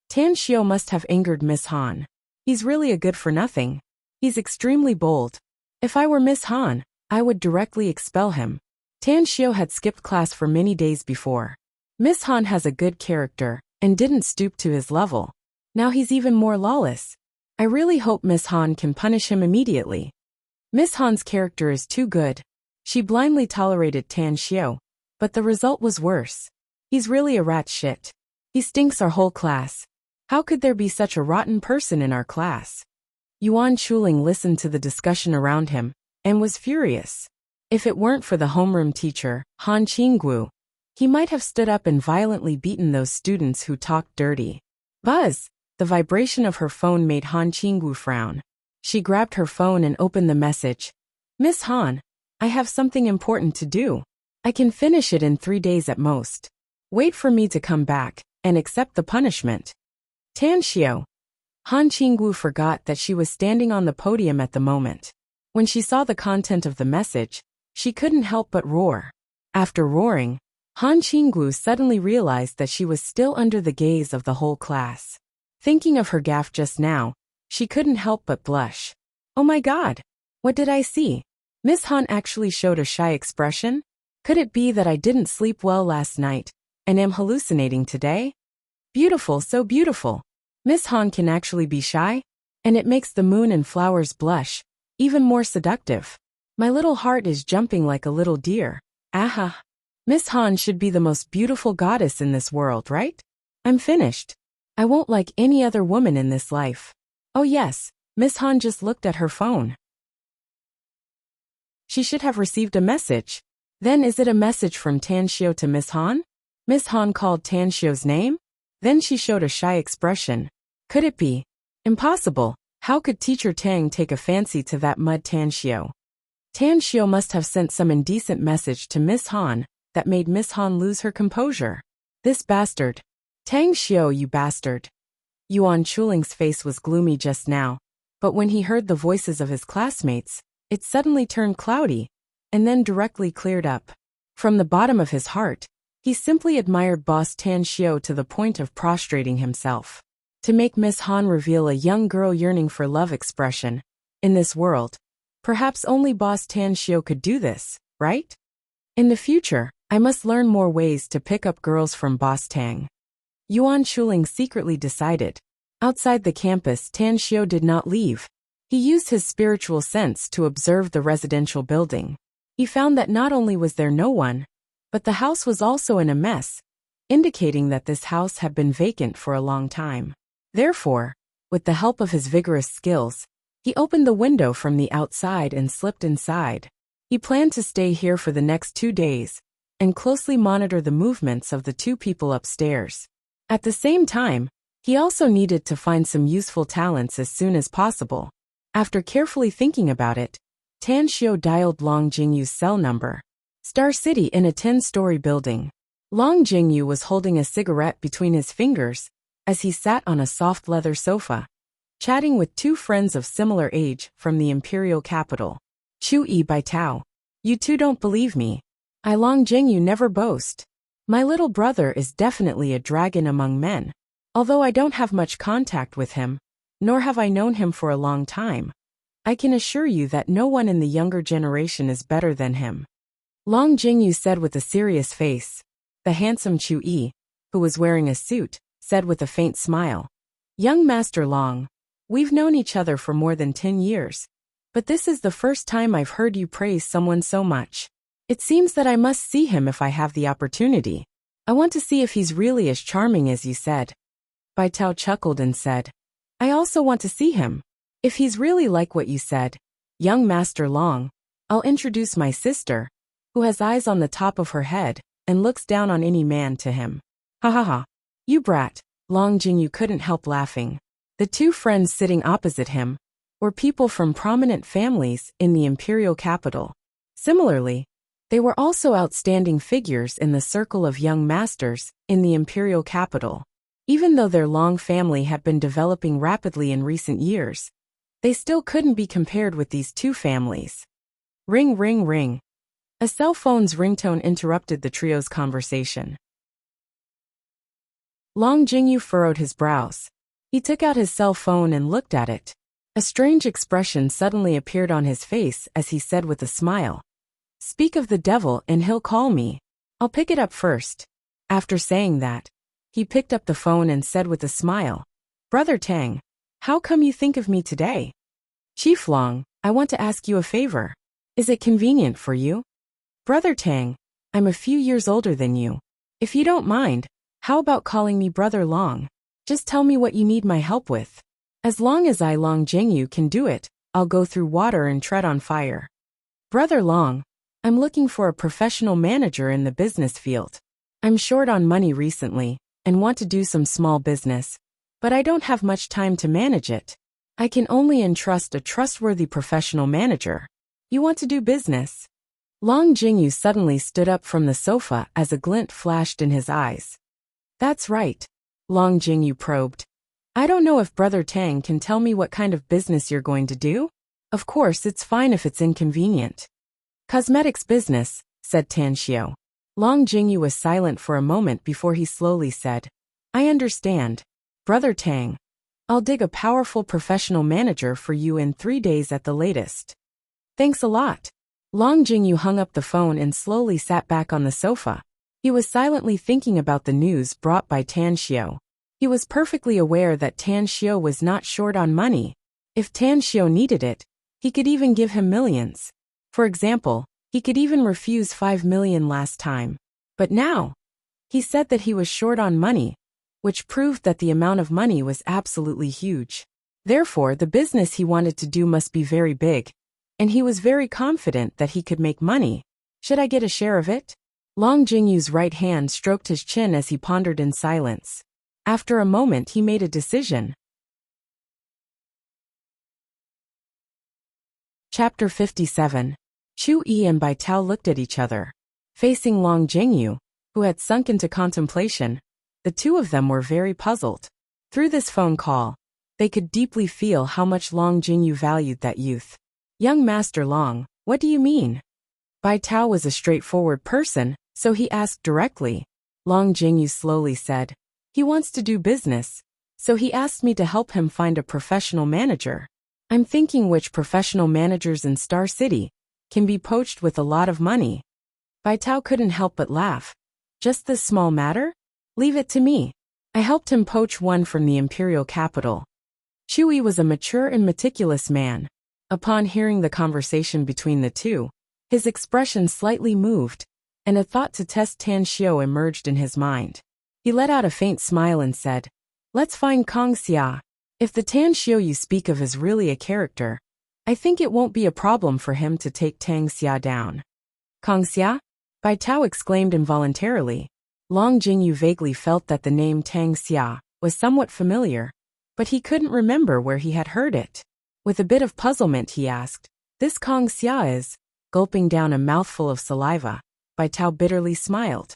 Tan Xiu must have angered Miss Han. He's really a good-for-nothing. He's extremely bold. If I were Miss Han, I would directly expel him. Tan Xiu had skipped class for many days before. Miss Han has a good character and didn't stoop to his level. Now he's even more lawless. I really hope Miss Han can punish him immediately. Miss Han's character is too good. She blindly tolerated Tan Xiu, but the result was worse. He's really a rat shit. He stinks our whole class. How could there be such a rotten person in our class? Yuan Chuling listened to the discussion around him and was furious. If it weren't for the homeroom teacher, Han Qingwu, he might have stood up and violently beaten those students who talked dirty. Buzz! The vibration of her phone made Han Qingwu frown. She grabbed her phone and opened the message. "Miss Han, I have something important to do. I can finish it in 3 days at most. Wait for me to come back and accept the punishment." Tan Xiu. Han Qingwu forgot that she was standing on the podium at the moment. When she saw the content of the message, she couldn't help but roar. After roaring, Han Qingwu suddenly realized that she was still under the gaze of the whole class. Thinking of her gaffe just now, she couldn't help but blush. Oh my god! What did I see? Miss Han actually showed a shy expression? Could it be that I didn't sleep well last night and am hallucinating today? Beautiful, so beautiful. Miss Han can actually be shy, and it makes the moon and flowers blush even more seductive. My little heart is jumping like a little deer. Aha! Miss Han should be the most beautiful goddess in this world, right? I'm finished. I won't like any other woman in this life. Oh yes, Miss Han just looked at her phone. She should have received a message. Then is it a message from Tan Xiu to Miss Han? Miss Han called Tan Xiu's name? Then she showed a shy expression. Could it be? Impossible. How could Teacher Tang take a fancy to that mud Tan Xiu? Tan Xiu must have sent some indecent message to Miss Han that made Miss Han lose her composure. This bastard. Tang Xiu, you bastard. Yuan Chuling's face was gloomy just now, but when he heard the voices of his classmates, it suddenly turned cloudy, and then directly cleared up. From the bottom of his heart, he simply admired Boss Tan Xiu to the point of prostrating himself. To make Miss Han reveal a young girl yearning for love expression in this world, perhaps only Boss Tan Xiu could do this, right? In the future, I must learn more ways to pick up girls from Boss Tang. Yuan Chuling secretly decided. Outside the campus, Tan Xiu did not leave. He used his spiritual sense to observe the residential building. He found that not only was there no one, but the house was also in a mess, indicating that this house had been vacant for a long time. Therefore, with the help of his vigorous skills, he opened the window from the outside and slipped inside. He planned to stay here for the next 2 days and closely monitor the movements of the two people upstairs. At the same time, he also needed to find some useful talents as soon as possible. After carefully thinking about it, Tan Xiao dialed Long Jingyu's cell number. Star City in a 10-story building. Long Jingyu was holding a cigarette between his fingers as he sat on a soft leather sofa, chatting with two friends of similar age from the imperial capital. Chu Yi Bai Tao. You two don't believe me. I Long Jingyu never boast. My little brother is definitely a dragon among men. Although I don't have much contact with him, nor have I known him for a long time, I can assure you that no one in the younger generation is better than him. Long Jingyu said with a serious face. The handsome Chu Yi, who was wearing a suit, said with a faint smile. Young Master Long, we've known each other for more than 10 years, but this is the first time I've heard you praise someone so much. It seems that I must see him if I have the opportunity. I want to see if he's really as charming as you said. Bai Tao chuckled and said, I also want to see him. If he's really like what you said, young Master Long, I'll introduce my sister, who has eyes on the top of her head and looks down on any man to him. Ha ha ha. You brat. Long Jingyu couldn't help laughing. The two friends sitting opposite him were people from prominent families in the imperial capital. Similarly, they were also outstanding figures in the circle of young masters in the imperial capital. Even though their Long family had been developing rapidly in recent years, they still couldn't be compared with these two families. Ring, ring, ring. A cell phone's ringtone interrupted the trio's conversation. Long Jingyu furrowed his brows. He took out his cell phone and looked at it. A strange expression suddenly appeared on his face as he said with a smile, Speak of the devil and he'll call me. I'll pick it up first. After saying that, he picked up the phone and said with a smile, Brother Tang, how come you think of me today? Chief Long, I want to ask you a favor. Is it convenient for you? Brother Tang, I'm a few years older than you. If you don't mind, how about calling me Brother Long? Just tell me what you need my help with. As long as I Long Jingyu can do it, I'll go through water and tread on fire. Brother Long, I'm looking for a professional manager in the business field. I'm short on money recently and want to do some small business, but I don't have much time to manage it. I can only entrust a trustworthy professional manager. You want to do business? Long Jingyu suddenly stood up from the sofa as a glint flashed in his eyes. That's right. Long Jingyu probed. I don't know if Brother Tang can tell me what kind of business you're going to do? Of course, it's fine if it's inconvenient. Cosmetics business, said Tan Xiao. Long Jingyu was silent for a moment before he slowly said, I understand. Brother Tang, I'll dig a powerful professional manager for you in 3 days at the latest. Thanks a lot. Long Jingyu hung up the phone and slowly sat back on the sofa. He was silently thinking about the news brought by Tan Xiao. He was perfectly aware that Tan Xiao was not short on money. If Tan Xiao needed it, he could even give him millions. For example, he could even refuse 5 million last time. But now, he said that he was short on money, which proved that the amount of money was absolutely huge. Therefore, the business he wanted to do must be very big, and he was very confident that he could make money. Should I get a share of it? Long Jingyu's right hand stroked his chin as he pondered in silence. After a moment he made a decision. Chapter 57. Chu Yi and Bai Tao looked at each other. Facing Long Jingyu, who had sunk into contemplation, the two of them were very puzzled. Through this phone call, they could deeply feel how much Long Jingyu valued that youth. Young Master Long, what do you mean? Bai Tao was a straightforward person, so he asked directly. Long Jingyu slowly said, he wants to do business, so he asked me to help him find a professional manager. I'm thinking which professional managers in Star City can be poached with a lot of money. Bai Tao couldn't help but laugh. Just this small matter? Leave it to me. I helped him poach one from the imperial capital. Shui was a mature and meticulous man. Upon hearing the conversation between the two, his expression slightly moved, and a thought to test Tan Xiao emerged in his mind. He let out a faint smile and said, "Let's find Kong Xia. If the Tan Xiao you speak of is really a character, I think it won't be a problem for him to take Tang Xia down." "Kong Xia?" Bai Tao exclaimed involuntarily. Long Jingyu vaguely felt that the name Tang Xia was somewhat familiar, but he couldn't remember where he had heard it. With a bit of puzzlement he asked, "This Kong Xia is?" Gulping down a mouthful of saliva, Bai Tao bitterly smiled.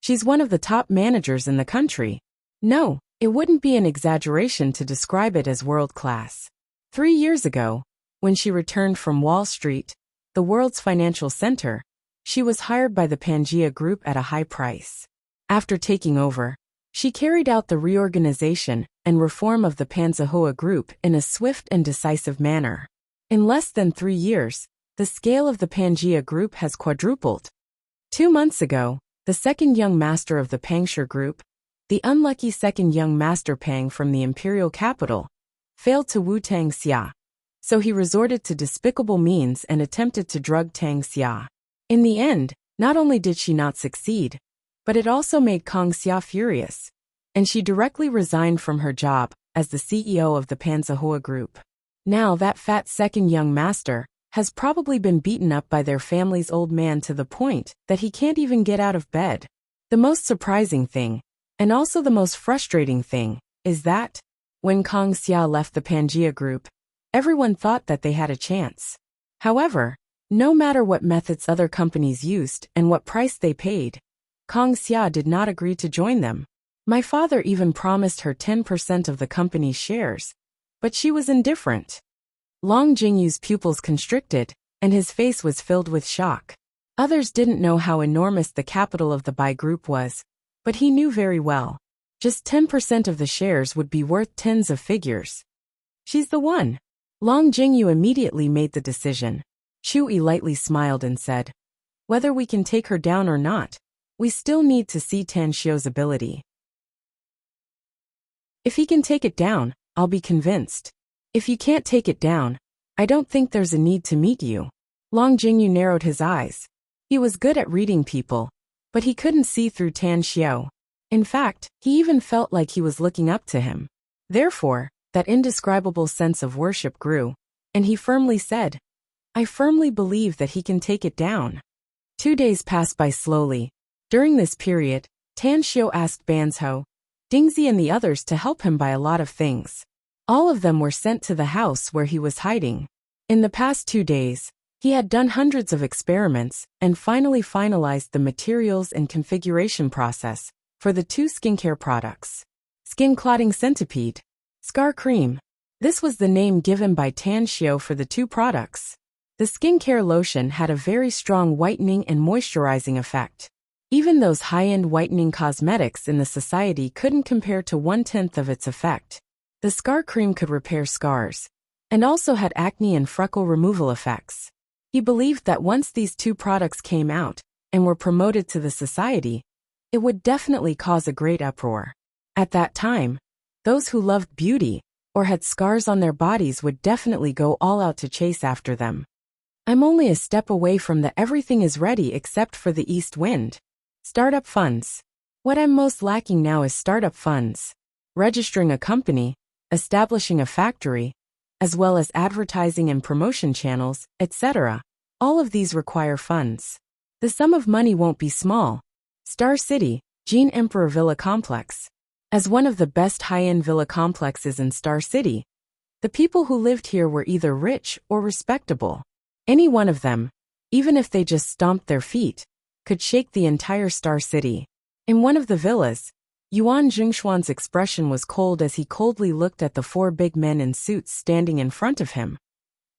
"She's one of the top managers in the country. No, it wouldn't be an exaggeration to describe it as world-class. 3 years ago, when she returned from Wall Street, the world's financial center, she was hired by the Pangea Group at a high price. After taking over, she carried out the reorganization and reform of the Panzerhohe Group in a swift and decisive manner. In less than 3 years, the scale of the Pangea Group has quadrupled. 2 months ago, the second young master of the Pangsher Group, the unlucky second young master Pang from the imperial capital, failed to woo Tang Xia. So he resorted to despicable means and attempted to drug Tang Xia. In the end, not only did she not succeed, but it also made Kong Xia furious, and she directly resigned from her job as the CEO of the Panzerhohe Group. Now that fat second young master has probably been beaten up by their family's old man to the point that he can't even get out of bed. The most surprising thing, and also the most frustrating thing, is that, when Kong Xia left the Pangea Group, everyone thought that they had a chance. However, no matter what methods other companies used and what price they paid, Kong Xia did not agree to join them. My father even promised her 10% of the company's shares, but she was indifferent." Long Jingyu's pupils constricted, and his face was filled with shock. Others didn't know how enormous the capital of the Bai Group was, but he knew very well. Just 10% of the shares would be worth tens of figures. "She's the one." Long Jingyu immediately made the decision. Shui lightly smiled and said, "Whether we can take her down or not, we still need to see Tan Xiao's ability. If he can take it down, I'll be convinced. If you can't take it down, I don't think there's a need to meet you." Long Jingyu narrowed his eyes. He was good at reading people, but he couldn't see through Tan Xiao. In fact, he even felt like he was looking up to him. Therefore, that indescribable sense of worship grew, and he firmly said, "I firmly believe that he can take it down." 2 days passed by slowly. During this period, Tan Xiao asked Banzhou, Dingzi and the others to help him buy a lot of things. All of them were sent to the house where he was hiding. In the past 2 days, he had done hundreds of experiments and finally finalized the materials and configuration process for the 2 skincare products. Skin Clotting Centipede, Scar Cream. This was the name given by Tan Xiao for the 2 products. The skincare lotion had a very strong whitening and moisturizing effect. Even those high-end whitening cosmetics in the society couldn't compare to 1/10 of its effect. The Scar Cream could repair scars, and also had acne and freckle removal effects. He believed that once these 2 products came out and were promoted to the society, it would definitely cause a great uproar. At that time, those who loved beauty or had scars on their bodies would definitely go all out to chase after them. "I'm only a step away from the everything is ready except for the east wind. Startup funds. What I'm most lacking now is startup funds. Registering a company, establishing a factory, as well as advertising and promotion channels, etc. All of these require funds. The sum of money won't be small. Star City, Jin Emperor Villa Complex. As one of the best high-end villa complexes in Star City, the people who lived here were either rich or respectable. Any one of them, even if they just stomped their feet, could shake the entire Star City. In one of the villas, Yuan Jingshuan's expression was cold as he coldly looked at the 4 big men in suits standing in front of him.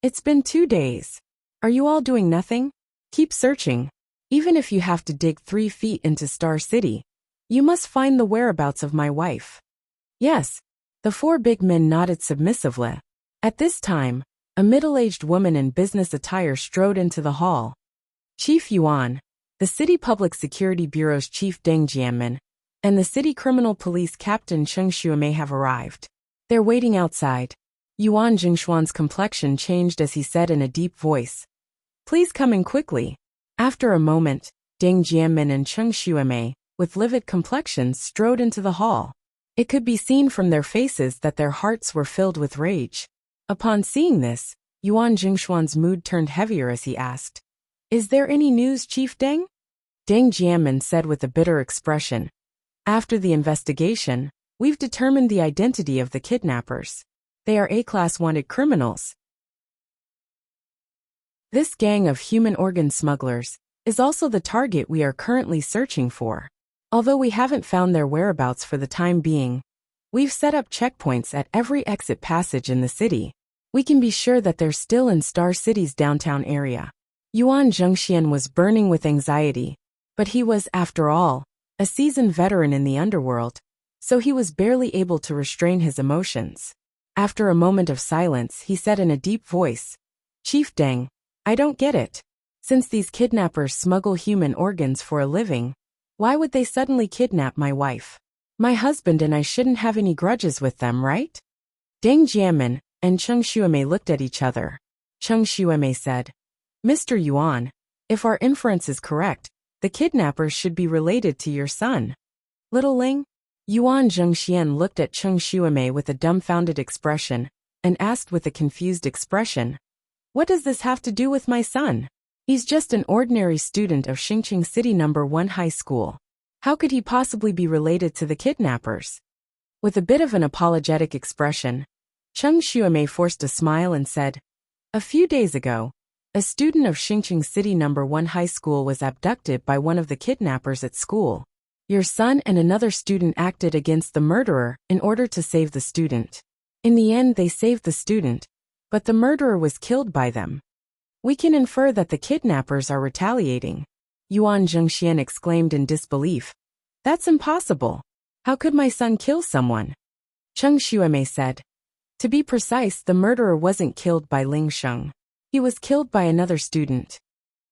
"It's been 2 days. Are you all doing nothing? Keep searching. Even if you have to dig 3 feet into Star City, you must find the whereabouts of my wife." "Yes." The 4 big men nodded submissively. At this time, a middle-aged woman in business attire strode into the hall. Chief Yuan, the City Public Security Bureau's Chief Deng Jianmen, and the City Criminal Police Captain Cheng Xuemei have arrived. They're waiting outside. Yuan Jingshuan's complexion changed as he said in a deep voice, "Please come in quickly." After a moment, Deng Jianmin and Cheng Xuemei, with livid complexions, strode into the hall. It could be seen from their faces that their hearts were filled with rage. Upon seeing this, Yuan Jingshuan's mood turned heavier as he asked, "Is there any news, Chief Deng?" Deng Jianmin said with a bitter expression, "After the investigation, we've determined the identity of the kidnappers. They are A-class wanted criminals. This gang of human organ smugglers is also the target we are currently searching for. Although we haven't found their whereabouts for the time being, we've set up checkpoints at every exit passage in the city. We can be sure that they're still in Star City's downtown area." Yuan Zhengxian was burning with anxiety, but he was, after all, a seasoned veteran in the underworld, so he was barely able to restrain his emotions. After a moment of silence, he said in a deep voice, "Chief Deng, I don't get it. Since these kidnappers smuggle human organs for a living, why would they suddenly kidnap my wife? My husband and I shouldn't have any grudges with them, right?" Deng Jianmin and Cheng Xuemei looked at each other. Cheng Xuemei said, "Mr. Yuan, if our inference is correct, the kidnappers should be related to your son." "Little Ling?" Yuan Zhengxian looked at Cheng Xuemei with a dumbfounded expression and asked with a confused expression, "What does this have to do with my son? He's just an ordinary student of Xingqing City No. 1 High School. How could he possibly be related to the kidnappers?" With a bit of an apologetic expression, Cheng Xuemei forced a smile and said, "A few days ago, a student of Xingqing City No. 1 High School was abducted by one of the kidnappers at school. Your son and another student acted against the murderer in order to save the student. In the end, they saved the student, but the murderer was killed by them. We can infer that the kidnappers are retaliating." Yuan Zhengxian exclaimed in disbelief, "That's impossible. How could my son kill someone?" Cheng Xuemei said, "To be precise, the murderer wasn't killed by Ling Sheng. He was killed by another student."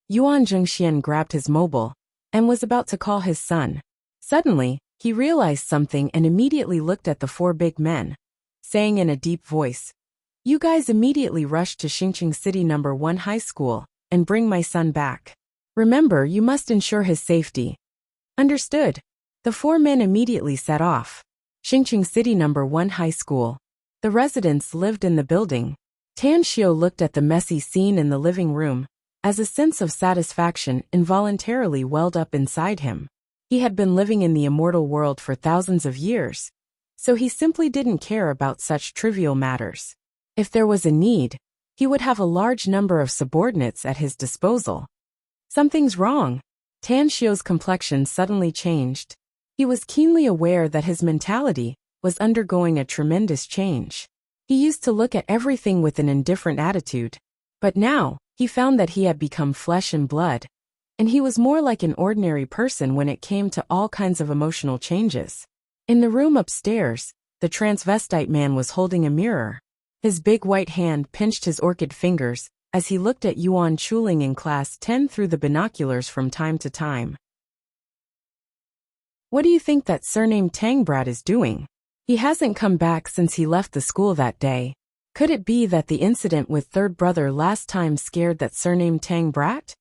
Yuan Zhengxian grabbed his mobile and was about to call his son. Suddenly, he realized something and immediately looked at the four big men, saying in a deep voice, "You guys immediately rush to Xingqing City No. 1 High School and bring my son back. Remember, you must ensure his safety." "Understood." The four men immediately set off. Xingqing City No. 1 High School. The residents lived in the building. Tan Xiu looked at the messy scene in the living room, as a sense of satisfaction involuntarily welled up inside him. He had been living in the immortal world for thousands of years, so he simply didn't care about such trivial matters. If there was a need, he would have a large number of subordinates at his disposal. Something's wrong. Tan Xiu's complexion suddenly changed. He was keenly aware that his mentality was undergoing a tremendous change. He used to look at everything with an indifferent attitude, but now, he found that he had become flesh and blood, and he was more like an ordinary person when it came to all kinds of emotional changes. In the room upstairs, the transvestite man was holding a mirror. His big white hand pinched his orchid fingers as he looked at Yuan Chuling in class 10 through the binoculars from time to time. "What do you think that surnamed Tang brat is doing? He hasn't come back since he left the school that day. Could it be that the incident with third brother last time scared that surnamed Tang brat?"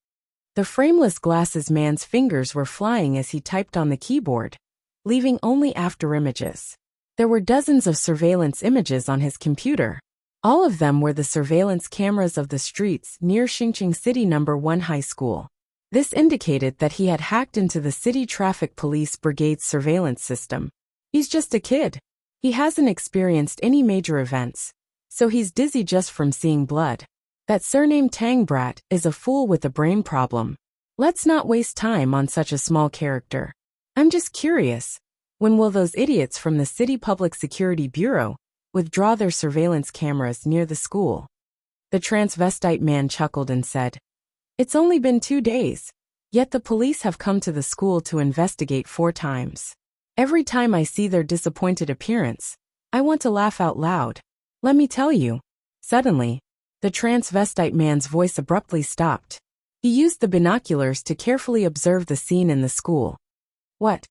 The frameless glasses man's fingers were flying as he typed on the keyboard, leaving only after images. There were dozens of surveillance images on his computer. All of them were the surveillance cameras of the streets near Xingqing City No. 1 High School. This indicated that he had hacked into the City Traffic Police Brigade's surveillance system. He's just a kid. He hasn't experienced any major events, so he's dizzy just from seeing blood. That surnamed Tang brat is a fool with a brain problem. Let's not waste time on such a small character. I'm just curious, when will those idiots from the City Public Security Bureau withdraw their surveillance cameras near the school? The transvestite man chuckled and said, "It's only been 2 days, yet the police have come to the school to investigate 4 times. Every time I see their disappointed appearance, I want to laugh out loud. Let me tell you." Suddenly, the transvestite man's voice abruptly stopped. He used the binoculars to carefully observe the scene in the school. "What?"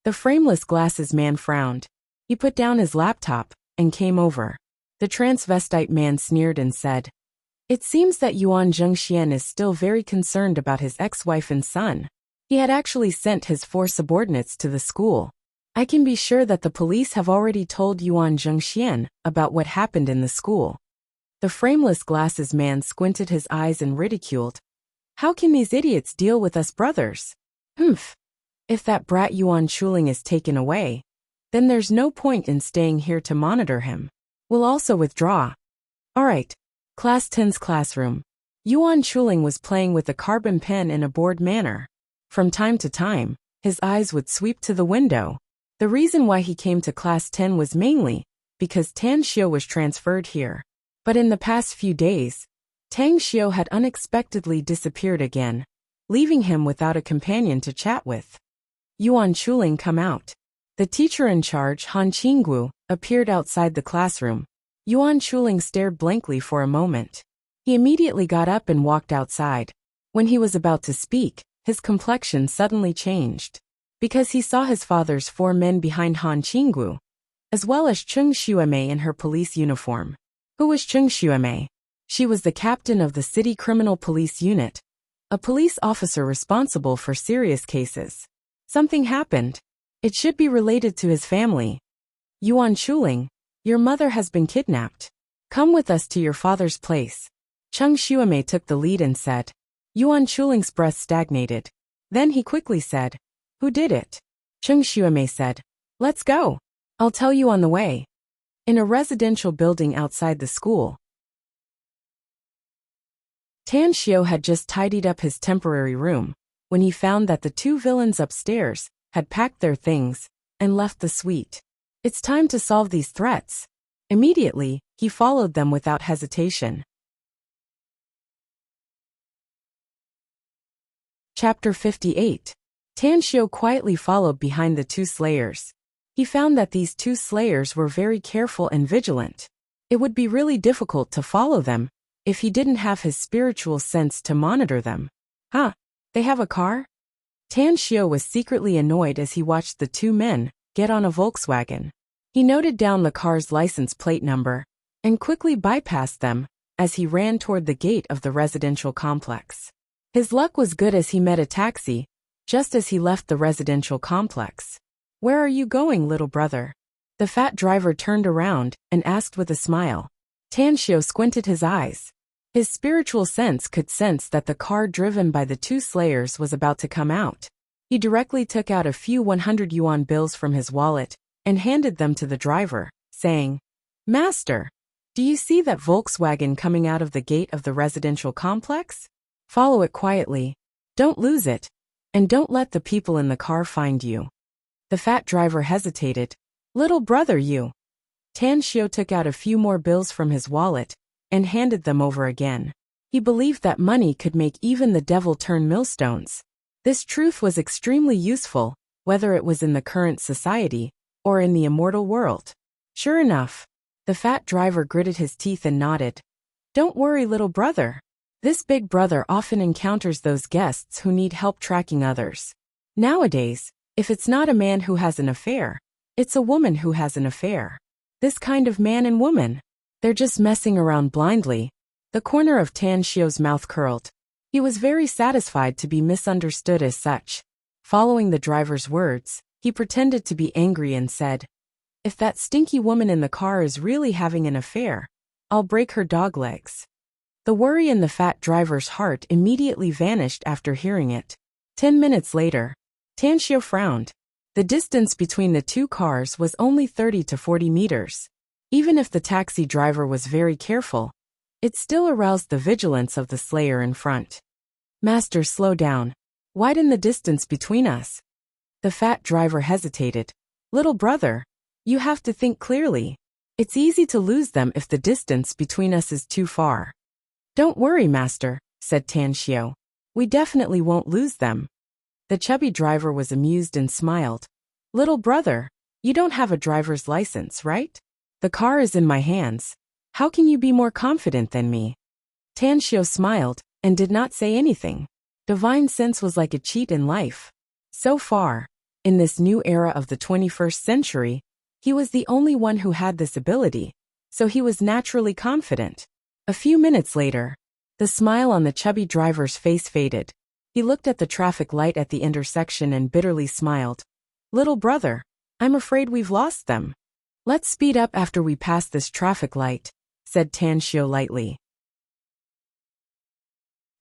The frameless glasses man frowned. He put down his laptop and came over. The transvestite man sneered and said, "It seems that Yuan Zhengxian is still very concerned about his ex-wife and son. He had actually sent his 4 subordinates to the school. I can be sure that the police have already told Yuan Zhengxian about what happened in the school." The frameless glasses man squinted his eyes and ridiculed. "How can these idiots deal with us brothers? Humph. If that brat Yuan Chuling is taken away, then there's no point in staying here to monitor him. We'll also withdraw." All right. Class 10's classroom. Yuan Chuling was playing with a carbon pen in a bored manner. From time to time, his eyes would sweep to the window. The reason why he came to Class 10 was mainly because Tan Xiao was transferred here. But in the past few days, Tang Xiao had unexpectedly disappeared again, leaving him without a companion to chat with. Yuan Chuling come out. The teacher in charge, Han Qinggu, appeared outside the classroom. Yuan Chuling stared blankly for a moment. He immediately got up and walked outside. When he was about to speak, his complexion suddenly changed. Because he saw his father's 4 men behind Han Qinggu, as well as Cheng Xuemei in her police uniform. Who was Cheng Xuemei? She was the captain of the City Criminal Police Unit, a police officer responsible for serious cases. Something happened. It should be related to his family. "Yuan Chuling, your mother has been kidnapped. Come with us to your father's place." Cheng Xuemei took the lead and said. Yuan Chuling's breath stagnated. Then he quickly said, "Who did it?" Cheng Xuemei said, "Let's go. I'll tell you on the way." In a residential building outside the school, Tan Xiao had just tidied up his temporary room when he found that the 2 villains upstairs had packed their things and left the suite. It's time to solve these threats. Immediately, he followed them without hesitation. Chapter 58. Tan Xiao quietly followed behind the 2 slayers. He found that these 2 slayers were very careful and vigilant. It would be really difficult to follow them if he didn't have his spiritual sense to monitor them. Huh, they have a car? Tan Xiao was secretly annoyed as he watched the 2 men get on a Volkswagen. He noted down the car's license plate number and quickly bypassed them as he ran toward the gate of the residential complex. His luck was good as he met a taxi just as he left the residential complex. "Where are you going, little brother?" The fat driver turned around and asked with a smile. Tan Xiao squinted his eyes. His spiritual sense could sense that the car driven by the 2 slayers was about to come out. He directly took out a few 100 yuan bills from his wallet and handed them to the driver, saying, "Master, do you see that Volkswagen coming out of the gate of the residential complex? Follow it quietly. Don't lose it. And don't let the people in the car find you." The fat driver hesitated. "Little brother, you." Tan Xiao took out a few more bills from his wallet and handed them over again. He believed that money could make even the devil turn millstones. This truth was extremely useful, whether it was in the current society or in the immortal world. Sure enough, the fat driver gritted his teeth and nodded. "Don't worry, little brother. This big brother often encounters those guests who need help tracking others. Nowadays, if it's not a man who has an affair, it's a woman who has an affair. This kind of man and woman, they're just messing around blindly." The corner of Tan Xiao's mouth curled. He was very satisfied to be misunderstood as such. Following the driver's words, he pretended to be angry and said, "If that stinky woman in the car is really having an affair, I'll break her dog legs." The worry in the fat driver's heart immediately vanished after hearing it. 10 minutes later, Tan Xiao frowned. The distance between the 2 cars was only 30 to 40 meters. Even if the taxi driver was very careful, it still aroused the vigilance of the slayer in front. "Master, slow down. Widen the distance between us." The fat driver hesitated. "Little brother, you have to think clearly. It's easy to lose them if the distance between us is too far." "Don't worry, master," said Tan Xiao. "We definitely won't lose them." The chubby driver was amused and smiled. "Little brother, you don't have a driver's license, right? The car is in my hands. How can you be more confident than me?" Tan Xiao smiled and did not say anything. Divine sense was like a cheat in life. So far, in this new era of the 21st century, he was the only one who had this ability, so he was naturally confident. A few minutes later, the smile on the chubby driver's face faded. He looked at the traffic light at the intersection and bitterly smiled. "Little brother, I'm afraid we've lost them. Let's speed up after we pass this traffic light," said Tanshio lightly.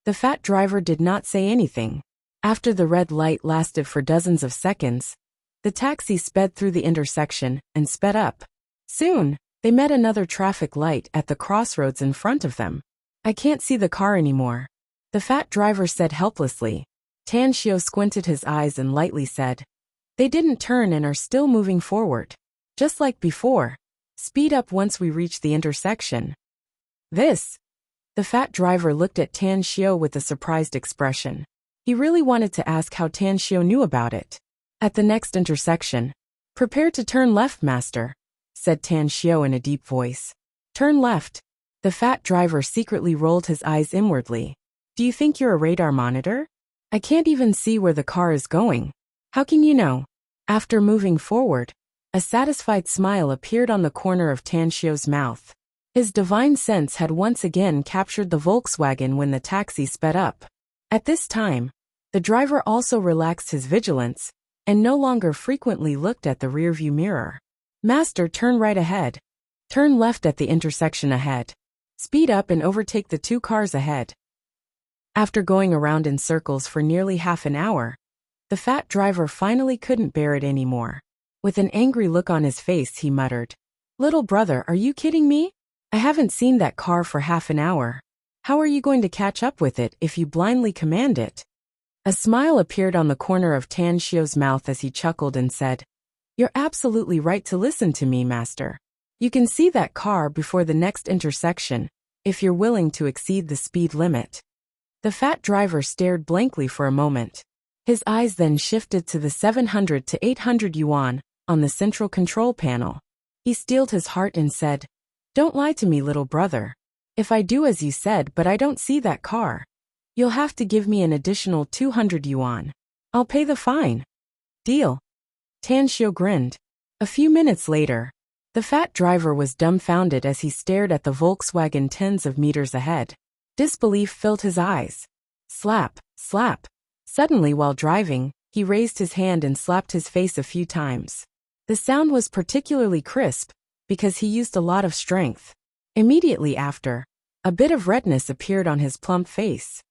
The fat driver did not say anything. After the red light lasted for dozens of seconds, the taxi sped through the intersection and sped up. Soon, they met another traffic light at the crossroads in front of them. "I can't see the car anymore," the fat driver said helplessly. Tanshio squinted his eyes and lightly said, "They didn't turn and are still moving forward. Just like before. Speed up once we reach the intersection." The fat driver looked at Tanshio with a surprised expression. He really wanted to ask how Tanshio knew about it. At the next intersection, "Prepare to turn left, master," said Tanshio in a deep voice. "Turn left." The fat driver secretly rolled his eyes inwardly. "Do you think you're a radar monitor? I can't even see where the car is going. How can you know?" After moving forward, a satisfied smile appeared on the corner of Tanshio's mouth. His divine sense had once again captured the Volkswagen when the taxi sped up. At this time, the driver also relaxed his vigilance and no longer frequently looked at the rearview mirror. "Master, turn right ahead. Turn left at the intersection ahead. Speed up and overtake the two cars ahead." After going around in circles for nearly half an hour, the fat driver finally couldn't bear it anymore. With an angry look on his face, he muttered, "Little brother, are you kidding me? I haven't seen that car for half an hour. How are you going to catch up with it if you blindly command it?" A smile appeared on the corner of Tanshio's mouth as he chuckled and said, "You're absolutely right to listen to me, master. You can see that car before the next intersection, if you're willing to exceed the speed limit." The fat driver stared blankly for a moment. His eyes then shifted to the 700 to 800 yuan on the central control panel. He steeled his heart and said, "Don't lie to me, little brother. If I do as you said but I don't see that car, you'll have to give me an additional 200 yuan. I'll pay the fine." "Deal." Tanshio grinned. A few minutes later, the fat driver was dumbfounded as he stared at the Volkswagen tens of meters ahead. Disbelief filled his eyes. Slap, slap. Suddenly, while driving, he raised his hand and slapped his face a few times. The sound was particularly crisp because he used a lot of strength. Immediately after, a bit of redness appeared on his plump face.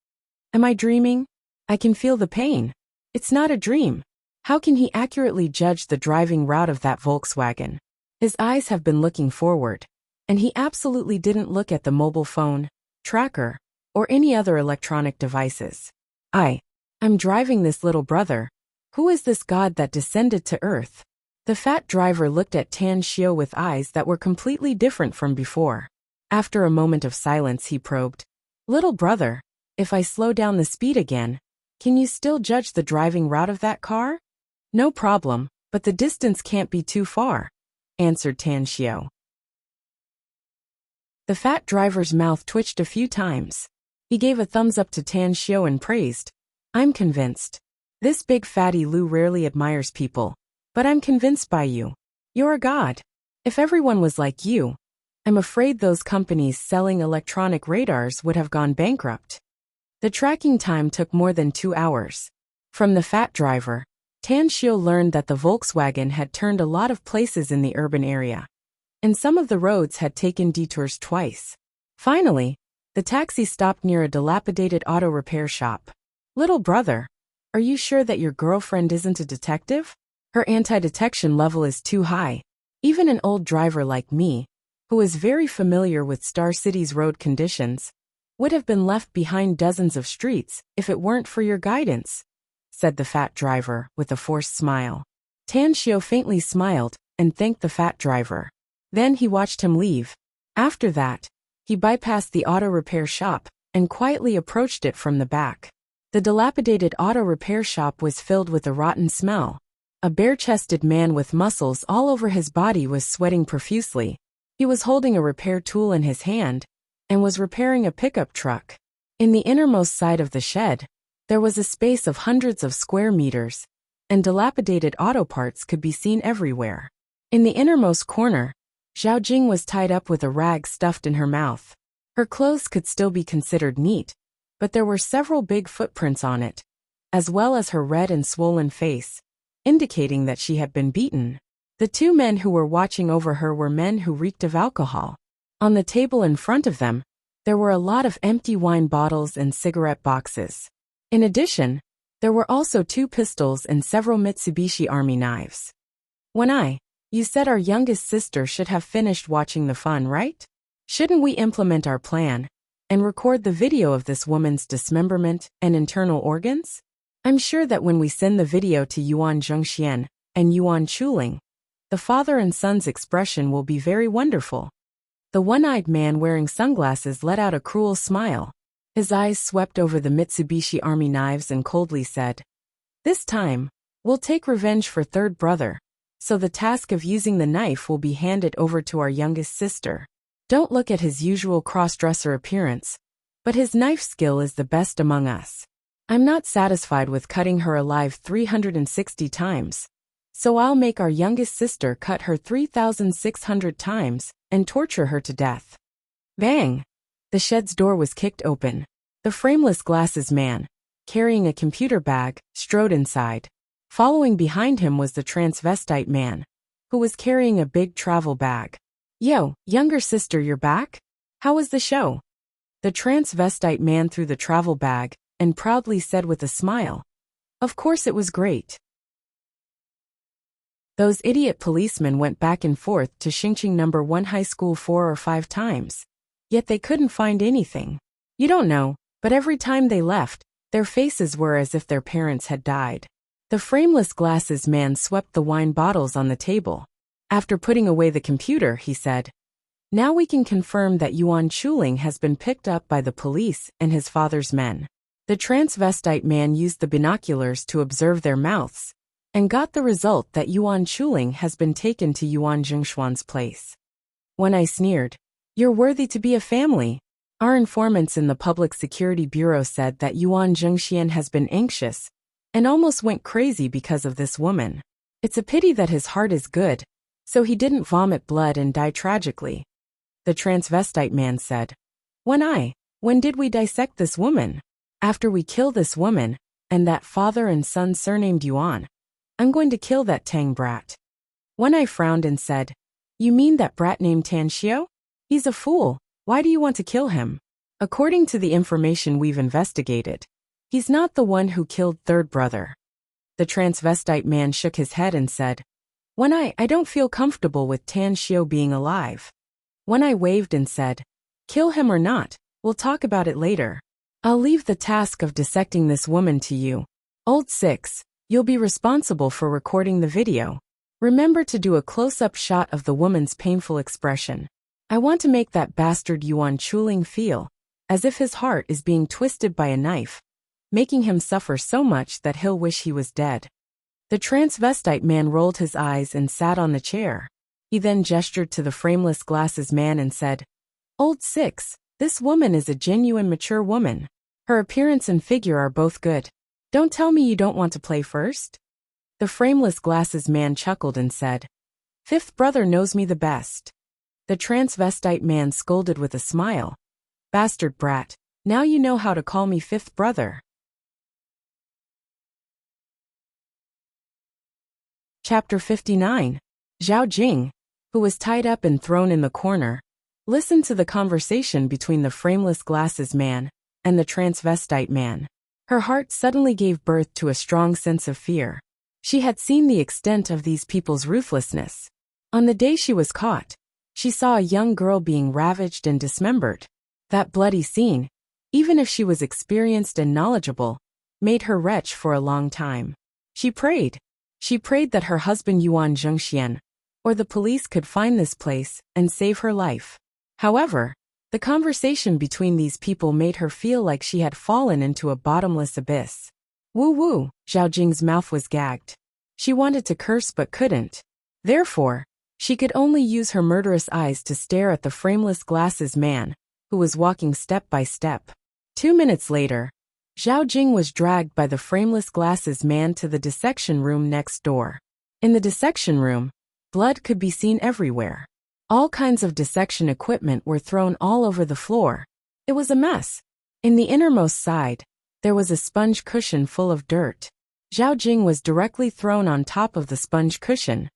"Am I dreaming? I can feel the pain. It's not a dream." How can he accurately judge the driving route of that Volkswagen? His eyes have been looking forward, and he absolutely didn't look at the mobile phone, tracker, or any other electronic devices. I'm driving this, little brother. Who is this god that descended to earth?" The fat driver looked at Tanshio with eyes that were completely different from before. After a moment of silence, he probed, "Little brother, if I slow down the speed again, can you still judge the driving route of that car?" "No problem, but the distance can't be too far," answered Tanshio. The fat driver's mouth twitched a few times. He gave a thumbs up to Tanshio and praised, "I'm convinced. This big fatty Lou rarely admires people, but I'm convinced by you. You're a god. If everyone was like you, I'm afraid those companies selling electronic radars would have gone bankrupt." The tracking time took more than 2 hours. From the fat driver, Tanshio learned that the Volkswagen had turned a lot of places in the urban area, and some of the roads had taken detours twice. Finally, the taxi stopped near a dilapidated auto repair shop. "Little brother, are you sure that your girlfriend isn't a detective? Her anti-detection level is too high. Even an old driver like me, who is very familiar with Star City's road conditions, would have been left behind dozens of streets if it weren't for your guidance," said the fat driver with a forced smile. Tanshio faintly smiled and thanked the fat driver. Then he watched him leave. After that, he bypassed the auto repair shop and quietly approached it from the back. The dilapidated auto repair shop was filled with a rotten smell. A bare-chested man with muscles all over his body was sweating profusely. He was holding a repair tool in his hand and was repairing a pickup truck. In the innermost side of the shed, there was a space of hundreds of square meters, and dilapidated auto parts could be seen everywhere. In the innermost corner, Zhao Jing was tied up with a rag stuffed in her mouth. Her clothes could still be considered neat, but there were several big footprints on it, as well as her red and swollen face, indicating that she had been beaten. The two men who were watching over her were men who reeked of alcohol. On the table in front of them, there were a lot of empty wine bottles and cigarette boxes. In addition, there were also 2 pistols and several Mitsubishi Army knives. You said our youngest sister should have finished watching the fun, right? Shouldn't we implement our plan and record the video of this woman's dismemberment and internal organs? I'm sure that when we send the video to Yuan Zhengxian and Yuan Chuling, the father and son's expression will be very wonderful. The one-eyed man wearing sunglasses let out a cruel smile. His eyes swept over the Mitsubishi Army knives and coldly said, "This time, we'll take revenge for third brother, so the task of using the knife will be handed over to our youngest sister." Don't look at his usual cross-dresser appearance, but his knife skill is the best among us. I'm not satisfied with cutting her alive 360 times, so I'll make our youngest sister cut her 3,600 times and torture her to death. Bang! The shed's door was kicked open. The frameless glasses man, carrying a computer bag, strode inside. Following behind him was the transvestite man, who was carrying a big travel bag. "Yo, younger sister, you're back? How was the show?" The transvestite man threw the travel bag and proudly said with a smile, "Of course it was great." Those idiot policemen went back and forth to Xingqing number 1 high school 4 or 5 times. Yet they couldn't find anything. You don't know, but every time they left, their faces were as if their parents had died. The frameless glasses man swept the wine bottles on the table. After putting away the computer, he said, "Now we can confirm that Yuan Chuling has been picked up by the police and his father's men." The transvestite man used the binoculars to observe their mouths, and got the result that Yuan Chuling has been taken to Yuan Zhengshuan's place. When I sneered, "You're worthy to be a family." Our informants in the Public Security Bureau said that Yuan Zhengxian has been anxious and almost went crazy because of this woman. It's a pity that his heart is good, so he didn't vomit blood and die tragically. The transvestite man said, When did we dissect this woman? After we kill this woman, and that father and son surnamed Yuan, I'm going to kill that Tang brat." When I frowned and said, "You mean that brat named Tan Xiao? He's a fool. Why do you want to kill him? According to the information we've investigated, he's not the one who killed third brother." The transvestite man shook his head and said, I don't feel comfortable with Tan Xiao being alive." When I waved and said, "Kill him or not, we'll talk about it later. I'll leave the task of dissecting this woman to you. Old Six, you'll be responsible for recording the video. Remember to do a close-up shot of the woman's painful expression. I want to make that bastard Yuan Chuling feel as if his heart is being twisted by a knife, making him suffer so much that he'll wish he was dead." The transvestite man rolled his eyes and sat on the chair. He then gestured to the frameless glasses man and said, "Old Six, this woman is a genuine mature woman. Her appearance and figure are both good. Don't tell me you don't want to play first?" The frameless glasses man chuckled and said, "Fifth brother knows me the best." The transvestite man scolded with a smile, "Bastard brat, now you know how to call me fifth brother." Chapter 59. Zhao Jing, who was tied up and thrown in the corner, listened to the conversation between the frameless glasses man and the transvestite man. Her heart suddenly gave birth to a strong sense of fear. She had seen the extent of these people's ruthlessness. On the day she was caught, she saw a young girl being ravaged and dismembered. That bloody scene, even if she was experienced and knowledgeable, made her retch for a long time. She prayed that her husband Yuan Zhengxian or the police could find this place and save her life. However, the conversation between these people made her feel like she had fallen into a bottomless abyss. Woo, Zhao Jing's mouth was gagged. She wanted to curse but couldn't. Therefore, she could only use her murderous eyes to stare at the frameless glasses man, who was walking step by step. 2 minutes later, Zhao Jing was dragged by the frameless glasses man to the dissection room next door. In the dissection room, blood could be seen everywhere. All kinds of dissection equipment were thrown all over the floor. It was a mess. In the innermost side, there was a sponge cushion full of dirt. Zhao Jing was directly thrown on top of the sponge cushion.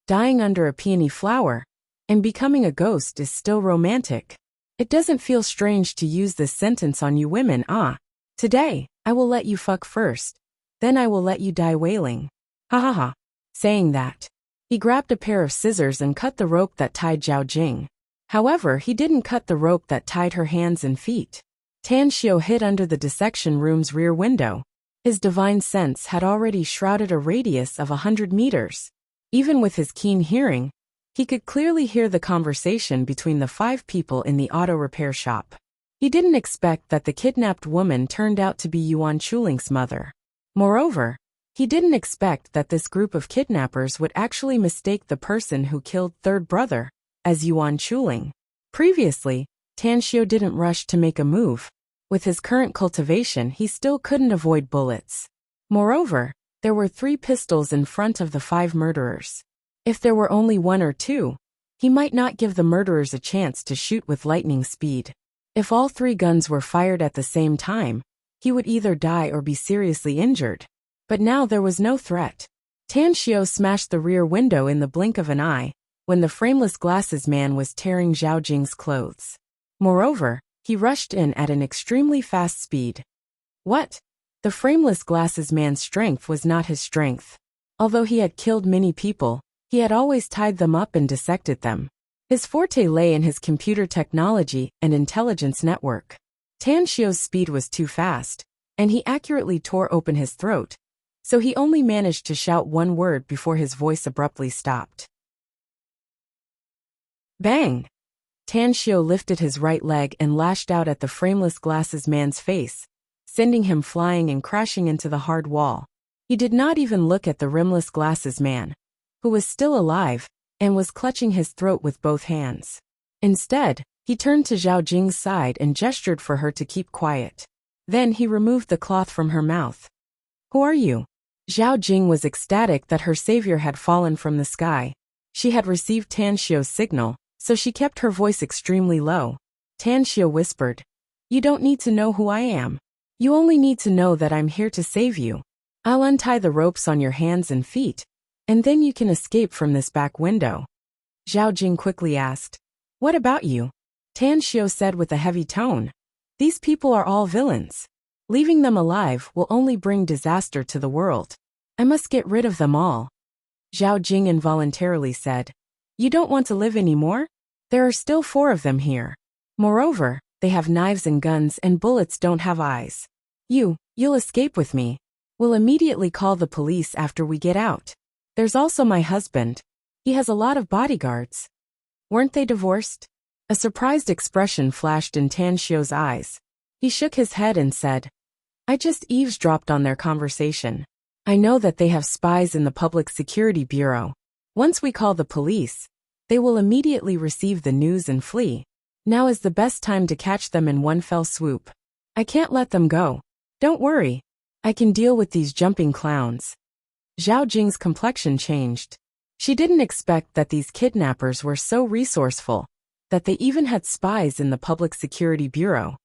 Dying under a peony flower and becoming a ghost is still romantic. It doesn't feel strange to use this sentence on you women, ah. Today, I will let you fuck first. Then I will let you die wailing. Ha ha ha. Saying that, he grabbed a pair of scissors and cut the rope that tied Zhao Jing. However, he didn't cut the rope that tied her hands and feet. Tan Xiao hid under the dissection room's rear window. His divine sense had already shrouded a radius of 100 meters. Even with his keen hearing, he could clearly hear the conversation between the 5 people in the auto repair shop. He didn't expect that the kidnapped woman turned out to be Yuan Chuling's mother. Moreover, he didn't expect that this group of kidnappers would actually mistake the person who killed third brother as Yuan Chuling. Previously, Tan Xiao didn't rush to make a move. With his current cultivation, he still couldn't avoid bullets. Moreover, there were 3 pistols in front of the 5 murderers. If there were only 1 or 2, he might not give the murderers a chance to shoot with lightning speed. If all 3 guns were fired at the same time, he would either die or be seriously injured. But now there was no threat. Tan Xiao smashed the rear window in the blink of an eye, when the frameless glasses man was tearing Zhao Jing's clothes. Moreover, he rushed in at an extremely fast speed. What? The frameless glasses man's strength was not his strength. Although he had killed many people, he had always tied them up and dissected them. His forte lay in his computer technology and intelligence network. Tan Xiao's speed was too fast, and he accurately tore open his throat, so he only managed to shout one word before his voice abruptly stopped. Bang! Tan Xiao lifted his right leg and lashed out at the frameless glasses man's face, sending him flying and crashing into the hard wall. He did not even look at the rimless glasses man, who was still alive and was clutching his throat with both hands. Instead, he turned to Zhao Jing's side and gestured for her to keep quiet. Then he removed the cloth from her mouth. Who are you? Zhao Jing was ecstatic that her savior had fallen from the sky. She had received Tan Xiao's signal, so she kept her voice extremely low. Tan Xiao whispered, You don't need to know who I am. You only need to know that I'm here to save you. I'll untie the ropes on your hands and feet, and then you can escape from this back window. Zhao Jing quickly asked, What about you? Tan Xiao said with a heavy tone, These people are all villains. Leaving them alive will only bring disaster to the world. I must get rid of them all. Zhao Jing involuntarily said, You don't want to live anymore? There are still 4 of them here. Moreover, they have knives and guns and bullets don't have eyes. You'll escape with me. We'll immediately call the police after we get out. There's also my husband. He has a lot of bodyguards. Weren't they divorced? A surprised expression flashed in Tan Xiao's eyes. He shook his head and said, I just eavesdropped on their conversation. I know that they have spies in the Public Security Bureau. Once we call the police, they will immediately receive the news and flee. Now is the best time to catch them in one fell swoop. I can't let them go. Don't worry. I can deal with these jumping clowns. Zhao Jing's complexion changed. She didn't expect that these kidnappers were so resourceful, that they even had spies in the Public Security Bureau.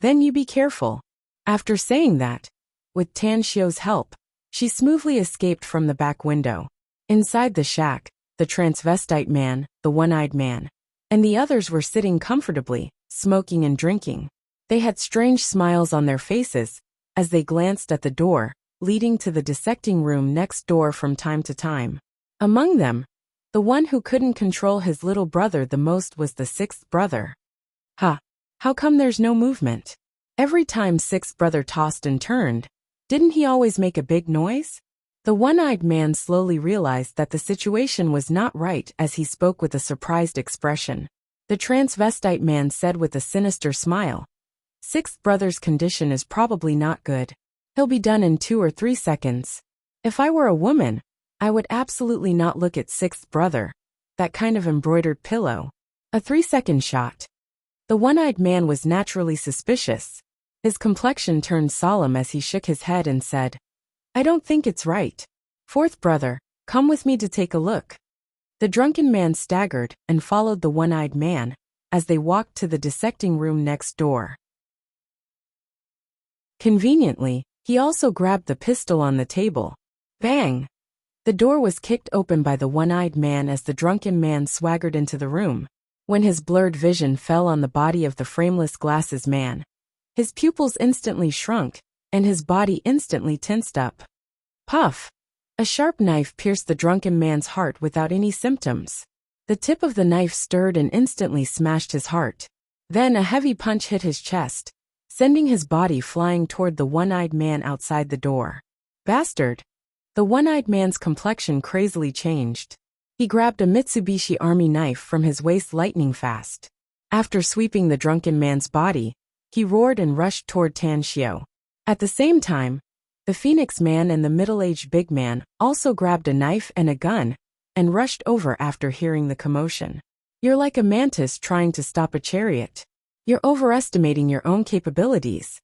Then you be careful. After saying that, with Tan Xiao's help, she smoothly escaped from the back window. Inside the shack, the transvestite man, the one-eyed man, and the others were sitting comfortably, smoking and drinking. They had strange smiles on their faces as they glanced at the door, leading to the dissecting room next door from time to time. Among them, the one who couldn't control his little brother the most was the 6th brother. How come there's no movement? Every time 6th brother tossed and turned, didn't he always make a big noise? The one-eyed man slowly realized that the situation was not right as he spoke with a surprised expression. The transvestite man said with a sinister smile, 6th brother's condition is probably not good. He'll be done in 2 or 3 seconds. If I were a woman, I would absolutely not look at 6th brother. That kind of embroidered pillow. A 3-second shot. The one-eyed man was naturally suspicious. His complexion turned solemn as he shook his head and said, I don't think it's right. 4th brother, come with me to take a look. The drunken man staggered and followed the one-eyed man as they walked to the dissecting room next door. Conveniently, he also grabbed the pistol on the table. Bang! The door was kicked open by the one-eyed man as the drunken man swaggered into the room. When his blurred vision fell on the body of the frameless glasses man, his pupils instantly shrunk, and his body instantly tensed up. Puff! A sharp knife pierced the drunken man's heart without any symptoms. The tip of the knife stirred and instantly smashed his heart. Then a heavy punch hit his chest, sending his body flying toward the one-eyed man outside the door. Bastard! The one-eyed man's complexion crazily changed. He grabbed a Mitsubishi Army knife from his waist lightning fast. After sweeping the drunken man's body, he roared and rushed toward Tan Xiao. At the same time, the Phoenix man and the middle-aged big man also grabbed a knife and a gun and rushed over after hearing the commotion. You're like a mantis trying to stop a chariot. You're overestimating your own capabilities.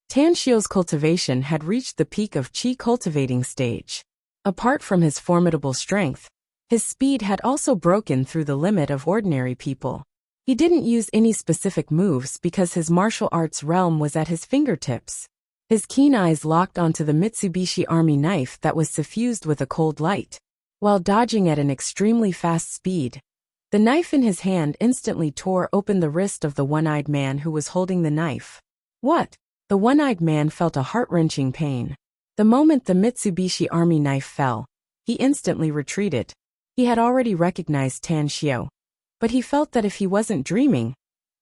Tan Xiao's cultivation had reached the peak of qi cultivating stage. Apart from his formidable strength, his speed had also broken through the limit of ordinary people. He didn't use any specific moves because his martial arts realm was at his fingertips. His keen eyes locked onto the Mitsubishi Army knife that was suffused with a cold light. While dodging at an extremely fast speed, the knife in his hand instantly tore open the wrist of the one-eyed man who was holding the knife. What? The one-eyed man felt a heart-wrenching pain. The moment the Mitsubishi Army knife fell, he instantly retreated. He had already recognized Tan Xiao, but he felt that if he wasn't dreaming,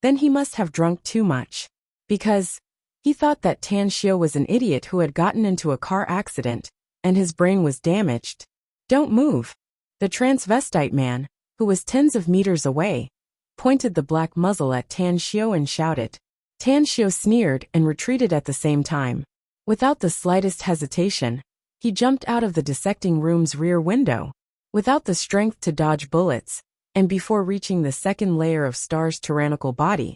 then he must have drunk too much. Because he thought that Tan Xiao was an idiot who had gotten into a car accident, and his brain was damaged. Don't move. The transvestite man, who was tens of meters away, pointed the black muzzle at Tan Xiao and shouted. Tan Xiao sneered and retreated at the same time. Without the slightest hesitation, he jumped out of the dissecting room's rear window. Without the strength to dodge bullets, and before reaching the second layer of Star's tyrannical body,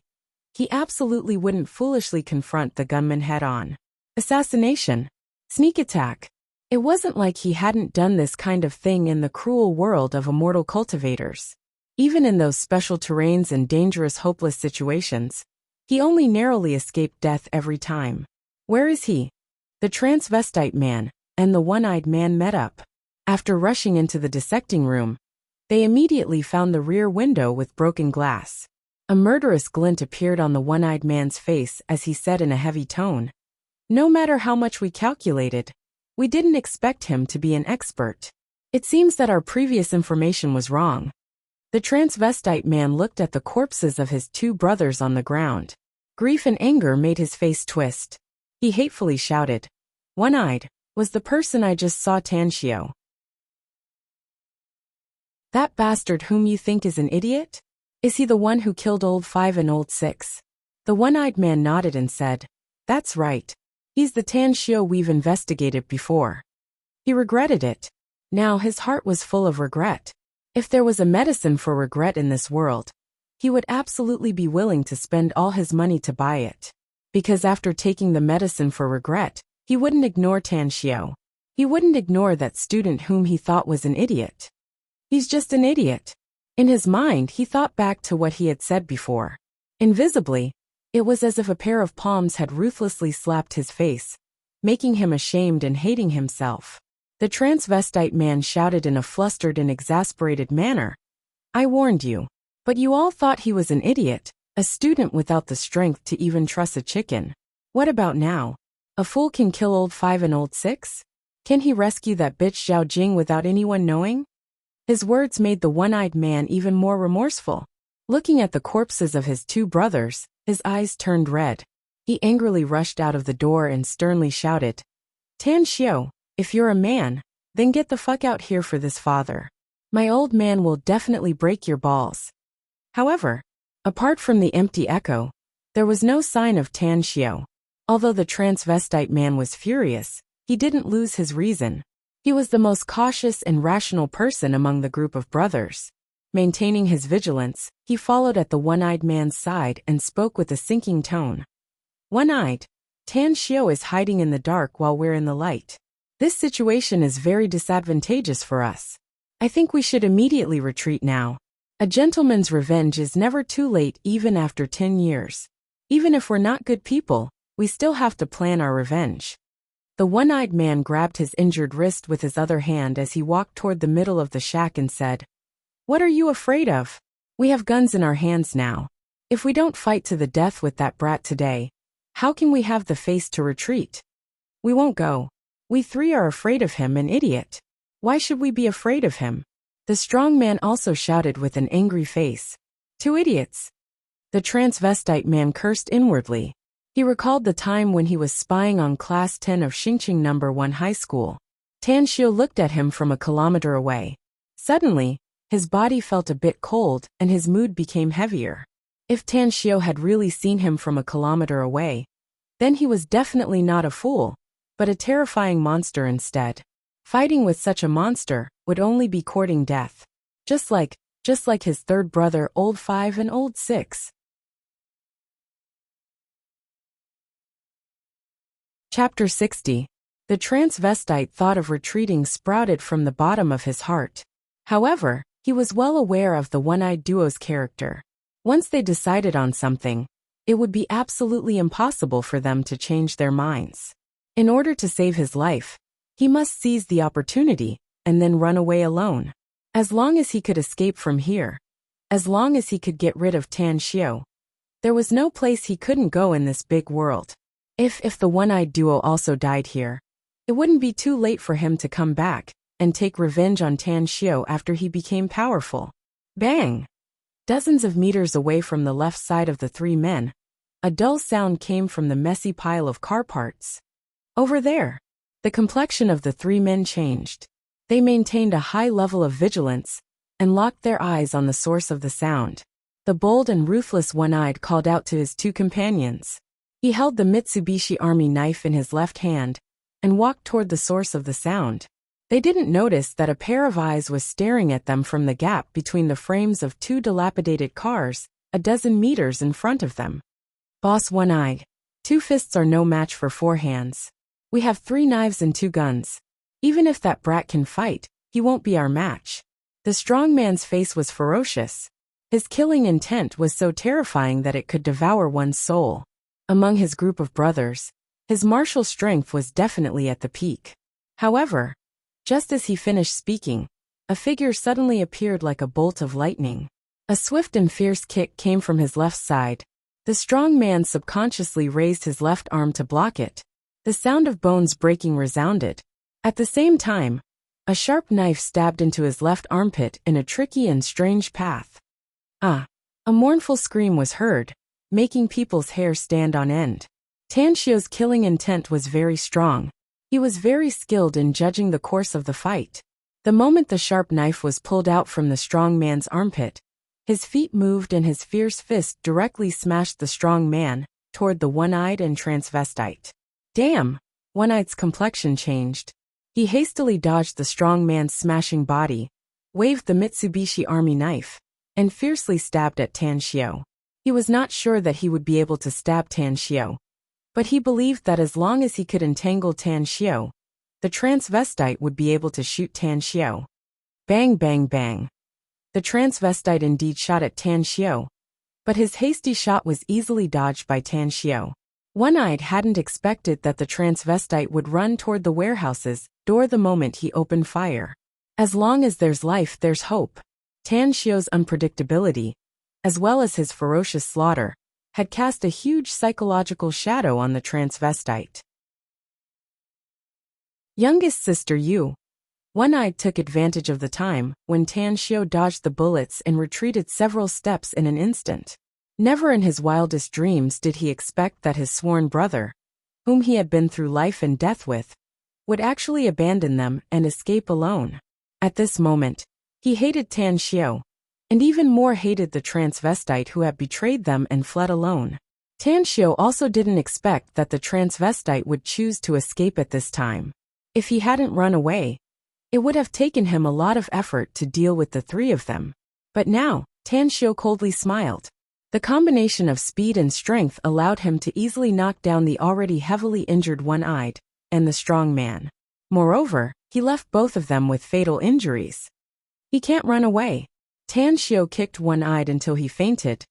he absolutely wouldn't foolishly confront the gunman head-on. Assassination. Sneak attack. It wasn't like he hadn't done this kind of thing in the cruel world of immortal cultivators. Even in those special terrains and dangerous hopeless situations, he only narrowly escaped death every time. Where is he? The transvestite man and the one-eyed man met up. After rushing into the dissecting room, they immediately found the rear window with broken glass. A murderous glint appeared on the one-eyed man's face as he said in a heavy tone, "No matter how much we calculated, we didn't expect him to be an expert. It seems that our previous information was wrong." The transvestite man looked at the corpses of his two brothers on the ground. Grief and anger made his face twist. He hatefully shouted, "One-eyed, was the person I just saw Tan Xiao? That bastard whom you think is an idiot? Is he the one who killed Old 5 and Old 6? The one-eyed man nodded and said, "That's right. He's the Tan Xiao we've investigated before." He regretted it. Now his heart was full of regret. If there was a medicine for regret in this world, he would absolutely be willing to spend all his money to buy it. Because after taking the medicine for regret, he wouldn't ignore Tan Xiao. He wouldn't ignore that student whom he thought was an idiot. He's just an idiot. In his mind, he thought back to what he had said before. Invisibly, it was as if a pair of palms had ruthlessly slapped his face, making him ashamed and hating himself. The transvestite man shouted in a flustered and exasperated manner, "I warned you. But you all thought he was an idiot, a student without the strength to even truss a chicken. What about now? A fool can kill Old 5 and Old 6? Can he rescue that bitch Zhao Jing without anyone knowing?" His words made the one-eyed man even more remorseful. Looking at the corpses of his two brothers, his eyes turned red. He angrily rushed out of the door and sternly shouted, "Tan Xiao, if you're a man, then get the fuck out here for this father. My old man will definitely break your balls." However, apart from the empty echo, there was no sign of Tan Xiao. Although the transvestite man was furious, he didn't lose his reason. He was the most cautious and rational person among the group of brothers. Maintaining his vigilance, he followed at the one-eyed man's side and spoke with a sinking tone. "One-eyed, Tan Xiao is hiding in the dark while we're in the light. This situation is very disadvantageous for us. I think we should immediately retreat now. A gentleman's revenge is never too late even after 10 years. Even if we're not good people, we still have to plan our revenge. The one-eyed man grabbed his injured wrist with his other hand as he walked toward the middle of the shack and said, "What are you afraid of? We have guns in our hands now. If we don't fight to the death with that brat today, how can we have the face to retreat? We won't go. We three are afraid of him, an idiot. Why should we be afraid of him?" The strong man also shouted with an angry face. "Two idiots." The transvestite man cursed inwardly. He recalled the time when he was spying on Class 10 of Xingqing No. 1 High School. Tan Xiu looked at him from a kilometer away. Suddenly, his body felt a bit cold and his mood became heavier. If Tan Xiu had really seen him from a kilometer away, then he was definitely not a fool, but a terrifying monster instead. Fighting with such a monster would only be courting death. Just like his third brother Old 5 and Old 6. Chapter 60. The transvestite thought of retreating sprouted from the bottom of his heart. However, he was well aware of the one-eyed duo's character. Once they decided on something, it would be absolutely impossible for them to change their minds. In order to save his life, he must seize the opportunity and then run away alone. As long as he could escape from here, as long as he could get rid of Tan Xiu, there was no place he couldn't go in this big world. If the one-eyed duo also died here, it wouldn't be too late for him to come back and take revenge on Tan Xiu after he became powerful. Bang! Dozens of meters away from the left side of the three men, a dull sound came from the messy pile of car parts. Over there, the complexion of the three men changed. They maintained a high level of vigilance and locked their eyes on the source of the sound. The bold and ruthless one-eyed called out to his two companions. He held the Mitsubishi Army knife in his left hand and walked toward the source of the sound. They didn't notice that a pair of eyes was staring at them from the gap between the frames of two dilapidated cars, a dozen meters in front of them. "Boss One-Eyed, 2 fists are no match for 4 hands. We have 3 knives and 2 guns. Even if that brat can fight, he won't be our match." The strong man's face was ferocious. His killing intent was so terrifying that it could devour one's soul. Among his group of brothers, his martial strength was definitely at the peak. However, just as he finished speaking, a figure suddenly appeared like a bolt of lightning. A swift and fierce kick came from his left side. The strong man subconsciously raised his left arm to block it. The sound of bones breaking resounded. At the same time, a sharp knife stabbed into his left armpit in a tricky and strange path. A mournful scream was heard, making people's hair stand on end. Tan Xiu's killing intent was very strong. He was very skilled in judging the course of the fight. The moment the sharp knife was pulled out from the strong man's armpit, his feet moved and his fierce fist directly smashed the strong man toward the one-eyed and transvestite. Damn! One-eyede's complexion changed. He hastily dodged the strong man's smashing body, waved the Mitsubishi Army knife, and fiercely stabbed at Tan Xiu. He was not sure that he would be able to stab Tan Xiu, but he believed that as long as he could entangle Tan Xiu, the transvestite would be able to shoot Tan Xiu. Bang bang bang. The transvestite indeed shot at Tan Xiu, but his hasty shot was easily dodged by Tan Xiu. One-Eyed hadn't expected that the transvestite would run toward the warehouse's door the moment he opened fire. As long as there's life, there's hope. Tan Xiu's unpredictability, as well as his ferocious slaughter, had cast a huge psychological shadow on the transvestite. Youngest sister Yu. One-Eyed took advantage of the time when Tan Xiu dodged the bullets and retreated several steps in an instant. Never in his wildest dreams did he expect that his sworn brother, whom he had been through life and death with, would actually abandon them and escape alone. At this moment, he hated Tan Xiu, and even more hated the transvestite who had betrayed them and fled alone. Tan Xiu also didn't expect that the transvestite would choose to escape at this time. If he hadn't run away, it would have taken him a lot of effort to deal with the three of them. But now, Tan Xiu coldly smiled. The combination of speed and strength allowed him to easily knock down the already heavily injured one-eyed and the strong man. Moreover, he left both of them with fatal injuries. He can't run away. Tan Xiao kicked one-eyed until he fainted,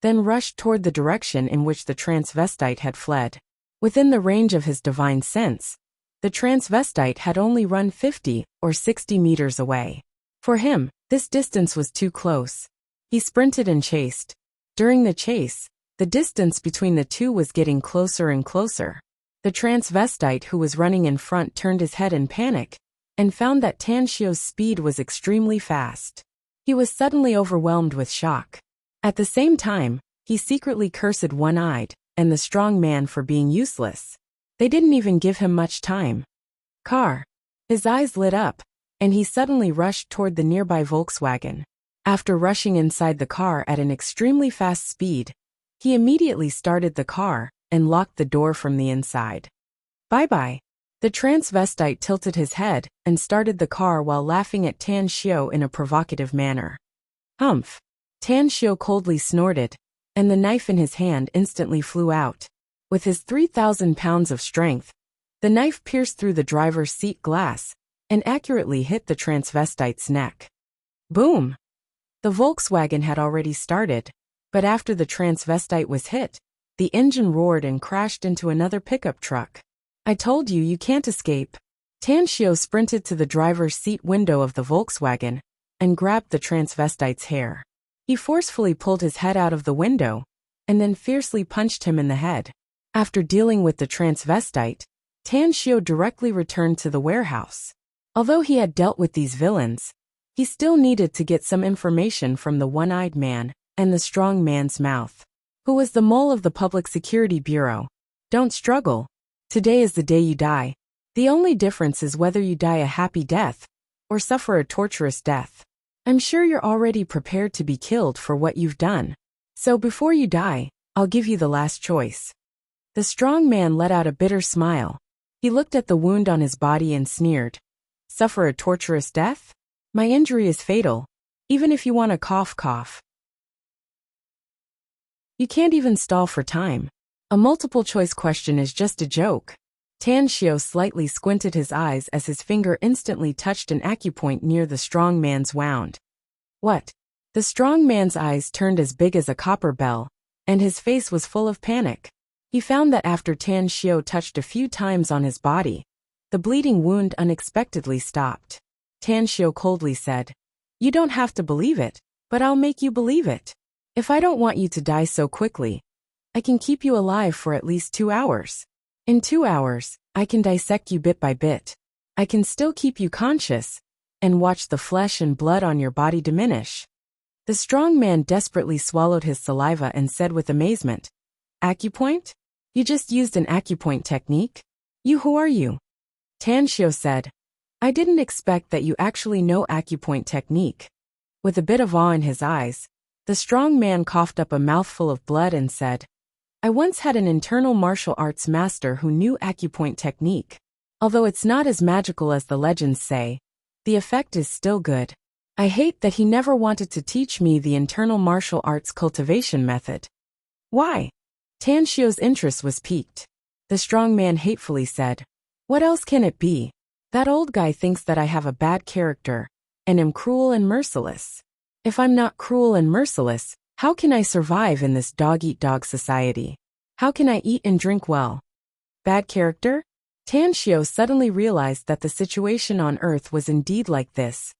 then rushed toward the direction in which the transvestite had fled. Within the range of his divine sense, the transvestite had only run 50 or 60 meters away. For him, this distance was too close. He sprinted and chased. During the chase, the distance between the two was getting closer and closer. The transvestite who was running in front turned his head in panic and found that Tan Xiao's speed was extremely fast. He was suddenly overwhelmed with shock. At the same time, he secretly cursed one-eyed and the strong man for being useless. They didn't even give him much time. Car. His eyes lit up, and he suddenly rushed toward the nearby Volkswagen. After rushing inside the car at an extremely fast speed, he immediately started the car and locked the door from the inside. Bye-bye. The transvestite tilted his head and started the car while laughing at Tan Xiao in a provocative manner. Humph. Tan Xiao coldly snorted, and the knife in his hand instantly flew out. With his 3,000 pounds of strength, the knife pierced through the driver's seat glass and accurately hit the transvestite's neck. Boom! The Volkswagen had already started, but after the transvestite was hit, the engine roared and crashed into another pickup truck. I told you, you can't escape. Tan Xiao sprinted to the driver's seat window of the Volkswagen and grabbed the transvestite's hair. He forcefully pulled his head out of the window and then fiercely punched him in the head. After dealing with the transvestite, Tan Xiao directly returned to the warehouse. Although he had dealt with these villains, he still needed to get some information from the one-eyed man and the strong man's mouth, who was the mole of the Public Security Bureau. Don't struggle. Today is the day you die. The only difference is whether you die a happy death or suffer a torturous death. I'm sure you're already prepared to be killed for what you've done. So before you die, I'll give you the last choice. The strong man let out a bitter smile. He looked at the wound on his body and sneered. Suffer a torturous death? My injury is fatal. Even if you want to cough. You can't even stall for time. A multiple-choice question is just a joke. Tan Xiao slightly squinted his eyes as his finger instantly touched an acupoint near the strong man's wound. What? The strong man's eyes turned as big as a copper bell, and his face was full of panic. He found that after Tan Xiao touched a few times on his body, the bleeding wound unexpectedly stopped. Tan Xiao coldly said, You don't have to believe it, but I'll make you believe it. If I don't want you to die so quickly, I can keep you alive for at least 2 hours. In 2 hours, I can dissect you bit by bit. I can still keep you conscious and watch the flesh and blood on your body diminish. The strong man desperately swallowed his saliva and said with amazement, Acupoint? You just used an acupoint technique? Who are you? Tan Xiao said, I didn't expect that you actually know acupoint technique. With a bit of awe in his eyes, the strong man coughed up a mouthful of blood and said, I once had an internal martial arts master who knew acupoint technique. Although it's not as magical as the legends say, the effect is still good. I hate that he never wanted to teach me the internal martial arts cultivation method. Why? Tan Xiao's interest was piqued. The strong man hatefully said, What else can it be? That old guy thinks that I have a bad character and am cruel and merciless. If I'm not cruel and merciless, how can I survive in this dog-eat-dog society? How can I eat and drink well? Bad character? Tan Xiao suddenly realized that the situation on Earth was indeed like this,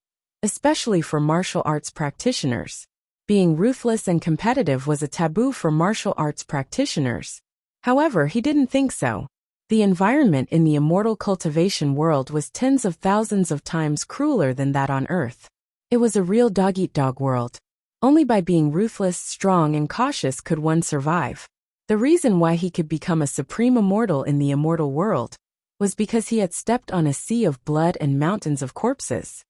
especially for martial arts practitioners. Being ruthless and competitive was a taboo for martial arts practitioners. However, he didn't think so. The environment in the immortal cultivation world was tens of thousands of times crueler than that on Earth. It was a real dog-eat-dog world. Only by being ruthless, strong, and cautious could one survive. The reason why he could become a supreme immortal in the immortal world was because he had stepped on a sea of blood and mountains of corpses.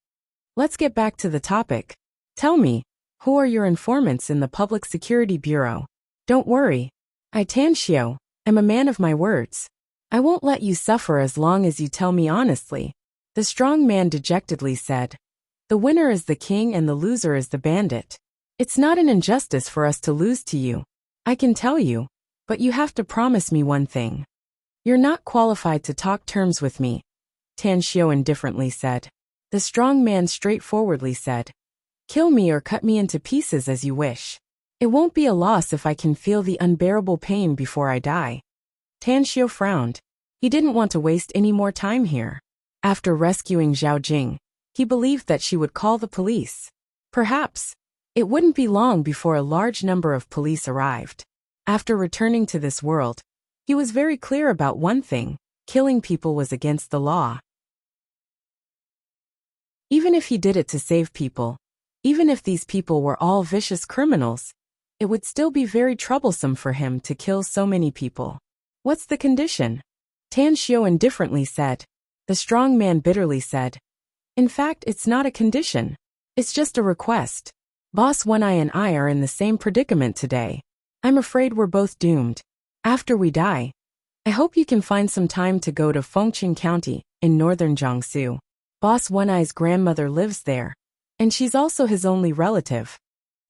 Let's get back to the topic. Tell me, who are your informants in the Public Security Bureau? Don't worry. I, Tan Xiao, am a man of my words. I won't let you suffer as long as you tell me honestly. The strong man dejectedly said, The winner is the king and the loser is the bandit. It's not an injustice for us to lose to you. I can tell you, but you have to promise me one thing. You're not qualified to talk terms with me, Tan Xiao indifferently said. The strong man straightforwardly said, Kill me or cut me into pieces as you wish. It won't be a loss if I can feel the unbearable pain before I die. Tan Xiu frowned. He didn't want to waste any more time here. After rescuing Zhao Jing, he believed that she would call the police. Perhaps it wouldn't be long before a large number of police arrived. After returning to this world, he was very clear about one thing: killing people was against the law. Even if he did it to save people, even if these people were all vicious criminals, it would still be very troublesome for him to kill so many people. What's the condition? Tan Xiu indifferently said. The strong man bitterly said, in fact, it's not a condition. It's just a request. Boss One Eye and I are in the same predicament today. I'm afraid we're both doomed. After we die, I hope you can find some time to go to Fengqing County in northern Jiangsu. Boss One Eye's grandmother lives there, and she's also his only relative.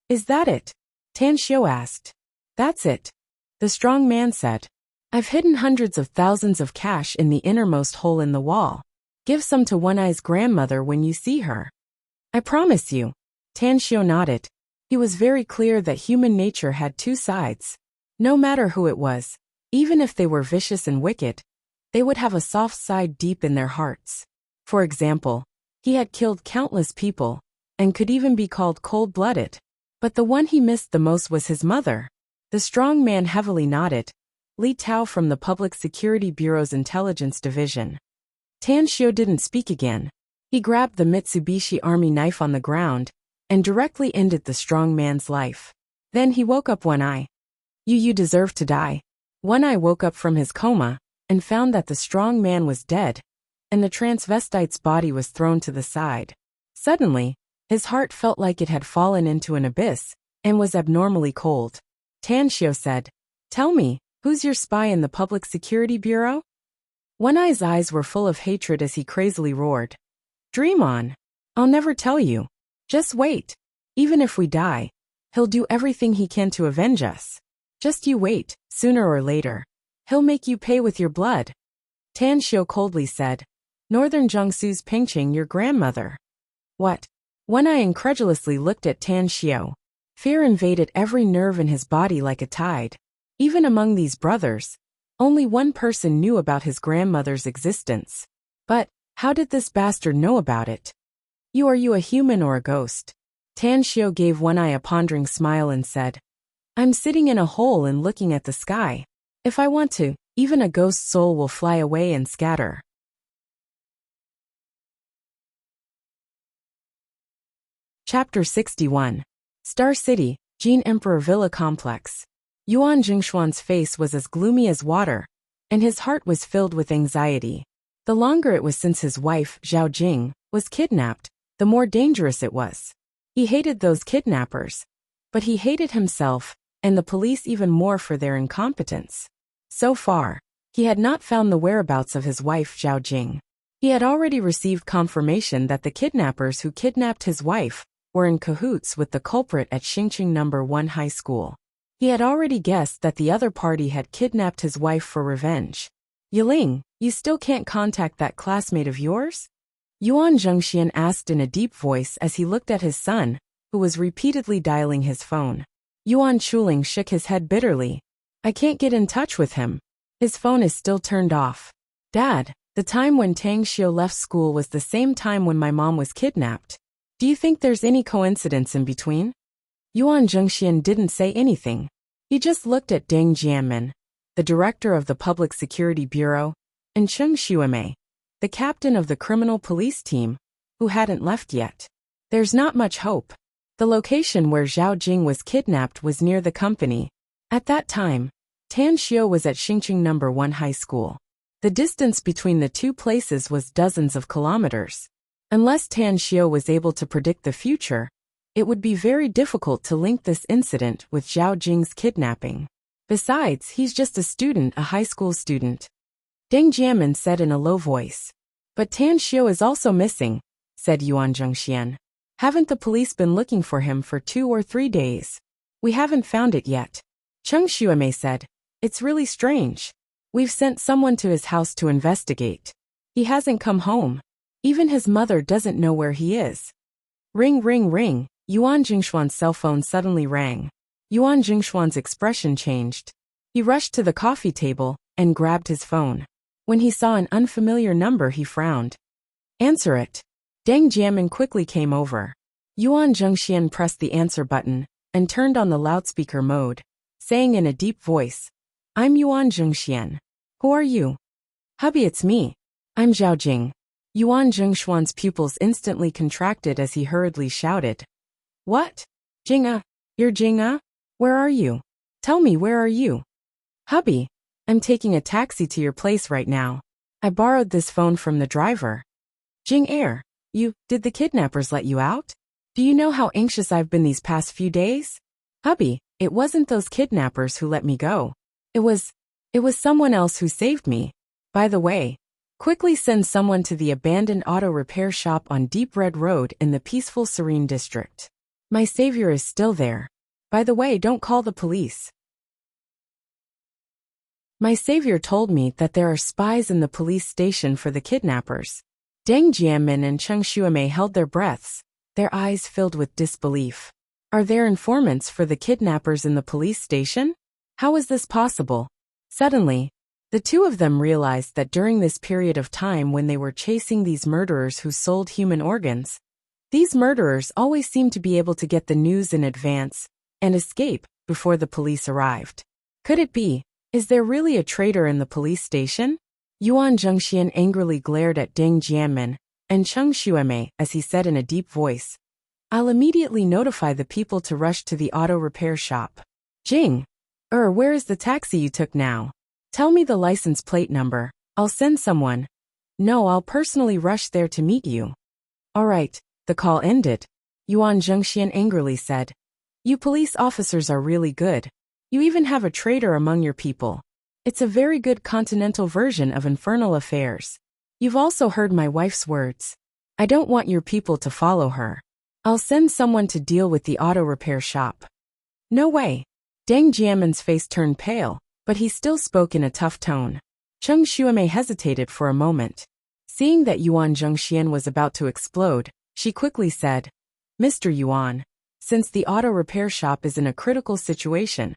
Is that it? Tan Xiu asked. That's it. The strong man said. I've hidden hundreds of thousands of cash in the innermost hole in the wall. Give some to One Eye's grandmother when you see her. I promise you. Tan Xiu nodded. He was very clear that human nature had two sides. No matter who it was, even if they were vicious and wicked, they would have a soft side deep in their hearts. For example, he had killed countless people, and could even be called cold-blooded. But the one he missed the most was his mother. The strong man heavily nodded. Li Tao from the Public Security Bureau's Intelligence Division. Tan Xiu didn't speak again. He grabbed the Mitsubishi Army knife on the ground and directly ended the strong man's life. Then he woke up One Eye. You deserve to die. One Eye woke up from his coma and found that the strong man was dead, and the transvestite's body was thrown to the side. Suddenly, his heart felt like it had fallen into an abyss and was abnormally cold. Tan Xiu said, Tell me, who's your spy in the Public Security Bureau? One Eye's eyes were full of hatred as he crazily roared. Dream on. I'll never tell you. Just wait. Even if we die, he'll do everything he can to avenge us. Just you wait, sooner or later. He'll make you pay with your blood. Tan Xiu coldly said, Northern Jiangsu's Pengqing, your grandmother. What? One Eye incredulously looked at Tan Xiu. Fear invaded every nerve in his body like a tide. Even among these brothers, only one person knew about his grandmother's existence. But how did this bastard know about it? Are you a human or a ghost? Tan Xiu gave One Eye a pondering smile and said, I'm sitting in a hole and looking at the sky. If I want to, even a ghost soul will fly away and scatter. Chapter 61. Star City, Jin Emperor Villa Complex. Yuan Jingshuan's face was as gloomy as water, and his heart was filled with anxiety. The longer it was since his wife, Zhao Jing, was kidnapped, the more dangerous it was. He hated those kidnappers, but he hated himself and the police even more for their incompetence. So far, he had not found the whereabouts of his wife Zhao Jing. He had already received confirmation that the kidnappers who kidnapped his wife were in cahoots with the culprit at Xingqing No. 1 High School. He had already guessed that the other party had kidnapped his wife for revenge. Yiling, you still can't contact that classmate of yours? Yuan Zhengxian asked in a deep voice as he looked at his son, who was repeatedly dialing his phone. Yuan Chuling shook his head bitterly. I can't get in touch with him. His phone is still turned off. Dad, the time when Tang Xiu left school was the same time when my mom was kidnapped. Do you think there's any coincidence in between? Yuan Zhengxian didn't say anything. He just looked at Deng Jianmen, the director of the Public Security Bureau, and Cheng Xuemei, the captain of the criminal police team, who hadn't left yet. There's not much hope. The location where Zhao Jing was kidnapped was near the company. At that time, Tan Xiu was at Xingqing No. 1 High School. The distance between the two places was dozens of kilometers. Unless Tan Xiu was able to predict the future, it would be very difficult to link this incident with Zhao Jing's kidnapping. Besides, he's just a student, a high school student. Deng Jianmen said in a low voice. But Tan Xiu is also missing, said Yuan Zhengxian. Haven't the police been looking for him for 2 or 3 days? We haven't found it yet. Cheng Xuemei said, It's really strange. We've sent someone to his house to investigate. He hasn't come home. Even his mother doesn't know where he is. Ring, ring, ring. Yuan Jingshuan's cell phone suddenly rang. Yuan Jingshuan's expression changed. He rushed to the coffee table and grabbed his phone. When he saw an unfamiliar number, he frowned. Answer it. Deng Jianmin quickly came over. Yuan Zhengxian pressed the answer button and turned on the loudspeaker mode, saying in a deep voice, I'm Yuan Zhengxian. Who are you? Hubby, it's me. I'm Zhao Jing. Yuan Zhengshuan's pupils instantly contracted as he hurriedly shouted. What? Jinga? You're Jinga? Where are you? Tell me, where are you? Hubby, I'm taking a taxi to your place right now. I borrowed this phone from the driver. Jing Air, did the kidnappers let you out? Do you know how anxious I've been these past few days? Hubby, it wasn't those kidnappers who let me go. It was someone else who saved me. By the way, quickly send someone to the abandoned auto repair shop on Deep Red Road in the peaceful Serene district. My savior is still there. By the way, don't call the police. My savior told me that there are spies in the police station for the kidnappers. Deng Jianmin and Cheng Xuemei held their breaths, their eyes filled with disbelief. Are there informants for the kidnappers in the police station? How is this possible? Suddenly, the two of them realized that during this period of time when they were chasing these murderers who sold human organs, these murderers always seemed to be able to get the news in advance and escape before the police arrived. Could it be? Is there really a traitor in the police station? Yuan Zhengxian angrily glared at Deng Jianmin and Cheng Xuemei as he said in a deep voice, I'll immediately notify the people to rush to the auto repair shop. Jing, where is the taxi you took now? Tell me the license plate number. I'll send someone. No, I'll personally rush there to meet you. All right, the call ended. Yuan Zhengxian angrily said, You police officers are really good. You even have a traitor among your people. It's a very good continental version of infernal affairs. You've also heard my wife's words. I don't want your people to follow her. I'll send someone to deal with the auto repair shop. No way. Deng Jianmin's face turned pale, but he still spoke in a tough tone. Cheng Xuemei hesitated for a moment. Seeing that Yuan Zhengxian was about to explode, she quickly said, Mr. Yuan, since the auto repair shop is in a critical situation,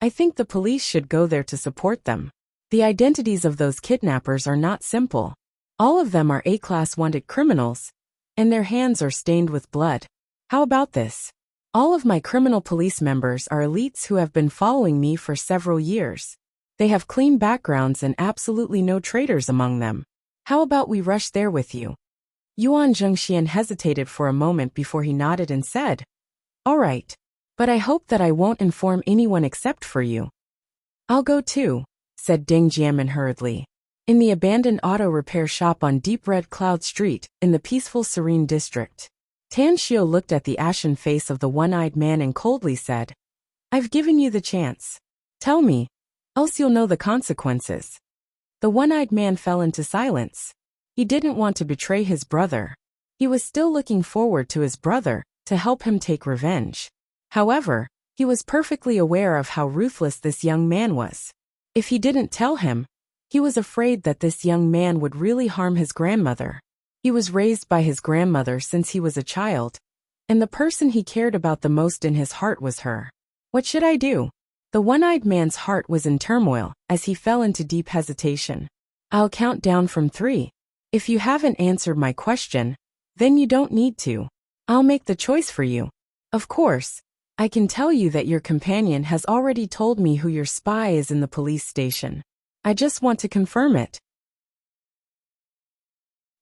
I think the police should go there to support them. The identities of those kidnappers are not simple. All of them are A-class wanted criminals, and their hands are stained with blood. How about this? All of my criminal police members are elites who have been following me for several years. They have clean backgrounds and absolutely no traitors among them. How about we rush there with you? Yuan Zhengxian hesitated for a moment before he nodded and said, All right. But I hope that I won't inform anyone except for you. I'll go too, said Deng Jianmin hurriedly. In the abandoned auto repair shop on Deep Red Cloud Street, in the peaceful Serene district, Tan Xiao looked at the ashen face of the one-eyed man and coldly said, I've given you the chance. Tell me, else you'll know the consequences. The one-eyed man fell into silence. He didn't want to betray his brother. He was still looking forward to his brother to help him take revenge. However, he was perfectly aware of how ruthless this young man was. If he didn't tell him, he was afraid that this young man would really harm his grandmother. He was raised by his grandmother since he was a child, and the person he cared about the most in his heart was her. What should I do? The one-eyed man's heart was in turmoil as he fell into deep hesitation. I'll count down from 3. If you haven't answered my question, then you don't need to. I'll make the choice for you. Of course, I can tell you that your companion has already told me who your spy is in the police station. I just want to confirm it.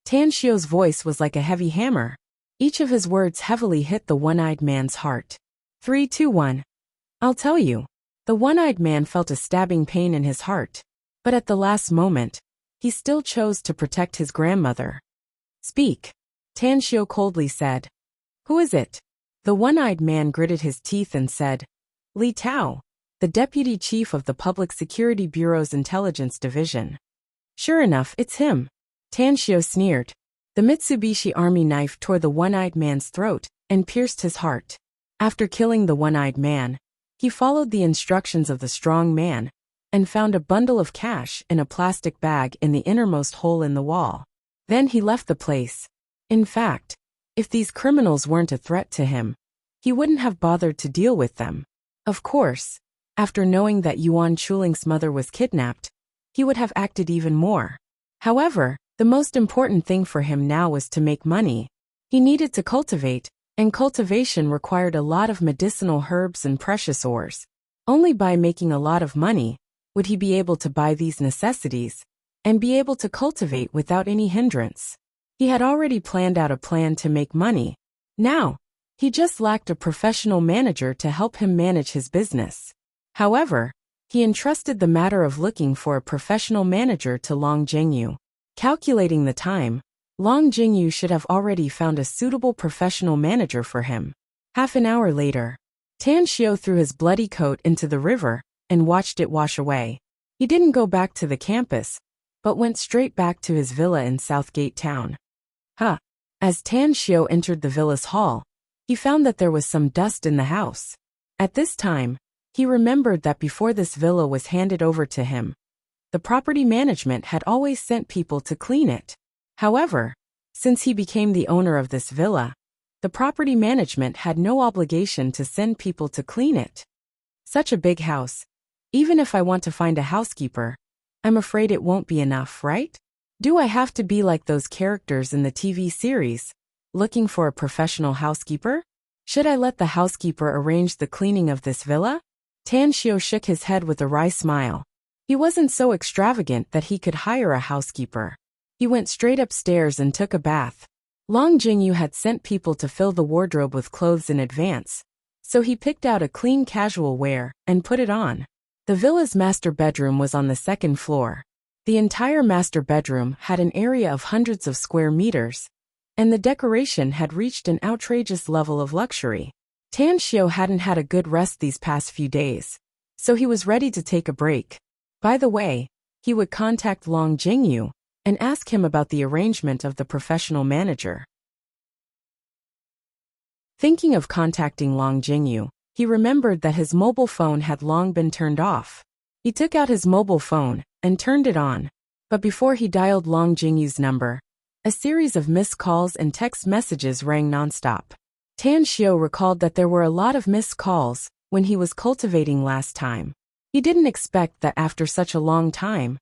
Tan Xiao's voice was like a heavy hammer. Each of his words heavily hit the one-eyed man's heart. 3, 2, 1. I'll tell you. The one-eyed man felt a stabbing pain in his heart. But at the last moment, he still chose to protect his grandmother. Speak. Tan Xiao coldly said. Who is it? The one-eyed man gritted his teeth and said, Li Tao, the deputy chief of the Public Security Bureau's Intelligence Division. Sure enough, it's him. Tan Xiao sneered. The Mitsubishi Army knife tore the one-eyed man's throat and pierced his heart. After killing the one-eyed man, he followed the instructions of the strong man and found a bundle of cash in a plastic bag in the innermost hole in the wall. Then he left the place. In fact, if these criminals weren't a threat to him, he wouldn't have bothered to deal with them. Of course, after knowing that Yuan Chuling's mother was kidnapped, he would have acted even more. However, the most important thing for him now was to make money. He needed to cultivate, and cultivation required a lot of medicinal herbs and precious ores. Only by making a lot of money would he be able to buy these necessities and be able to cultivate without any hindrance. He had already planned out a plan to make money. Now, he just lacked a professional manager to help him manage his business. However, he entrusted the matter of looking for a professional manager to Long Jingyu. Calculating the time, Long Jingyu should have already found a suitable professional manager for him. Half an hour later, Tan Xiao threw his bloody coat into the river and watched it wash away. He didn't go back to the campus, but went straight back to his villa in Southgate Town. As Tan Xiao entered the villa's hall, he found that there was some dust in the house. At this time, he remembered that before this villa was handed over to him, the property management had always sent people to clean it. However, since he became the owner of this villa, the property management had no obligation to send people to clean it. Such a big house. Even if I want to find a housekeeper, I'm afraid it won't be enough, right? Do I have to be like those characters in the TV series, looking for a professional housekeeper? Should I let the housekeeper arrange the cleaning of this villa? Tan Xiao shook his head with a wry smile. He wasn't so extravagant that he could hire a housekeeper. He went straight upstairs and took a bath. Long Jingyu had sent people to fill the wardrobe with clothes in advance, so he picked out a clean casual wear and put it on. The villa's master bedroom was on the second floor. The entire master bedroom had an area of hundreds of square meters, and the decoration had reached an outrageous level of luxury. Tan Xiao hadn't had a good rest these past few days, so he was ready to take a break. By the way, he would contact Long Jingyu and ask him about the arrangement of the professional manager. Thinking of contacting Long Jingyu, he remembered that his mobile phone had long been turned off. He took out his mobile phone and turned it on, but before he dialed Long Jingyu's number, a series of missed calls and text messages rang nonstop. Tan Xiao recalled that there were a lot of missed calls when he was cultivating last time. He didn't expect that after such a long time,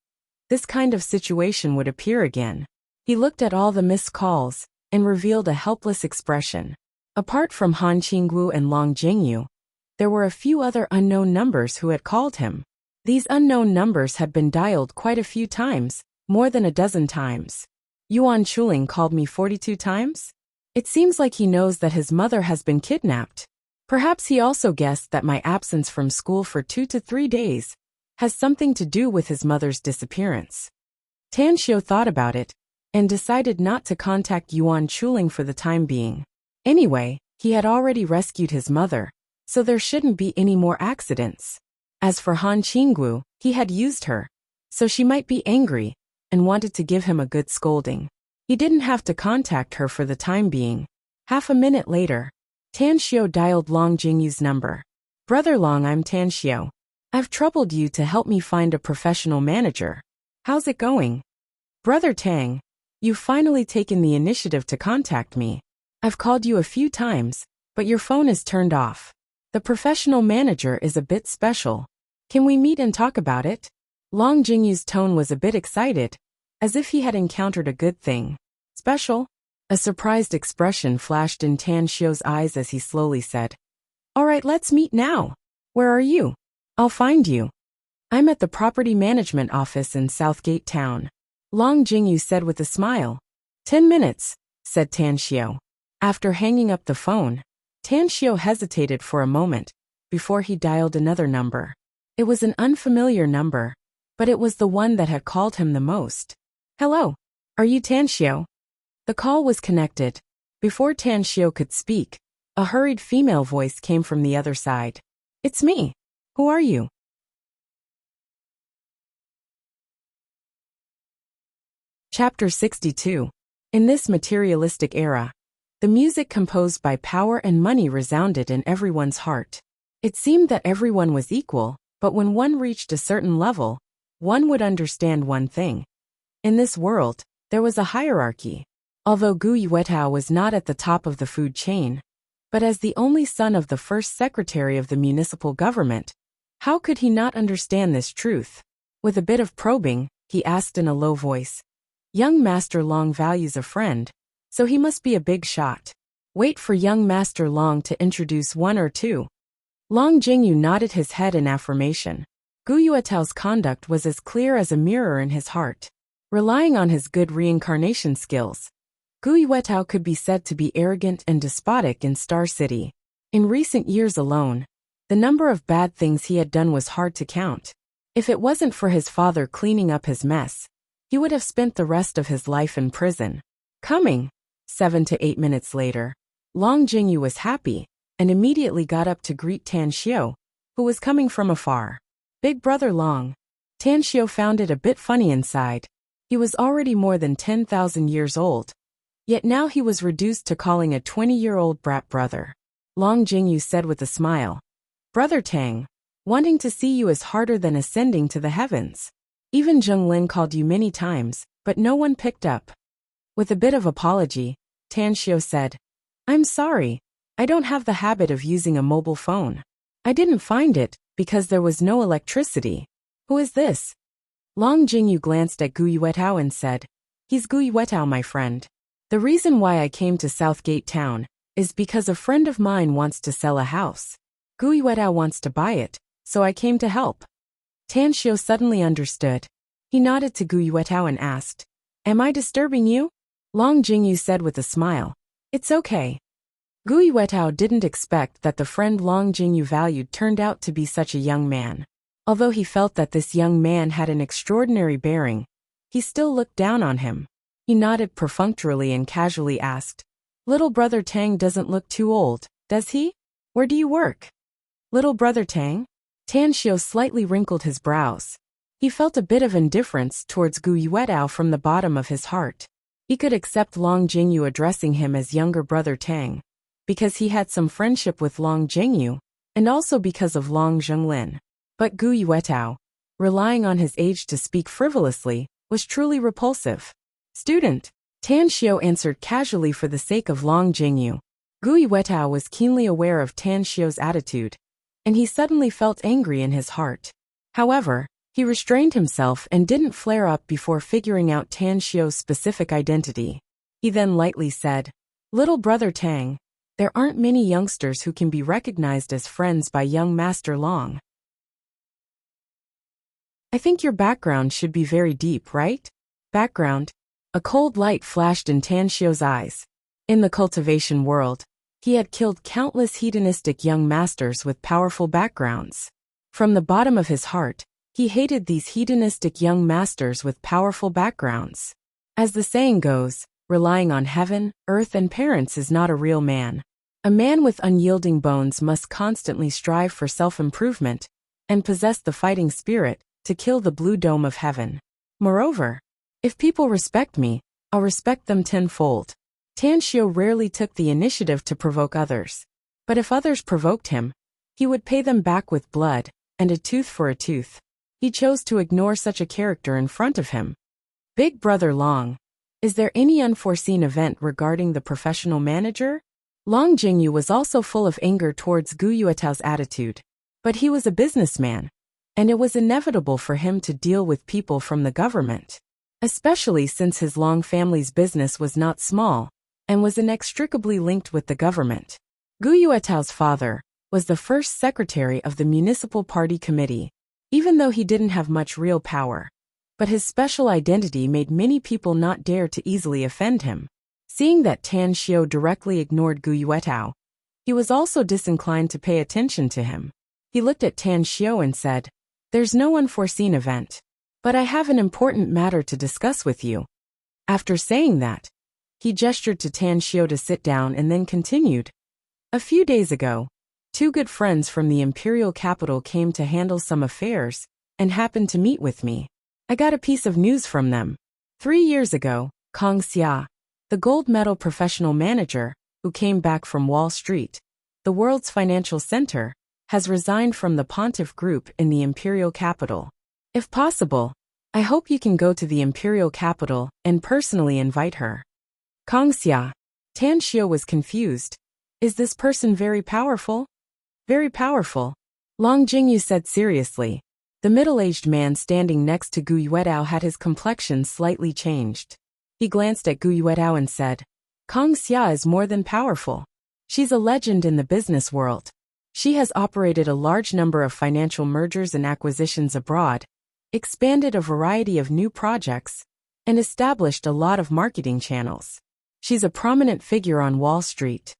this kind of situation would appear again. He looked at all the missed calls and revealed a helpless expression. Apart from Han Qingwu and Long Jingyu, there were a few other unknown numbers who had called him. These unknown numbers had been dialed quite a few times, more than a dozen times. Yuan Chuling called me 42 times? It seems like he knows that his mother has been kidnapped. Perhaps he also guessed that my absence from school for 2 to 3 days has something to do with his mother's disappearance. Tan Xiao thought about it and decided not to contact Yuan Chuling for the time being. Anyway, he had already rescued his mother, so there shouldn't be any more accidents. As for Han Qingwu, he had used her, so she might be angry and wanted to give him a good scolding. He didn't have to contact her for the time being. Half a minute later, Tan Xiao dialed Long Jingyu's number. Brother Long, I'm Tan Xiao. I've troubled you to help me find a professional manager. How's it going? Brother Tang, you've finally taken the initiative to contact me. I've called you a few times, but your phone is turned off. The professional manager is a bit special. Can we meet and talk about it? Long Jingyu's tone was a bit excited, as if he had encountered a good thing. Special? A surprised expression flashed in Tan Xiao's eyes as he slowly said, All right, let's meet now. Where are you? I'll find you. I'm at the property management office in Southgate Town. Long Jingyu said with a smile. 10 minutes, said Tan Xiao. After hanging up the phone, Tan Xiao hesitated for a moment before he dialed another number. It was an unfamiliar number, but it was the one that had called him the most. Hello, are you Tan Xiao? The call was connected. Before Tan Xiao could speak, a hurried female voice came from the other side. It's me. Who are you? Chapter 62. In this materialistic era, the music composed by power and money resounded in everyone's heart. It seemed that everyone was equal, but when one reached a certain level, one would understand one thing. In this world, there was a hierarchy. Although Gu Yuetao was not at the top of the food chain, But as the only son of the first secretary of the municipal government, how could he not understand this truth? With a bit of probing, he asked in a low voice. Young Master Long values a friend, so he must be a big shot. Wait for young Master Long to introduce one or two. Long Jingyu nodded his head in affirmation. Gu Yuetao's conduct was as clear as a mirror in his heart. Relying on his good reincarnation skills, Gu Yuetao could be said to be arrogant and despotic in Star City. In recent years alone, the number of bad things he had done was hard to count. If it wasn't for his father cleaning up his mess, he would have spent the rest of his life in prison. 7 to 8 minutes later, Long Jingyu was happy and immediately got up to greet Tan Xiu, who was coming from afar. Big brother Long. Tan Xiu found it a bit funny inside. He was already more than 10,000 years old, yet now he was reduced to calling a 20-year-old brat brother. Long Jingyu said with a smile, Brother Tang, wanting to see you is harder than ascending to the heavens. Even Zheng Lin called you many times, but no one picked up. With a bit of apology, Tan Xiu said, I'm sorry, I don't have the habit of using a mobile phone. I didn't find it, because there was no electricity. Who is this? Long Jingyu glanced at Gu Yuetao and said, He's Gu Yuetao, my friend. The reason why I came to Southgate Town is because a friend of mine wants to sell a house. Gu Yuetao wants to buy it, so I came to help. Tan Xiu suddenly understood. He nodded to Gu Yuetao and asked, Am I disturbing you? Long Jingyu said with a smile, It's okay. Gu Yuetao didn't expect that the friend Long Jingyu valued turned out to be such a young man. Although he felt that this young man had an extraordinary bearing, he still looked down on him. He nodded perfunctorily and casually asked, Little brother Tang doesn't look too old, does he? Where do you work? Little brother Tang? Tan Xiu slightly wrinkled his brows. He felt a bit of indifference towards Gu Yuetao from the bottom of his heart. He could accept Long Jingyu addressing him as younger brother Tang, because he had some friendship with Long Jingyu, and also because of Long Zhenglin. But Gu Yuetao, relying on his age to speak frivolously, was truly repulsive. Student, Tan Xiu answered casually for the sake of Long Jingyu. Gu Yuetao was keenly aware of Tan Xiu's attitude, and he suddenly felt angry in his heart. However, he restrained himself and didn't flare up before figuring out Tan Xiu's specific identity. He then lightly said, Little brother Tang, there aren't many youngsters who can be recognized as friends by young Master Long. I think your background should be very deep, right? Background? A cold light flashed in Tan Xiu's eyes. In the cultivation world, he had killed countless hedonistic young masters with powerful backgrounds. From the bottom of his heart, he hated these hedonistic young masters with powerful backgrounds. As the saying goes, relying on heaven, earth, and parents is not a real man. A man with unyielding bones must constantly strive for self-improvement and possess the fighting spirit to kill the blue dome of heaven. Moreover, if people respect me, I'll respect them tenfold. Tan Xiu rarely took the initiative to provoke others. But if others provoked him, he would pay them back with blood, and a tooth for a tooth. He chose to ignore such a character in front of him. Big brother Long, is there any unforeseen event regarding the professional manager? Long Jingyu was also full of anger towards Gu Yuetao's attitude. But he was a businessman, and it was inevitable for him to deal with people from the government, especially since his Long family's business was not small and was inextricably linked with the government. Gu Yuetao's father was the first secretary of the municipal party committee, even though he didn't have much real power. But his special identity made many people not dare to easily offend him. Seeing that Tan Xiu directly ignored Gu Yuetao, he was also disinclined to pay attention to him. He looked at Tan Xiu and said, There's no unforeseen event, but I have an important matter to discuss with you. After saying that, he gestured to Tan Xiu to sit down and then continued. A few days ago, two good friends from the imperial capital came to handle some affairs and happened to meet with me. I got a piece of news from them. 3 years ago, Kong Xia, the gold medal professional manager, who came back from Wall Street, the world's financial center, has resigned from the Pontiff Group in the imperial capital. If possible, I hope you can go to the imperial capital and personally invite her. Kong Xia. Tan Xiu was confused. Is this person very powerful? Very powerful, Long Jingyu said seriously. The middle-aged man standing next to Gu Yuetao had his complexion slightly changed. He glanced at Gu Yuetao and said, Kong Xia is more than powerful. She's a legend in the business world. She has operated a large number of financial mergers and acquisitions abroad, expanded a variety of new projects, and established a lot of marketing channels. She's a prominent figure on Wall Street.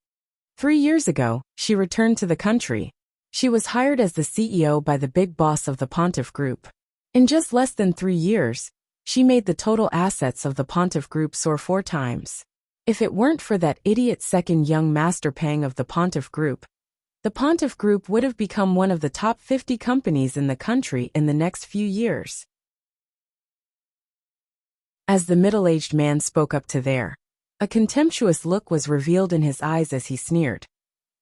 3 years ago, she returned to the country. She was hired as the CEO by the big boss of the Pontiff Group. In just less than 3 years, she made the total assets of the Pontiff Group soar 4 times. If it weren't for that idiot second young master Pang of the Pontiff Group, the Pontiff Group would have become one of the top 50 companies in the country in the next few years. As the middle-aged man spoke up to there, a contemptuous look was revealed in his eyes as he sneered.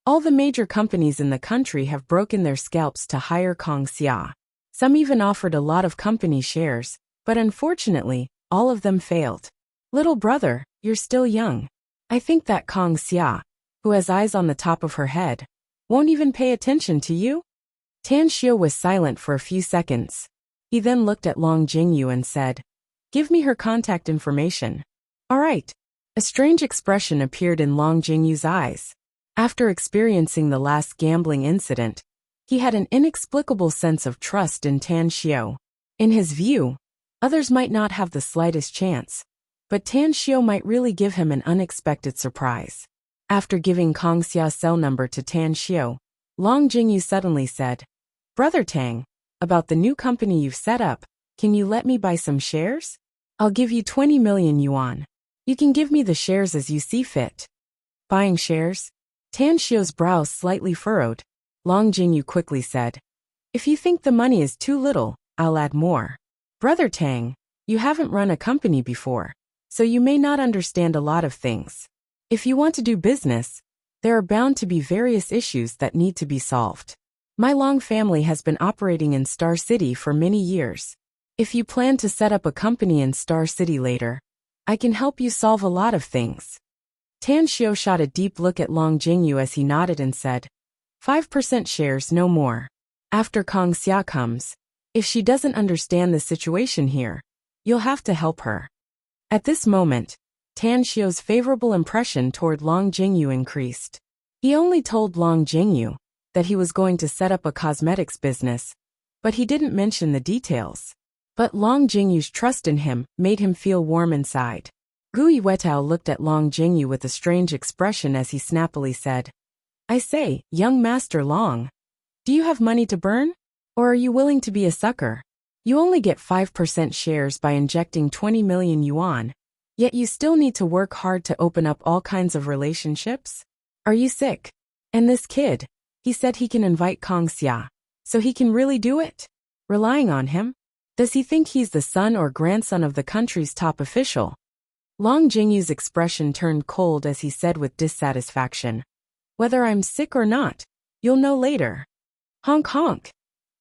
All the major companies in the country have broken their scalps to hire Kong Xia. Some even offered a lot of company shares, but unfortunately, all of them failed. Little brother, you're still young. I think that Kong Xia, who has eyes on the top of her head, won't even pay attention to you? Tan Xiu was silent for a few seconds. He then looked at Long Jingyu and said, Give me her contact information. All right. A strange expression appeared in Long Jingyu's eyes. After experiencing the last gambling incident, he had an inexplicable sense of trust in Tan Xiu. In his view, others might not have the slightest chance, but Tan Xiu might really give him an unexpected surprise. After giving Kong Xia's cell number to Tan Xiu, Long Jingyu suddenly said, Brother Tang, about the new company you've set up, can you let me buy some shares? I'll give you 20 million yuan. You can give me the shares as you see fit. Buying shares? Tan Xiu's brows slightly furrowed. Long Jingyu quickly said, If you think the money is too little, I'll add more. Brother Tang, you haven't run a company before, so you may not understand a lot of things. If you want to do business, there are bound to be various issues that need to be solved. My Long family has been operating in Star City for many years. If you plan to set up a company in Star City later, I can help you solve a lot of things. Tan Xiu shot a deep look at Long Jingyu as he nodded and said, 5% shares, no more. After Kong Xia comes, if she doesn't understand the situation here, you'll have to help her. At this moment, Tan Xiu's favorable impression toward Long Jingyu increased. He only told Long Jingyu that he was going to set up a cosmetics business, but he didn't mention the details. But Long Jingyu's trust in him made him feel warm inside. Gu Yuetao looked at Long Jingyu with a strange expression as he snappily said, I say, young Master Long, do you have money to burn? Or are you willing to be a sucker? You only get 5% shares by injecting 20 million yuan, yet you still need to work hard to open up all kinds of relationships? Are you sick? And this kid, he said he can invite Kong Xia, so he can really do it? Relying on him? Does he think he's the son or grandson of the country's top official? Long Jingyu's expression turned cold as he said with dissatisfaction, Whether I'm sick or not, you'll know later. Honk honk.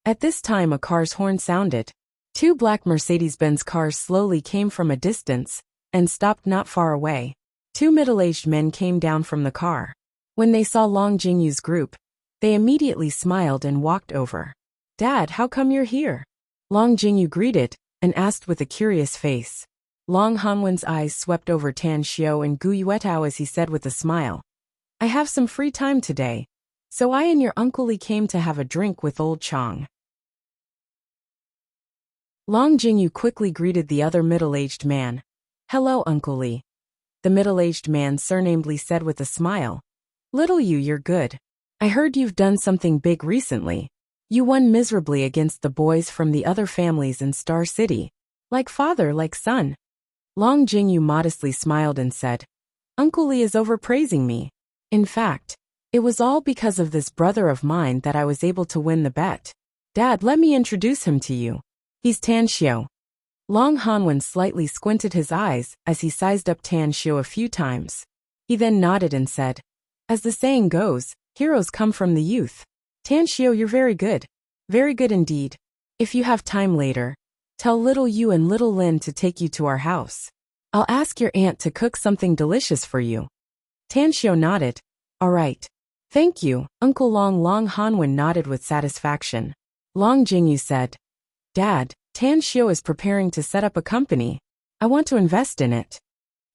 At this time a car's horn sounded. 2 black Mercedes-Benz cars slowly came from a distance and stopped not far away. 2 middle-aged men came down from the car. When they saw Long Jingyu's group, they immediately smiled and walked over. Dad, how come you're here? Long Jingyu greeted and asked with a curious face. Long Hanwen's eyes swept over Tan Xiu and Gu Yuetao as he said with a smile, I have some free time today, so I and your Uncle Li came to have a drink with old Chong. Long Jingyu quickly greeted the other middle-aged man. Hello, Uncle Li. The middle-aged man surnamedly said with a smile, Little you, you're good. I heard you've done something big recently. You won miserably against the boys from the other families in Star City. Like father, like son. Long Jingyu modestly smiled and said, Uncle Li is overpraising me. In fact, it was all because of this brother of mine that I was able to win the bet. Dad, let me introduce him to you. He's Tan Xiu. Long Hanwen slightly squinted his eyes as he sized up Tan Xiu a few times. He then nodded and said, As the saying goes, heroes come from the youth. Tan Xiu, you're very good. Very good indeed. If you have time later, tell little you and little Lin to take you to our house. I'll ask your aunt to cook something delicious for you. Tan Xiu nodded. All right. Thank you, Uncle Long. Long Hanwen nodded with satisfaction. Long Jingyu said, Dad, Tan Xiu is preparing to set up a company. I want to invest in it.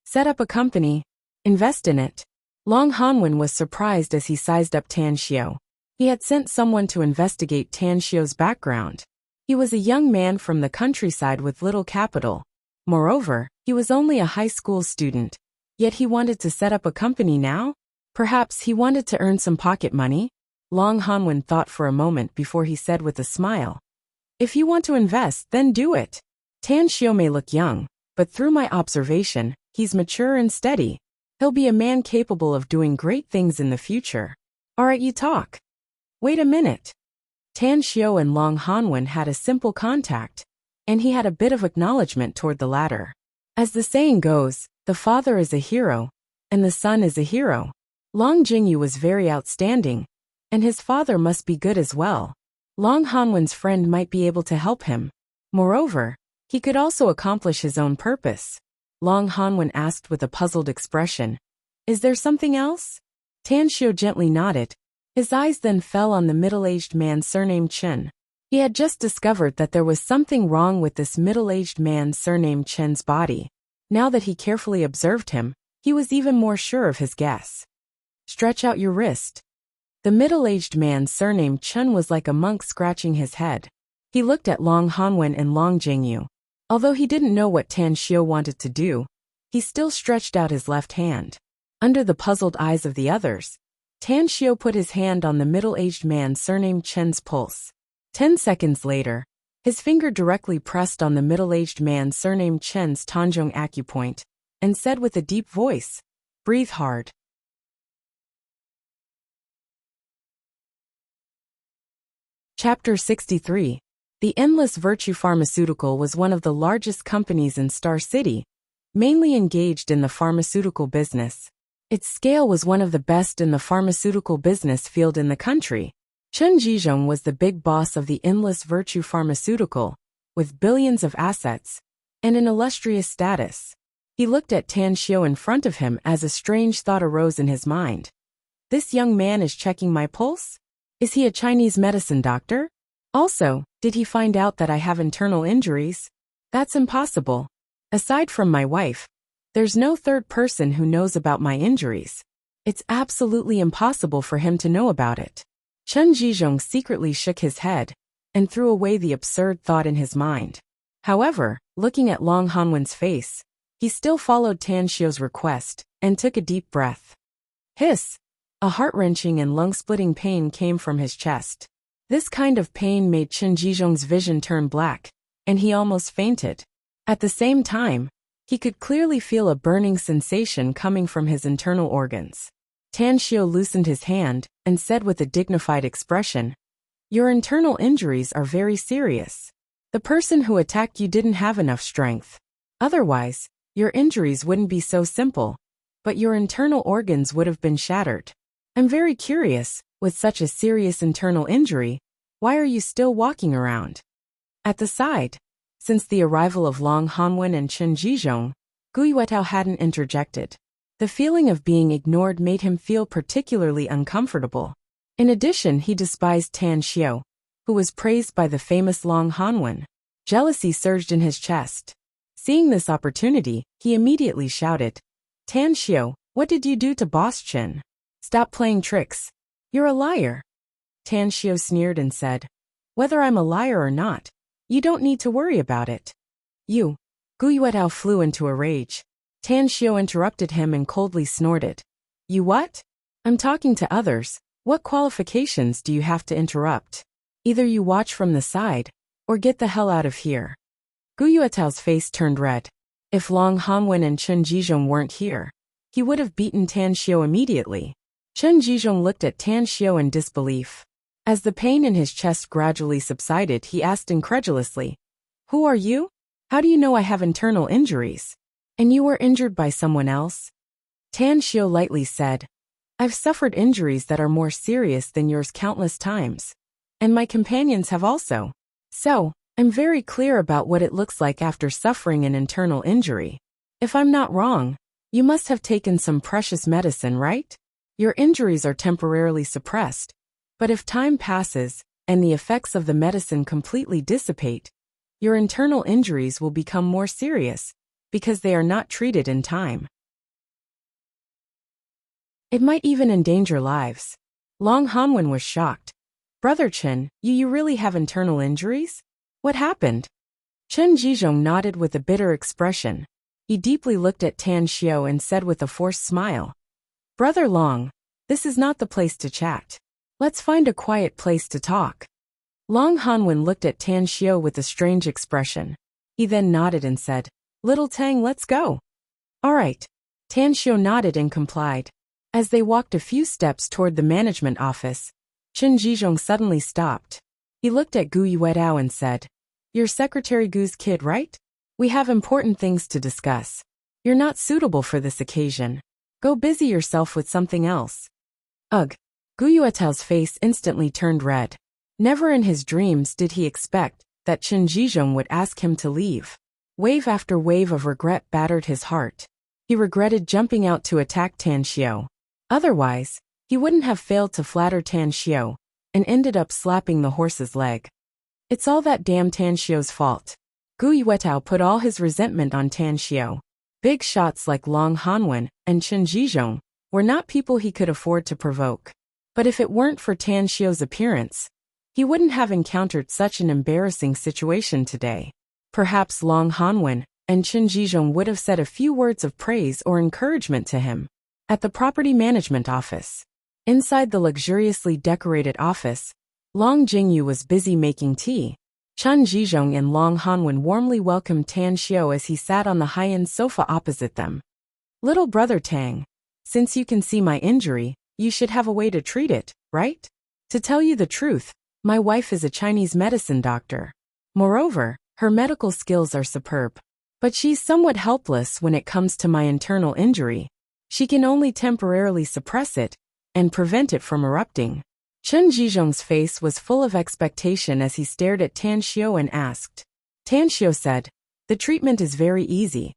Set up a company? Invest in it? Long Hanwen was surprised as he sized up Tan Xiu. He had sent someone to investigate Tan Xiu's background. He was a young man from the countryside with little capital. Moreover, he was only a high school student. Yet he wanted to set up a company now? Perhaps he wanted to earn some pocket money? Long Hanwen thought for a moment before he said with a smile. If you want to invest, then do it. Tan Xiu may look young, but through my observation, he's mature and steady. He'll be a man capable of doing great things in the future. Alright, you talk. Wait a minute. Tan Xiu and Long Hanwen had a simple contact, and he had a bit of acknowledgement toward the latter. As the saying goes, the father is a hero, and the son is a hero. Long Jingyu was very outstanding, and his father must be good as well. Long Hanwen's friend might be able to help him. Moreover, he could also accomplish his own purpose. Long Hanwen asked with a puzzled expression, Is there something else? Tan Xiu gently nodded. His eyes then fell on the middle-aged man surnamed Chen. He had just discovered that there was something wrong with this middle-aged man surnamed Chen's body. Now that he carefully observed him, he was even more sure of his guess. Stretch out your wrist. The middle-aged man surnamed Chen was like a monk scratching his head. He looked at Long Hanwen and Long Jingyu. Although he didn't know what Tan Xiu wanted to do, he still stretched out his left hand. Under the puzzled eyes of the others, Tan Xiu put his hand on the middle-aged man surnamed Chen's pulse. 10 seconds later, his finger directly pressed on the middle-aged man surnamed Chen's Tanzhong acupoint, and said with a deep voice, Breathe hard. Chapter 63. The Endless Virtue Pharmaceutical was one of the largest companies in Star City, mainly engaged in the pharmaceutical business. Its scale was one of the best in the pharmaceutical business field in the country. Chen Zhizhong was the big boss of the Endless Virtue Pharmaceutical, with billions of assets, and an illustrious status. He looked at Tan Xiu in front of him as a strange thought arose in his mind. This young man is checking my pulse? Is he a Chinese medicine doctor? Also, did he find out that I have internal injuries? That's impossible. Aside from my wife, there's no third person who knows about my injuries. It's absolutely impossible for him to know about it. Chen Zhizhong secretly shook his head and threw away the absurd thought in his mind. However, looking at Long Hanwen's face, he still followed Tan Xiu's request and took a deep breath. Hiss! A heart-wrenching and lung-splitting pain came from his chest. This kind of pain made Chen Zhizhong's vision turn black, and he almost fainted. At the same time, he could clearly feel a burning sensation coming from his internal organs. Tan Xiu loosened his hand and said with a dignified expression, Your internal injuries are very serious. The person who attacked you didn't have enough strength. Otherwise, your injuries wouldn't be so simple, but your internal organs would have been shattered. I'm very curious, with such a serious internal injury, why are you still walking around? At the side, since the arrival of Long Hanwen and Chen Zhizhong, Gu Yuetao hadn't interjected. The feeling of being ignored made him feel particularly uncomfortable. In addition, he despised Tan Xiu, who was praised by the famous Long Hanwen. Jealousy surged in his chest. Seeing this opportunity, he immediately shouted, Tan Xiu, what did you do to Boss Chen? Stop playing tricks. You're a liar. Tan Xiu sneered and said, Whether I'm a liar or not, you don't need to worry about it. You. Gu Yuetao flew into a rage. Tan Xiu interrupted him and coldly snorted. You what? I'm talking to others. What qualifications do you have to interrupt? Either you watch from the side, or get the hell out of here. Gu Yuetao's face turned red. If Long Hanwen and Chen Zhizhong weren't here, he would have beaten Tan Xiu immediately. Chen Zhizhong looked at Tan Xiu in disbelief. As the pain in his chest gradually subsided, he asked incredulously, Who are you? How do you know I have internal injuries? And you were injured by someone else? Tan Xiu lightly said, I've suffered injuries that are more serious than yours countless times. And my companions have also. So, I'm very clear about what it looks like after suffering an internal injury. If I'm not wrong, you must have taken some precious medicine, right? Your injuries are temporarily suppressed, but if time passes and the effects of the medicine completely dissipate, your internal injuries will become more serious because they are not treated in time. It might even endanger lives. Long Hanwen was shocked. Brother Chen, you really have internal injuries? What happened? Chen Jizhong nodded with a bitter expression. He deeply looked at Tan Xiao and said with a forced smile, Brother Long, this is not the place to chat. Let's find a quiet place to talk. Long Hanwen looked at Tan Xiao with a strange expression. He then nodded and said, Little Tang, let's go. All right. Tan Xiao nodded and complied. As they walked a few steps toward the management office, Chen Jizhong suddenly stopped. He looked at Gu Yuedao and said, You're Secretary Gu's kid, right? We have important things to discuss. You're not suitable for this occasion. Go busy yourself with something else. Ugh. Gu Yuetao's face instantly turned red. Never in his dreams did he expect that Chen Jizhong would ask him to leave. Wave after wave of regret battered his heart. He regretted jumping out to attack Tan Xiao. Otherwise, he wouldn't have failed to flatter Tan Xiao and ended up slapping the horse's leg. It's all that damn Tan Xiao's fault. Gu Yuetao put all his resentment on Tan Xiao. Big shots like Long Hanwen and Chen Jizhong were not people he could afford to provoke. But if it weren't for Tan Xiao's appearance, he wouldn't have encountered such an embarrassing situation today. Perhaps Long Hanwen and Chen Jizhong would have said a few words of praise or encouragement to him. At the property management office. Inside the luxuriously decorated office, Long Jingyu was busy making tea. Chen Jizhong and Long Hanwen warmly welcomed Tan Xiao as he sat on the high-end sofa opposite them. Little brother Tang, since you can see my injury, you should have a way to treat it, right? To tell you the truth, my wife is a Chinese medicine doctor. Moreover, her medical skills are superb. But she's somewhat helpless when it comes to my internal injury. She can only temporarily suppress it and prevent it from erupting. Chen Jizhong's face was full of expectation as he stared at Tan Xiao and asked. Tan Xiao said, The treatment is very easy.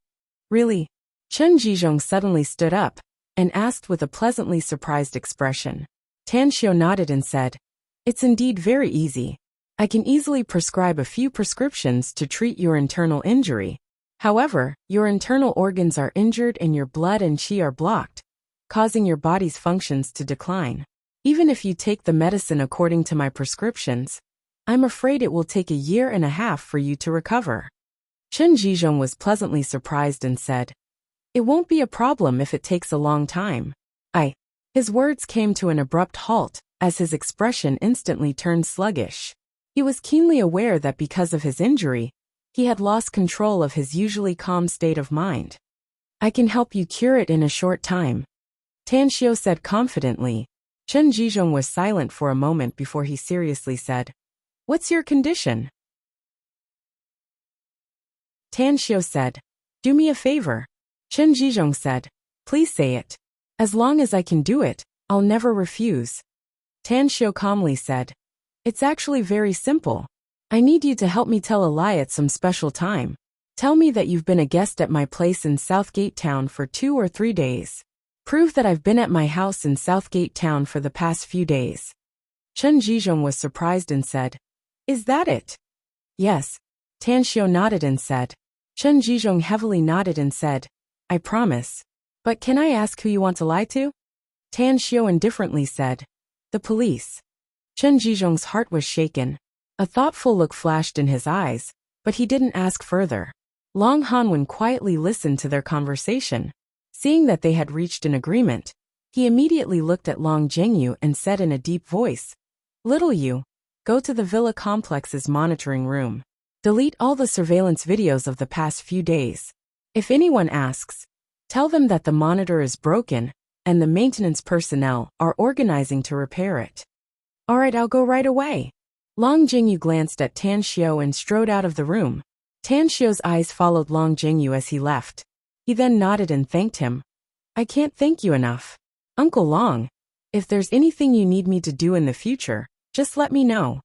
Really? Chen Jizhong suddenly stood up and asked with a pleasantly surprised expression. Tan Xiao nodded and said, It's indeed very easy. I can easily prescribe a few prescriptions to treat your internal injury. However, your internal organs are injured and your blood and qi are blocked, causing your body's functions to decline. Even if you take the medicine according to my prescriptions, I'm afraid it will take 1.5 years for you to recover. Chen Jizhong was pleasantly surprised and said, It won't be a problem if it takes a long time. His words came to an abrupt halt as his expression instantly turned sluggish. He was keenly aware that because of his injury, he had lost control of his usually calm state of mind. I can help you cure it in a short time. Tan Xiao said confidently. Chen Jizhong was silent for a moment before he seriously said, What's your condition? Tan Xiao said, Do me a favor. Chen Jizhong said, Please say it. As long as I can do it, I'll never refuse. Tan Xiao calmly said, It's actually very simple. I need you to help me tell a lie at some special time. Tell me that you've been a guest at my place in Southgate Town for 2 or 3 days. Prove that I've been at my house in Southgate Town for the past few days. Chen Jizhong was surprised and said, Is that it? Yes. Tan Xiao nodded and said. Chen Jizhong heavily nodded and said, I promise. But can I ask who you want to lie to? Tan Xiao indifferently said, The police. Chen Jizhong's heart was shaken. A thoughtful look flashed in his eyes, but he didn't ask further. Long Hanwen quietly listened to their conversation. Seeing that they had reached an agreement, he immediately looked at Long Jingyu and said in a deep voice, Little you, go to the villa complex's monitoring room. Delete all the surveillance videos of the past few days. If anyone asks, tell them that the monitor is broken and the maintenance personnel are organizing to repair it. All right, I'll go right away. Long Jingyu glanced at Tan Xiao and strode out of the room. Tan Xiao's eyes followed Long Jingyu as he left. He then nodded and thanked him. I can't thank you enough. Uncle Long, if there's anything you need me to do in the future, just let me know.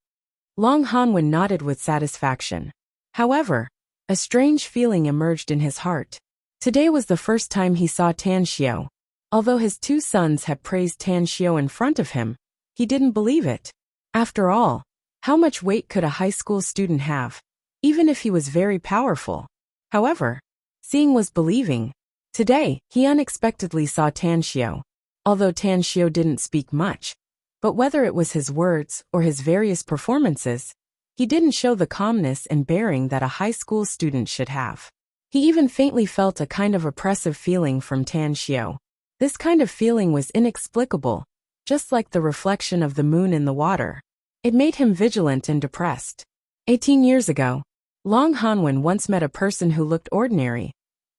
Long Hanwen nodded with satisfaction. However, a strange feeling emerged in his heart. Today was the first time he saw Tan Xiao, Although his two sons had praised Tan Xiao in front of him, he didn't believe it. After all, how much weight could a high school student have, even if he was very powerful? However, seeing was believing. Today, he unexpectedly saw Tan Xiao. Although Tan Xiao didn't speak much, but whether it was his words or his various performances, he didn't show the calmness and bearing that a high school student should have. He even faintly felt a kind of oppressive feeling from Tan Xiao. This kind of feeling was inexplicable, just like the reflection of the moon in the water. It made him vigilant and depressed. 18 years ago, Long Hanwen once met a person who looked ordinary,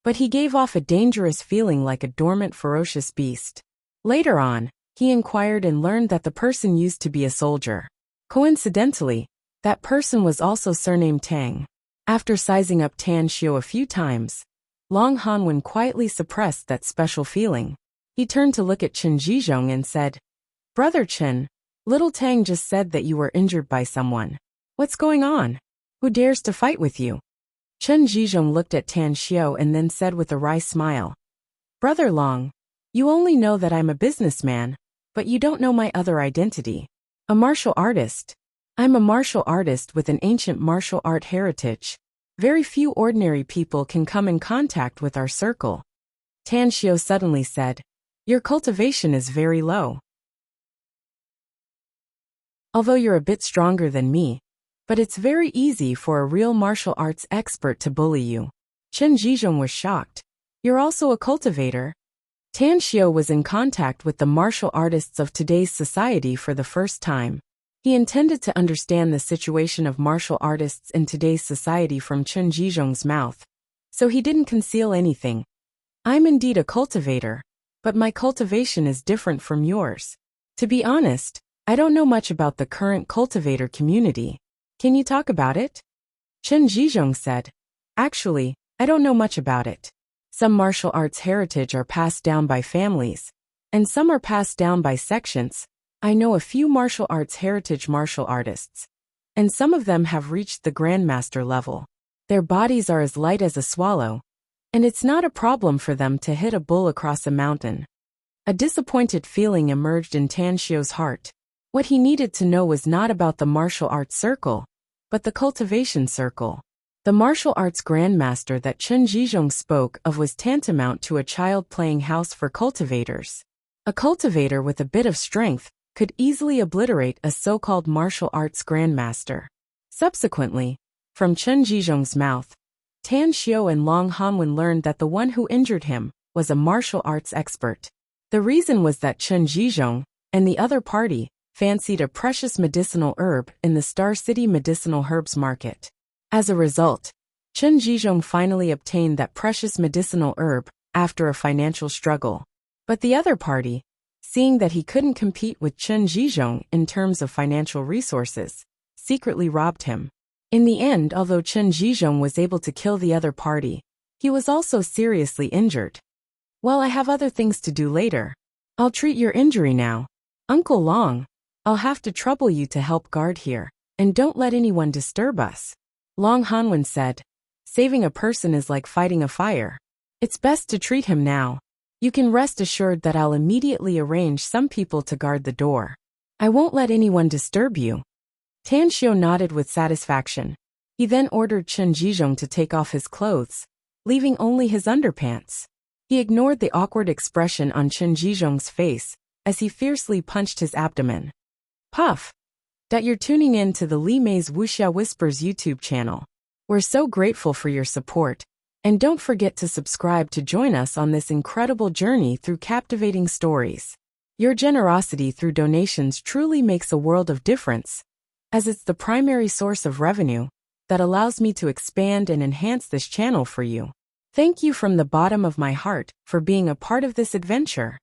but he gave off a dangerous feeling like a dormant ferocious beast. Later on, he inquired and learned that the person used to be a soldier. Coincidentally, that person was also surnamed Tang. After sizing up Tan Xiao a few times, Long Hanwen quietly suppressed that special feeling. He turned to look at Chen Zhizhong and said, "Brother Chen, little Tang just said that you were injured by someone. What's going on? Who dares to fight with you?" Chen Zhizhong looked at Tan Xiao and then said with a wry smile, "Brother Long, you only know that I'm a businessman, but you don't know my other identity. A martial artist. I'm a martial artist with an ancient martial art heritage. Very few ordinary people can come in contact with our circle." Tan Xiao suddenly said, "Your cultivation is very low. Although you're a bit stronger than me, but it's very easy for a real martial arts expert to bully you." Chen Zhizhong was shocked. "You're also a cultivator?" Tan Xiao was in contact with the martial artists of today's society for the first time. He intended to understand the situation of martial artists in today's society from Chen Zhizhong's mouth, so he didn't conceal anything. "I'm indeed a cultivator, but my cultivation is different from yours. To be honest, I don't know much about the current cultivator community. Can you talk about it?" Chen Zhizhong said, "Actually, I don't know much about it. Some martial arts heritage are passed down by families, and some are passed down by sections. I know a few martial arts heritage martial artists, and some of them have reached the grandmaster level. Their bodies are as light as a swallow, and it's not a problem for them to hit a bull across a mountain." A disappointed feeling emerged in Tan Xiao's heart. What he needed to know was not about the martial arts circle, but the cultivation circle. The martial arts grandmaster that Chen Zhizhong spoke of was tantamount to a child playing house for cultivators. A cultivator with a bit of strength could easily obliterate a so-called martial arts grandmaster. Subsequently, from Chen Zhizhong's mouth, Tan Xiao and Long Hanwen learned that the one who injured him was a martial arts expert. The reason was that Chen Zhizhong and the other party fancied a precious medicinal herb in the Star City Medicinal Herbs Market. As a result, Chen Zhizhong finally obtained that precious medicinal herb after a financial struggle. But the other party, seeing that he couldn't compete with Chen Zhizhong in terms of financial resources, secretly robbed him. In the end, although Chen Zhizhong was able to kill the other party, he was also seriously injured. "Well, I have other things to do later. I'll treat your injury now. Uncle Long, I'll have to trouble you to help guard here, and don't let anyone disturb us." Long Hanwen said, "Saving a person is like fighting a fire. It's best to treat him now. You can rest assured that I'll immediately arrange some people to guard the door. I won't let anyone disturb you." Tan Xiao nodded with satisfaction. He then ordered Chen Zhizhong to take off his clothes, leaving only his underpants. He ignored the awkward expression on Chen Zhizhong's face as he fiercely punched his abdomen. Puff! That you're tuning in to the Li Mei's Wuxia Whispers YouTube channel. We're so grateful for your support, and don't forget to subscribe to join us on this incredible journey through captivating stories. Your generosity through donations truly makes a world of difference, as it's the primary source of revenue that allows me to expand and enhance this channel for you. Thank you from the bottom of my heart for being a part of this adventure.